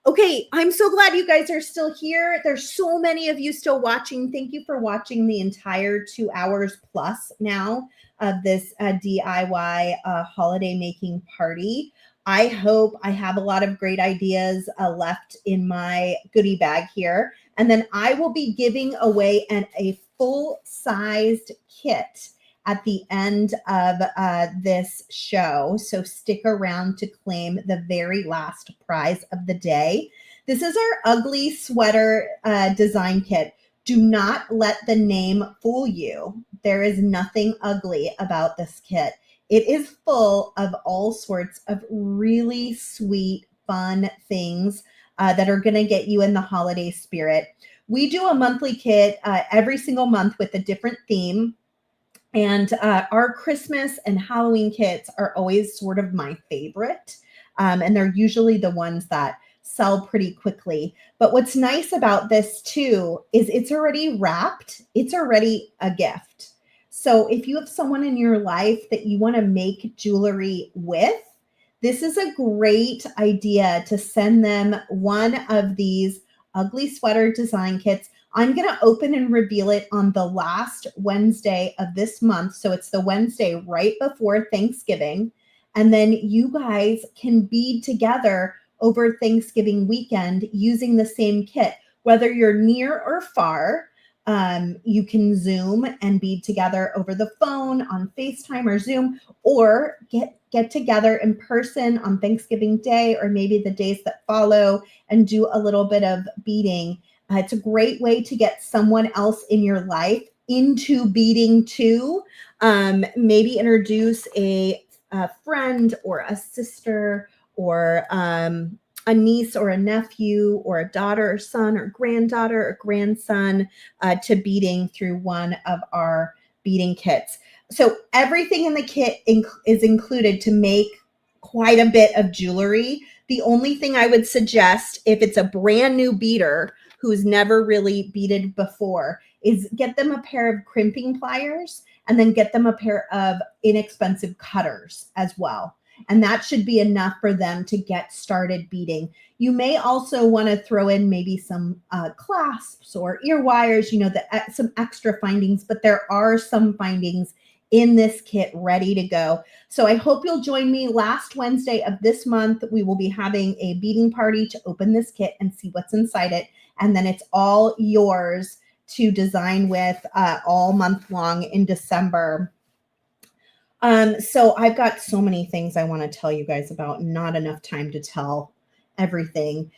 Okay, I'm so glad you guys are still here. There's so many of you still watching. Thank you for watching the entire 2 hours plus now of this DIY holiday making party. I hope I have a lot of great ideas left in my goodie bag here. And then I will be giving away a full-sized kit at the end of this show. So stick around to claim the very last prize of the day. This is our ugly sweater design kit. Do not let the name fool you. There is nothing ugly about this kit. It is full of all sorts of really sweet, fun things that are going to get you in the holiday spirit. We do a monthly kit every single month with a different theme. And our Christmas and Halloween kits are always sort of my favorite. And they're usually the ones that sell pretty quickly. But what's nice about this too is it's already wrapped. It's already a gift. So if you have someone in your life that you want to make jewelry with, this is a great idea to send them one of these ugly sweater design kits. I'm going to open and reveal it on the last Wednesday of this month. So it's the Wednesday right before Thanksgiving. And then you guys can bead together over Thanksgiving weekend using the same kit. Whether you're near or far, you can Zoom and bead together over the phone, on FaceTime or Zoom, or get together in person on Thanksgiving Day or maybe the days that follow and do a little bit of beading. It's a great way to get someone else in your life into beading too. Maybe introduce a friend or a sister or a niece or a nephew or a daughter or son or granddaughter or grandson to beading through one of our beading kits. So everything in the kit is included to make quite a bit of jewelry. The only thing I would suggest if it's a brand new beader who's never really beaded before is get them a pair of crimping pliers and then get them a pair of inexpensive cutters as well. And that should be enough for them to get started beading. You may also want to throw in maybe some clasps or ear wires, some extra findings, but there are some findings in this kit ready to go. So I hope you'll join me last Wednesday of this month. We will be having a beading party to open this kit and see what's inside it. And then it's all yours to design with all month long in December. So I've got so many things I want to tell you guys about, not enough time to tell everything.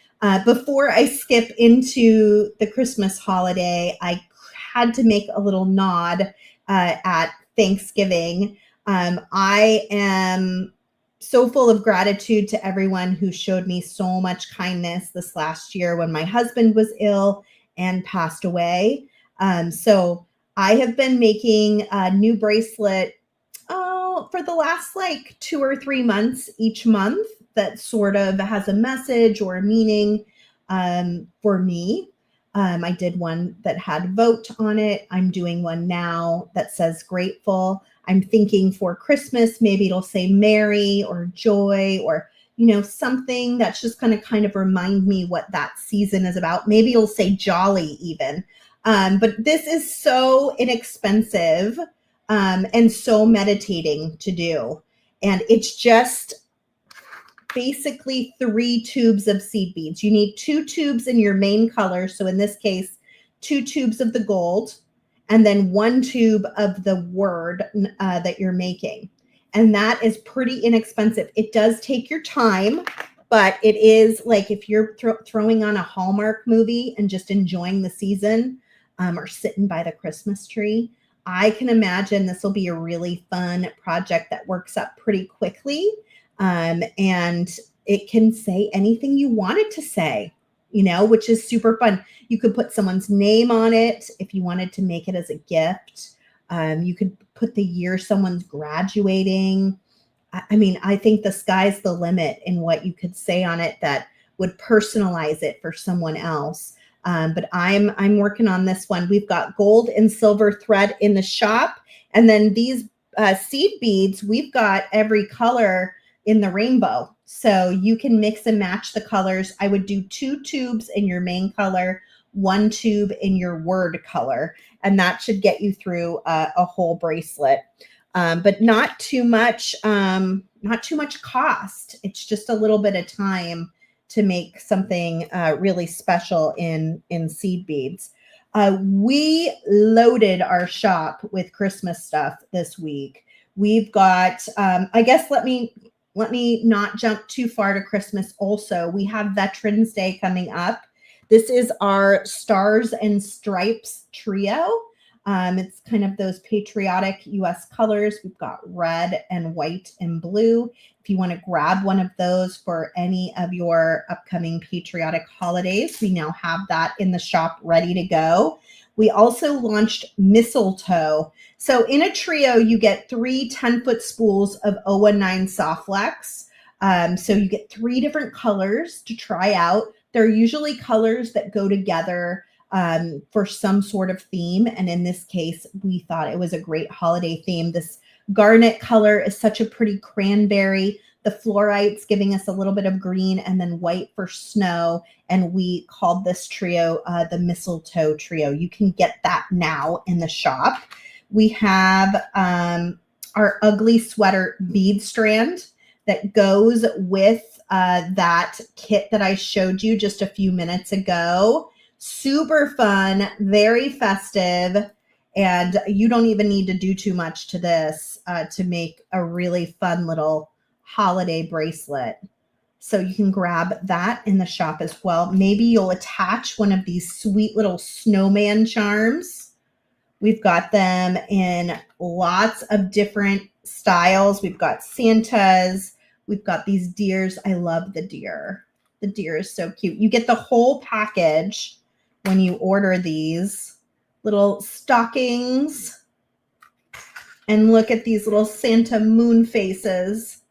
Before I skip into the Christmas holiday, I had to make a little nod at Thanksgiving. I am so full of gratitude to everyone who showed me so much kindness this last year when my husband was ill and passed away. So I have been making a new bracelet for the last 2 or 3 months each month that sort of has a message or a meaning for me. I did one that had vote on it. I'm doing one now that says grateful. I'm thinking for Christmas, maybe it'll say merry or joy or, something that's just going to kind of remind me what that season is about. Maybe it'll say jolly even. But this is so inexpensive and so meditating to do. And it's just basically 3 tubes of seed beads. You need 2 tubes in your main color. So in this case, 2 tubes of the gold and then 1 tube of the word that you're making. And that is pretty inexpensive. It does take your time, but it is like if you're throwing on a Hallmark movie and just enjoying the season or sitting by the Christmas tree, I can imagine this will be a really fun project that works up pretty quickly. And it can say anything you want it to say, which is super fun. You could put someone's name on it if you wanted to make it as a gift. You could put the year someone's graduating. I think the sky's the limit in what you could say on it that would personalize it for someone else. But I'm working on this one. We've got gold and silver thread in the shop. And then these seed beads, we've got every color in the rainbow. So you can mix and match the colors. I would do 2 tubes in your main color, 1 tube in your word color. And that should get you through a whole bracelet. But not too much cost. It's just a little bit of time to make something really special in seed beads. We loaded our shop with Christmas stuff this week. We've got, I guess, let me not jump too far to Christmas also. We have Veterans Day coming up. This is our Stars and Stripes trio. It's kind of those patriotic US colors. We've got red and white and blue. If you want to grab one of those for any of your upcoming patriotic holidays, we now have that in the shop ready to go. We also launched mistletoe. So in a trio, you get 3 10-foot spools of 019 soft flex. So you get 3 different colors to try out. They're usually colors that go together for some sort of theme. And in this case, we thought it was a great holiday theme. This garnet color is such a pretty cranberry. The fluorites giving us a little bit of green, and then white for snow. And we called this trio the mistletoe trio. You can get that now in the shop. We have our ugly sweater bead strand that goes with that kit that I showed you just a few minutes ago. Super fun, very festive, and you don't even need to do too much to this to make a really fun little holiday bracelet. So you can grab that in the shop as well. Maybe you'll attach one of these sweet little snowman charms. We've got them in lots of different styles. We've got Santas. We've got these deers. I love the deer. The deer is so cute. You get the whole package when you order these little stockings. And look at these little Santa moon faces.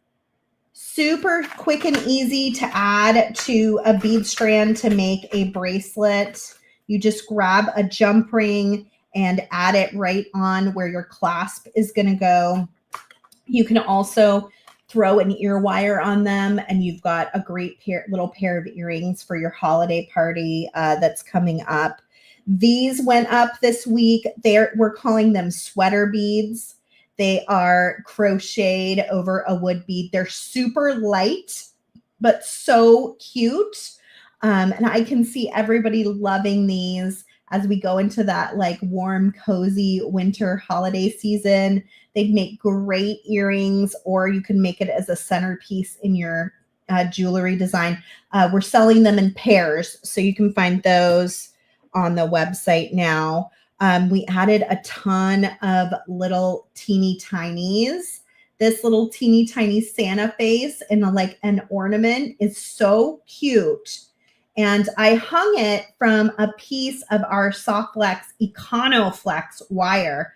Super quick and easy to add to a bead strand to make a bracelet. You just grab a jump ring and add it right on where your clasp is going to go. You can also throw an ear wire on them, and you've got a great little pair of earrings for your holiday party that's coming up. These went up this week. We're calling them sweater beads. They are crocheted over a wood bead. They're super light, but so cute. And I can see everybody loving these as we go into that like warm, cozy winter holiday season. They'd make great earrings, or you can make it as a centerpiece in your jewelry design. We're selling them in pairs, so you can find those on the website now. We added a ton of little teeny tinies. This little teeny tiny Santa face in like an ornament is so cute. And I hung it from a piece of our Softflex EconoFlex wire.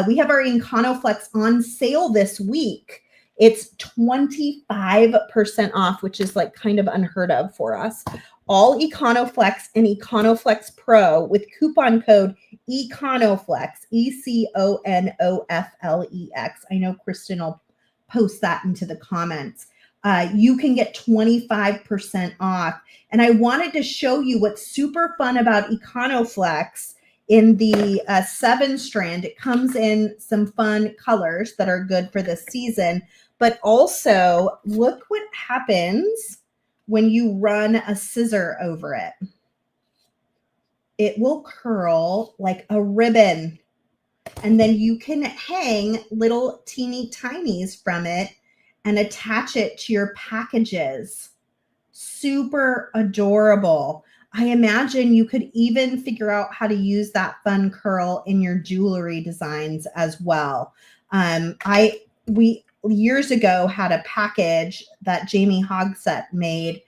We have our EconoFlex on sale this week. It's 25% off, which is like kind of unheard of for us. All EconoFlex and EconoFlex Pro with coupon code EconoFlex, ECONOFLEX. I know Kristen will post that into the comments. You can get 25% off. And I wanted to show you what's super fun about EconoFlex in the 7-strand. It comes in some fun colors that are good for this season, but also look what happens when you run a scissor over it. It will curl like a ribbon, and then you can hang little teeny tinies from it and attach it to your packages. Super adorable. I imagine you could even figure out how to use that fun curl in your jewelry designs as well. We years ago had a package that Jamie Hogsett made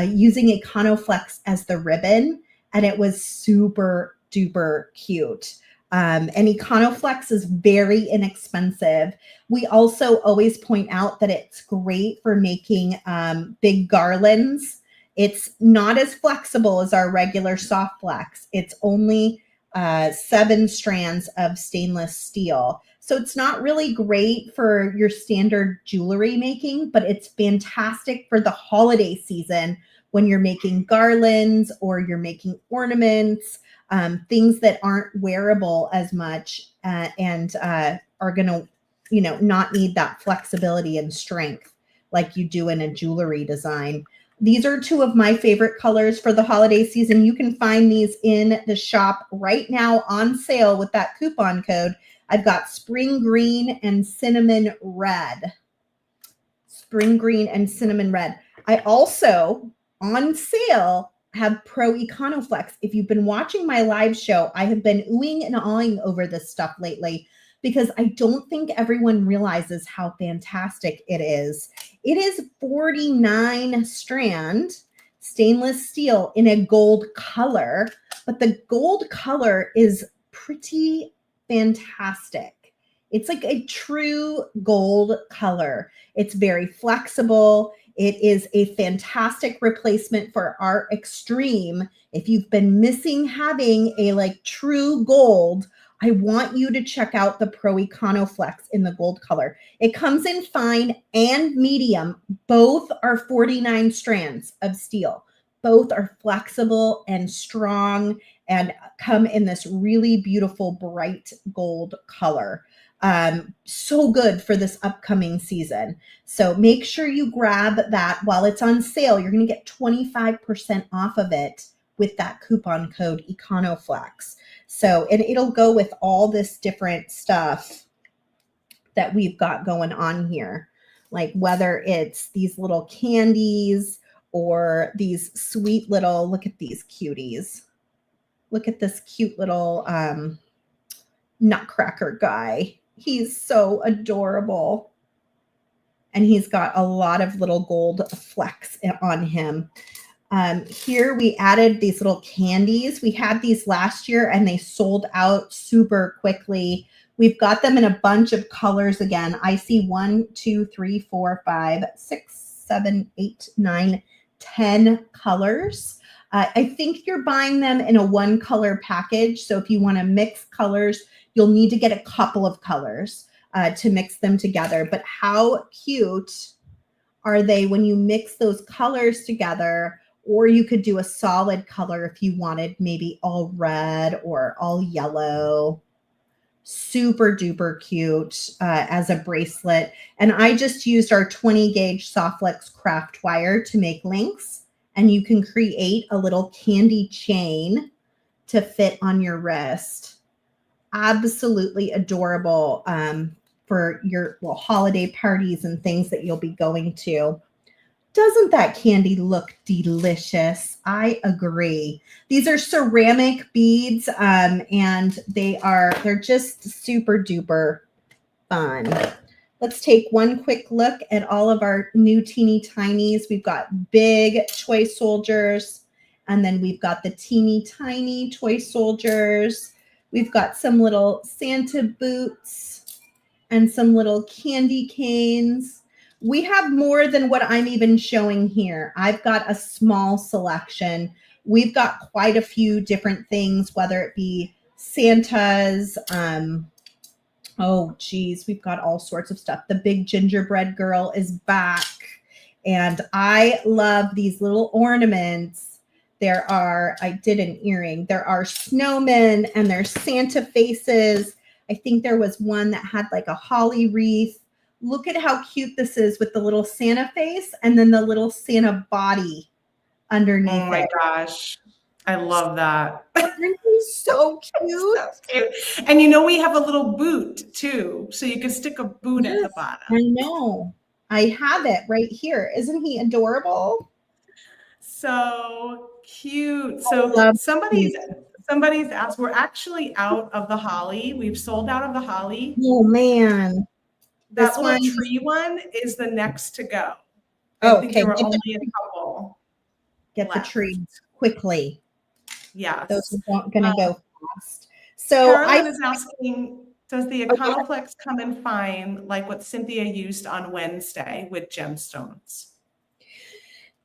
using EconoFlex as the ribbon, and it was super duper cute. And EconoFlex is very inexpensive. We also always point out that it's great for making big garlands. It's not as flexible as our regular soft flex. It's only 7 strands of stainless steel. So it's not really great for your standard jewelry making, but it's fantastic for the holiday season when you're making garlands or you're making ornaments. Things that aren't wearable as much and are going to, not need that flexibility and strength like you do in a jewelry design. These are 2 of my favorite colors for the holiday season. You can find these in the shop right now on sale with that coupon code. I've got spring green and cinnamon red. Spring green and cinnamon red. I also, on sale, have Pro Econoflex. If you've been watching my live show, I have been oohing and awing over this stuff lately because I don't think everyone realizes how fantastic it is. It is 49 strand stainless steel in a gold color, but the gold color is pretty fantastic. It's like a true gold color. It's very flexible. It is a fantastic replacement for our Extreme. If you've been missing having a like true gold, I want you to check out the Pro Econoflex in the gold color. It comes in fine and medium. Both are 49 strands of steel. Both are flexible and strong and come in this really beautiful bright gold color. So good for this upcoming season. So make sure you grab that while it's on sale. You're going to get 25% off of it with that coupon code Econoflex. So, and it'll go with all this different stuff that we've got going on here. Like whether it's these little candies or these sweet little, look at these cuties. Look at this cute little nutcracker guy. He's so adorable. And he's got a lot of little gold flecks on him. Here we added these little candies. We had these last year and they sold out super quickly. We've got them in a bunch of colors again. I see 1, 2, 3, 4, 5, 6, 7, 8, 9, 10 colors. I think you're buying them in a 1-color package. So if you want to mix colors, you'll need to get a couple of colors to mix them together. But how cute are they when you mix those colors together? Or you could do a solid color if you wanted, maybe all red or all yellow. Super duper cute as a bracelet. And I just used our 20 gauge Softflex craft wire to make links. And you can create a little candy chain to fit on your wrist. Absolutely adorable for your holiday parties and things that you'll be going to. Doesn't that candy look delicious? I agree. These are ceramic beads and they're just super duper fun. Let's take one quick look at all of our new teeny tinies. We've got big toy soldiers, and then we've got the teeny tiny toy soldiers. We've got some little Santa boots and some little candy canes. We have more than what I'm even showing here. I've got a small selection. We've got quite a few different things, whether it be Santas. Oh, geez, we've got all sorts of stuff. The big gingerbread girl is back. And I love these little ornaments. I did an earring. There are snowmen and there's Santa faces. I think there was one that had like a holly wreath. Look at how cute this is with the little Santa face and then the little Santa body underneath it. Oh my gosh. I love that. So cute. So cute. And you know, we have a little boot too. So you can stick a boot at the bottom. I know. I have it right here. Isn't he adorable? So cute. So somebody's asked, we're actually out of the holly. We've sold out of the holly. Oh man. That little tree one is the next to go. Oh, I think okay. there were only a couple. Get left. the trees quickly. Yes. Those are going to go fast. So Carolyn is asking, does the Econoflex come in fine like what Cynthia used on Wednesday with gemstones?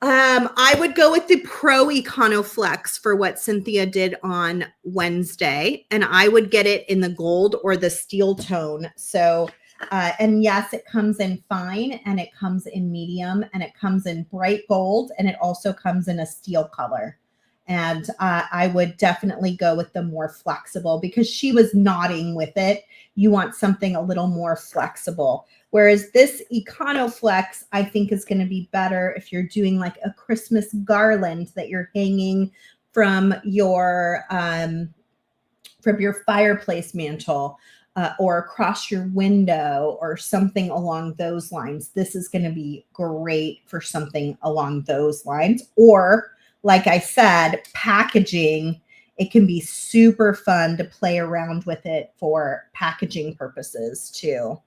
I would go with the Pro Econoflex for what Cynthia did on Wednesday, and I would get it in the gold or the steel tone. So, and yes, it comes in fine and it comes in medium and it comes in bright gold and it also comes in a steel color. And I would definitely go with the more flexible because she was nodding with it. You want something a little more flexible. Whereas this Econoflex, I think, is going to be better if you're doing like a Christmas garland that you're hanging from your fireplace mantle or across your window or something along those lines. This is going to be great for something along those lines. Or like I said, packaging, it can be super fun to play around with it for packaging purposes too.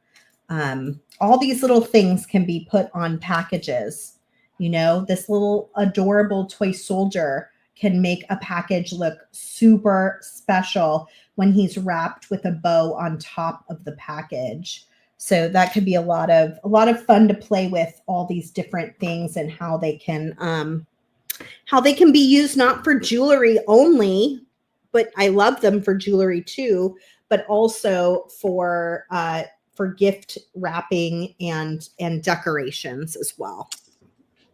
All these little things can be put on packages. You know, this little adorable toy soldier can make a package look super special when he's wrapped with a bow on top of the package. So that could be a lot of fun to play with all these different things and how they can be used not for jewelry only, but I love them for jewelry too, but also for gift wrapping and decorations as well.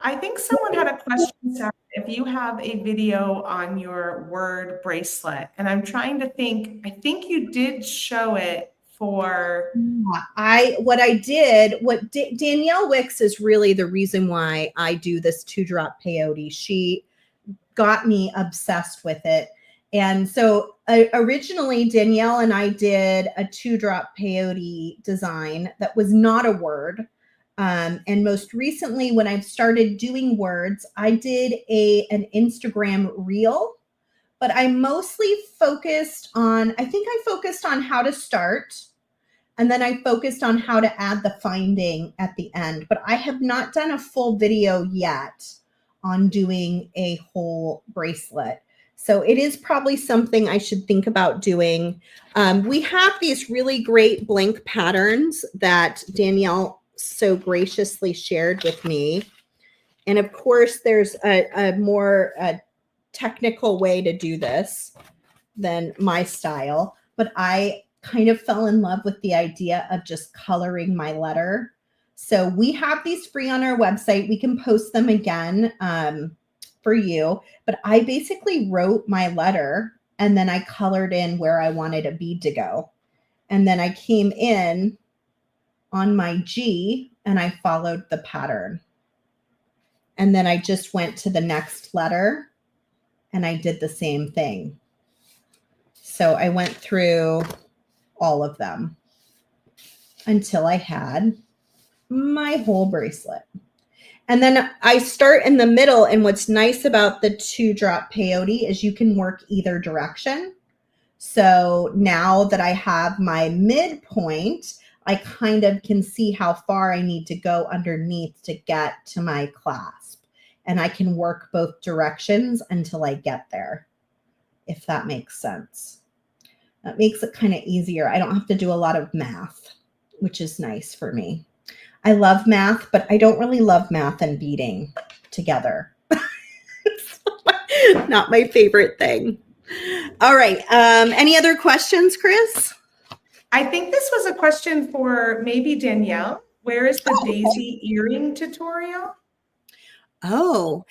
I think someone had a question, Sarah, if you have a video on your word bracelet, and I'm trying to think, I think you did show it for. Danielle Wickes is really the reason why I do this 2-drop peyote. She got me obsessed with it. And so originally Danielle and I did a 2-drop peyote design that was not a word. And most recently, when I've started doing words, I did an Instagram reel, but I mostly focused on how to start. And then I focused on how to add the finding at the end, but I have not done a full video yet on doing a whole bracelet. So it is probably something I should think about doing. We have these really great blank patterns that Danielle so graciously shared with me. And of course, there's a more technical way to do this than my style, but I kind of fell in love with the idea of just coloring my letter. So we have these free on our website. We can post them again for you, but I basically wrote my letter and then I colored in where I wanted a bead to go. And then I came in on my G and I followed the pattern. And then I just went to the next letter and I did the same thing. So I went through all of them until I had my whole bracelet. And then I start in the middle. And what's nice about the 2-drop peyote is you can work either direction. So now that I have my midpoint, I kind of can see how far I need to go underneath to get to my clasp. And I can work both directions until I get there, if that makes sense. That makes it kind of easier. I don't have to do a lot of math, which is nice for me. I love math, but I don't really love math and beading together. Not my favorite thing. All right. Any other questions, Chris? I think this was a question for maybe Danielle. Where is the daisy earring tutorial? Oh,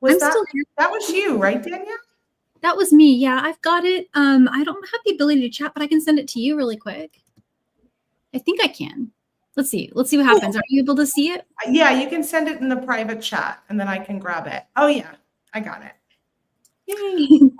That was you, right, Danielle? That was me. Yeah, I've got it. I don't have the ability to chat, but I can send it to you really quick. I think I can. Let's see. Let's see what happens. Are you able to see it? Yeah, you can send it in the private chat and then I can grab it. Oh yeah, I got it. Yay.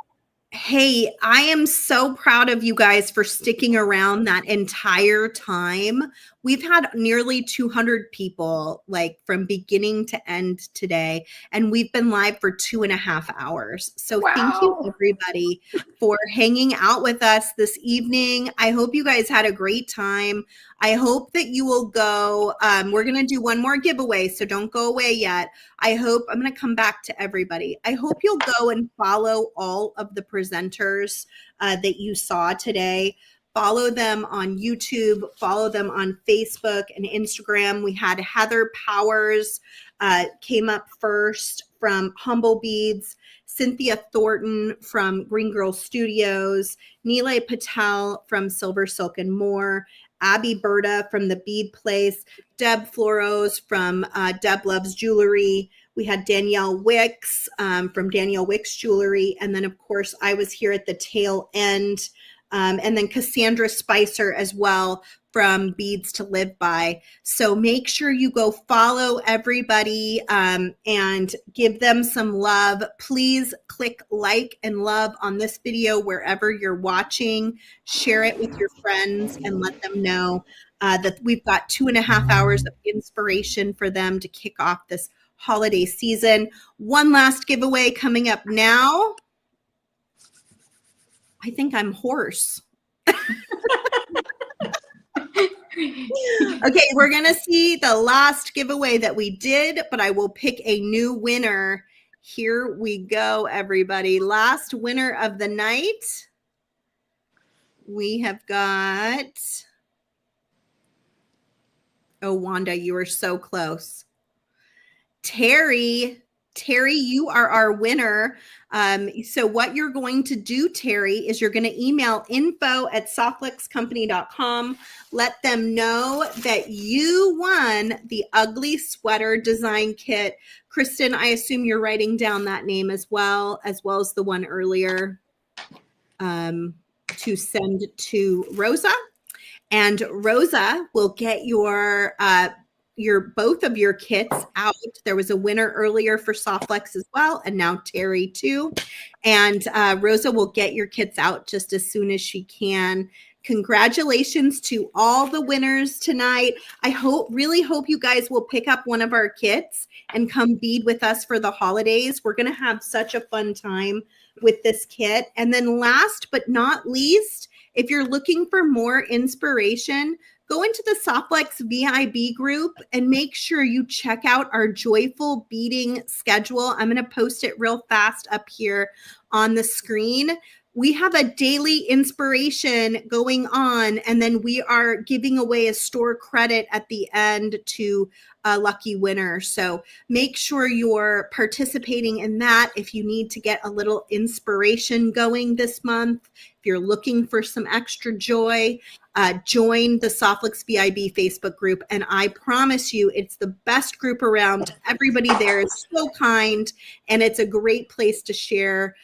Hey, I am so proud of you guys for sticking around that entire time. We've had nearly 200 people like from beginning to end today, and we've been live for 2.5 hours. So Thank you everybody for hanging out with us this evening. I hope you guys had a great time. I hope that you will go. We're going to do one more giveaway, so don't go away yet. I'm going to come back to everybody. I hope you'll go and follow all of the presenters that you saw today. Follow them on YouTube, follow them on Facebook and Instagram. We had Heather Powers came up first from Humblebeads, Cynthia Thornton from Green Girl Studios, Nealay Patel from SilverSilk and More, Abbi Berta from the Bead Place, Deb Floros from Deb Loves Jewelry. We had Danielle Wickes from Danielle Wickes Jewelry. And then, of course, I was here at the tail end. And then Cassandra Spicer as well from Beads to Live By. So make sure you go follow everybody and give them some love. Please click like and love on this video wherever you're watching. Share it with your friends and let them know that we've got 2.5 hours of inspiration for them to kick off this holiday season. One last giveaway coming up now. I think I'm hoarse. Okay, we're going to see the last giveaway that we did, but I will pick a new winner. Here we go, everybody. Last winner of the night. We have got, oh, Wanda, you are so close. Terry, you are our winner. So what you're going to do, Terry, is you're going to email info@softflexcompany.com. Let them know that you won the ugly sweater design kit. Kristen, I assume you're writing down that name as well as the one earlier to send to Rosa. And Rosa will get your both of your kits out. There was a winner earlier for Softflex as well, and now Terry too. And Rosa will get your kits out just as soon as she can. Congratulations to all the winners tonight. I really hope you guys will pick up one of our kits and come bead with us for the holidays. We're going to have such a fun time with this kit. And then last but not least, if you're looking for more inspiration, go into the Softflex VIB group and make sure you check out our joyful beading schedule. I'm going to post it real fast up here on the screen. We have a daily inspiration going on, and then we are giving away a store credit at the end to a lucky winner. So make sure you're participating in that if you need to get a little inspiration going this month. If you're looking for some extra joy, join the Softflex VIB Facebook group. And I promise you, it's the best group around. Everybody there is so kind, and it's a great place to share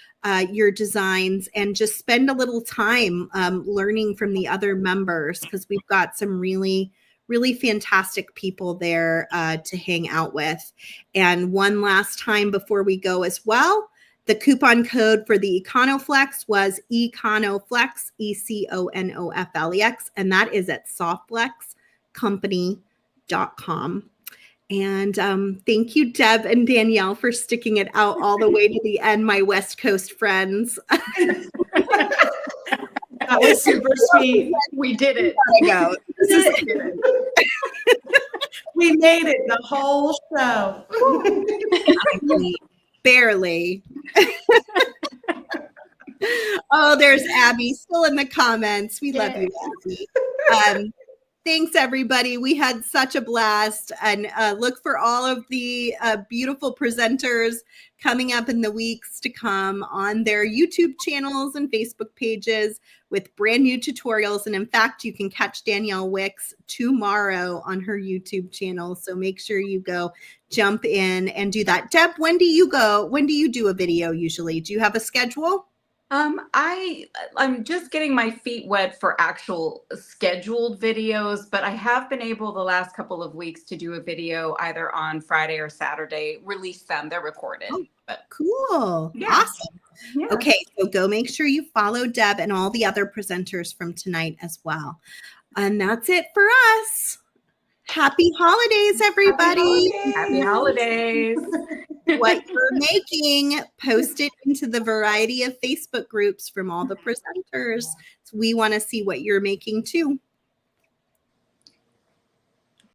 your designs and just spend a little time learning from the other members, because we've got some really fantastic people there to hang out with. And one last time before we go as well, the coupon code for the EconoFlex was EconoFlex, ECONOFLEX, and that is at softflexcompany.com. And thank you, Deb and Danielle, for sticking it out all the way to the end, my West Coast friends. That was super sweet. We did it. Go. We made it the whole show. Barely. Oh, there's Abby still in the comments. We love you, Abby. Thanks, everybody. We had such a blast, and look for all of the beautiful presenters coming up in the weeks to come on their YouTube channels and Facebook pages with brand new tutorials. And in fact, you can catch Danielle Wickes tomorrow on her YouTube channel. So make sure you go jump in and do that. Deb, when do you go? When do you do a video usually? Do you have a schedule? I'm just getting my feet wet for actual scheduled videos, but I have been able the last couple of weeks to do a video either on Friday or Saturday, release them. They're recorded. Oh, cool. Yeah. Awesome. Yeah. Okay, so go make sure you follow Deb and all the other presenters from tonight as well. And that's it for us. Happy holidays, everybody. Happy holidays. What you're making, post it into the variety of Facebook groups from all the presenters. So we want to see what you're making too.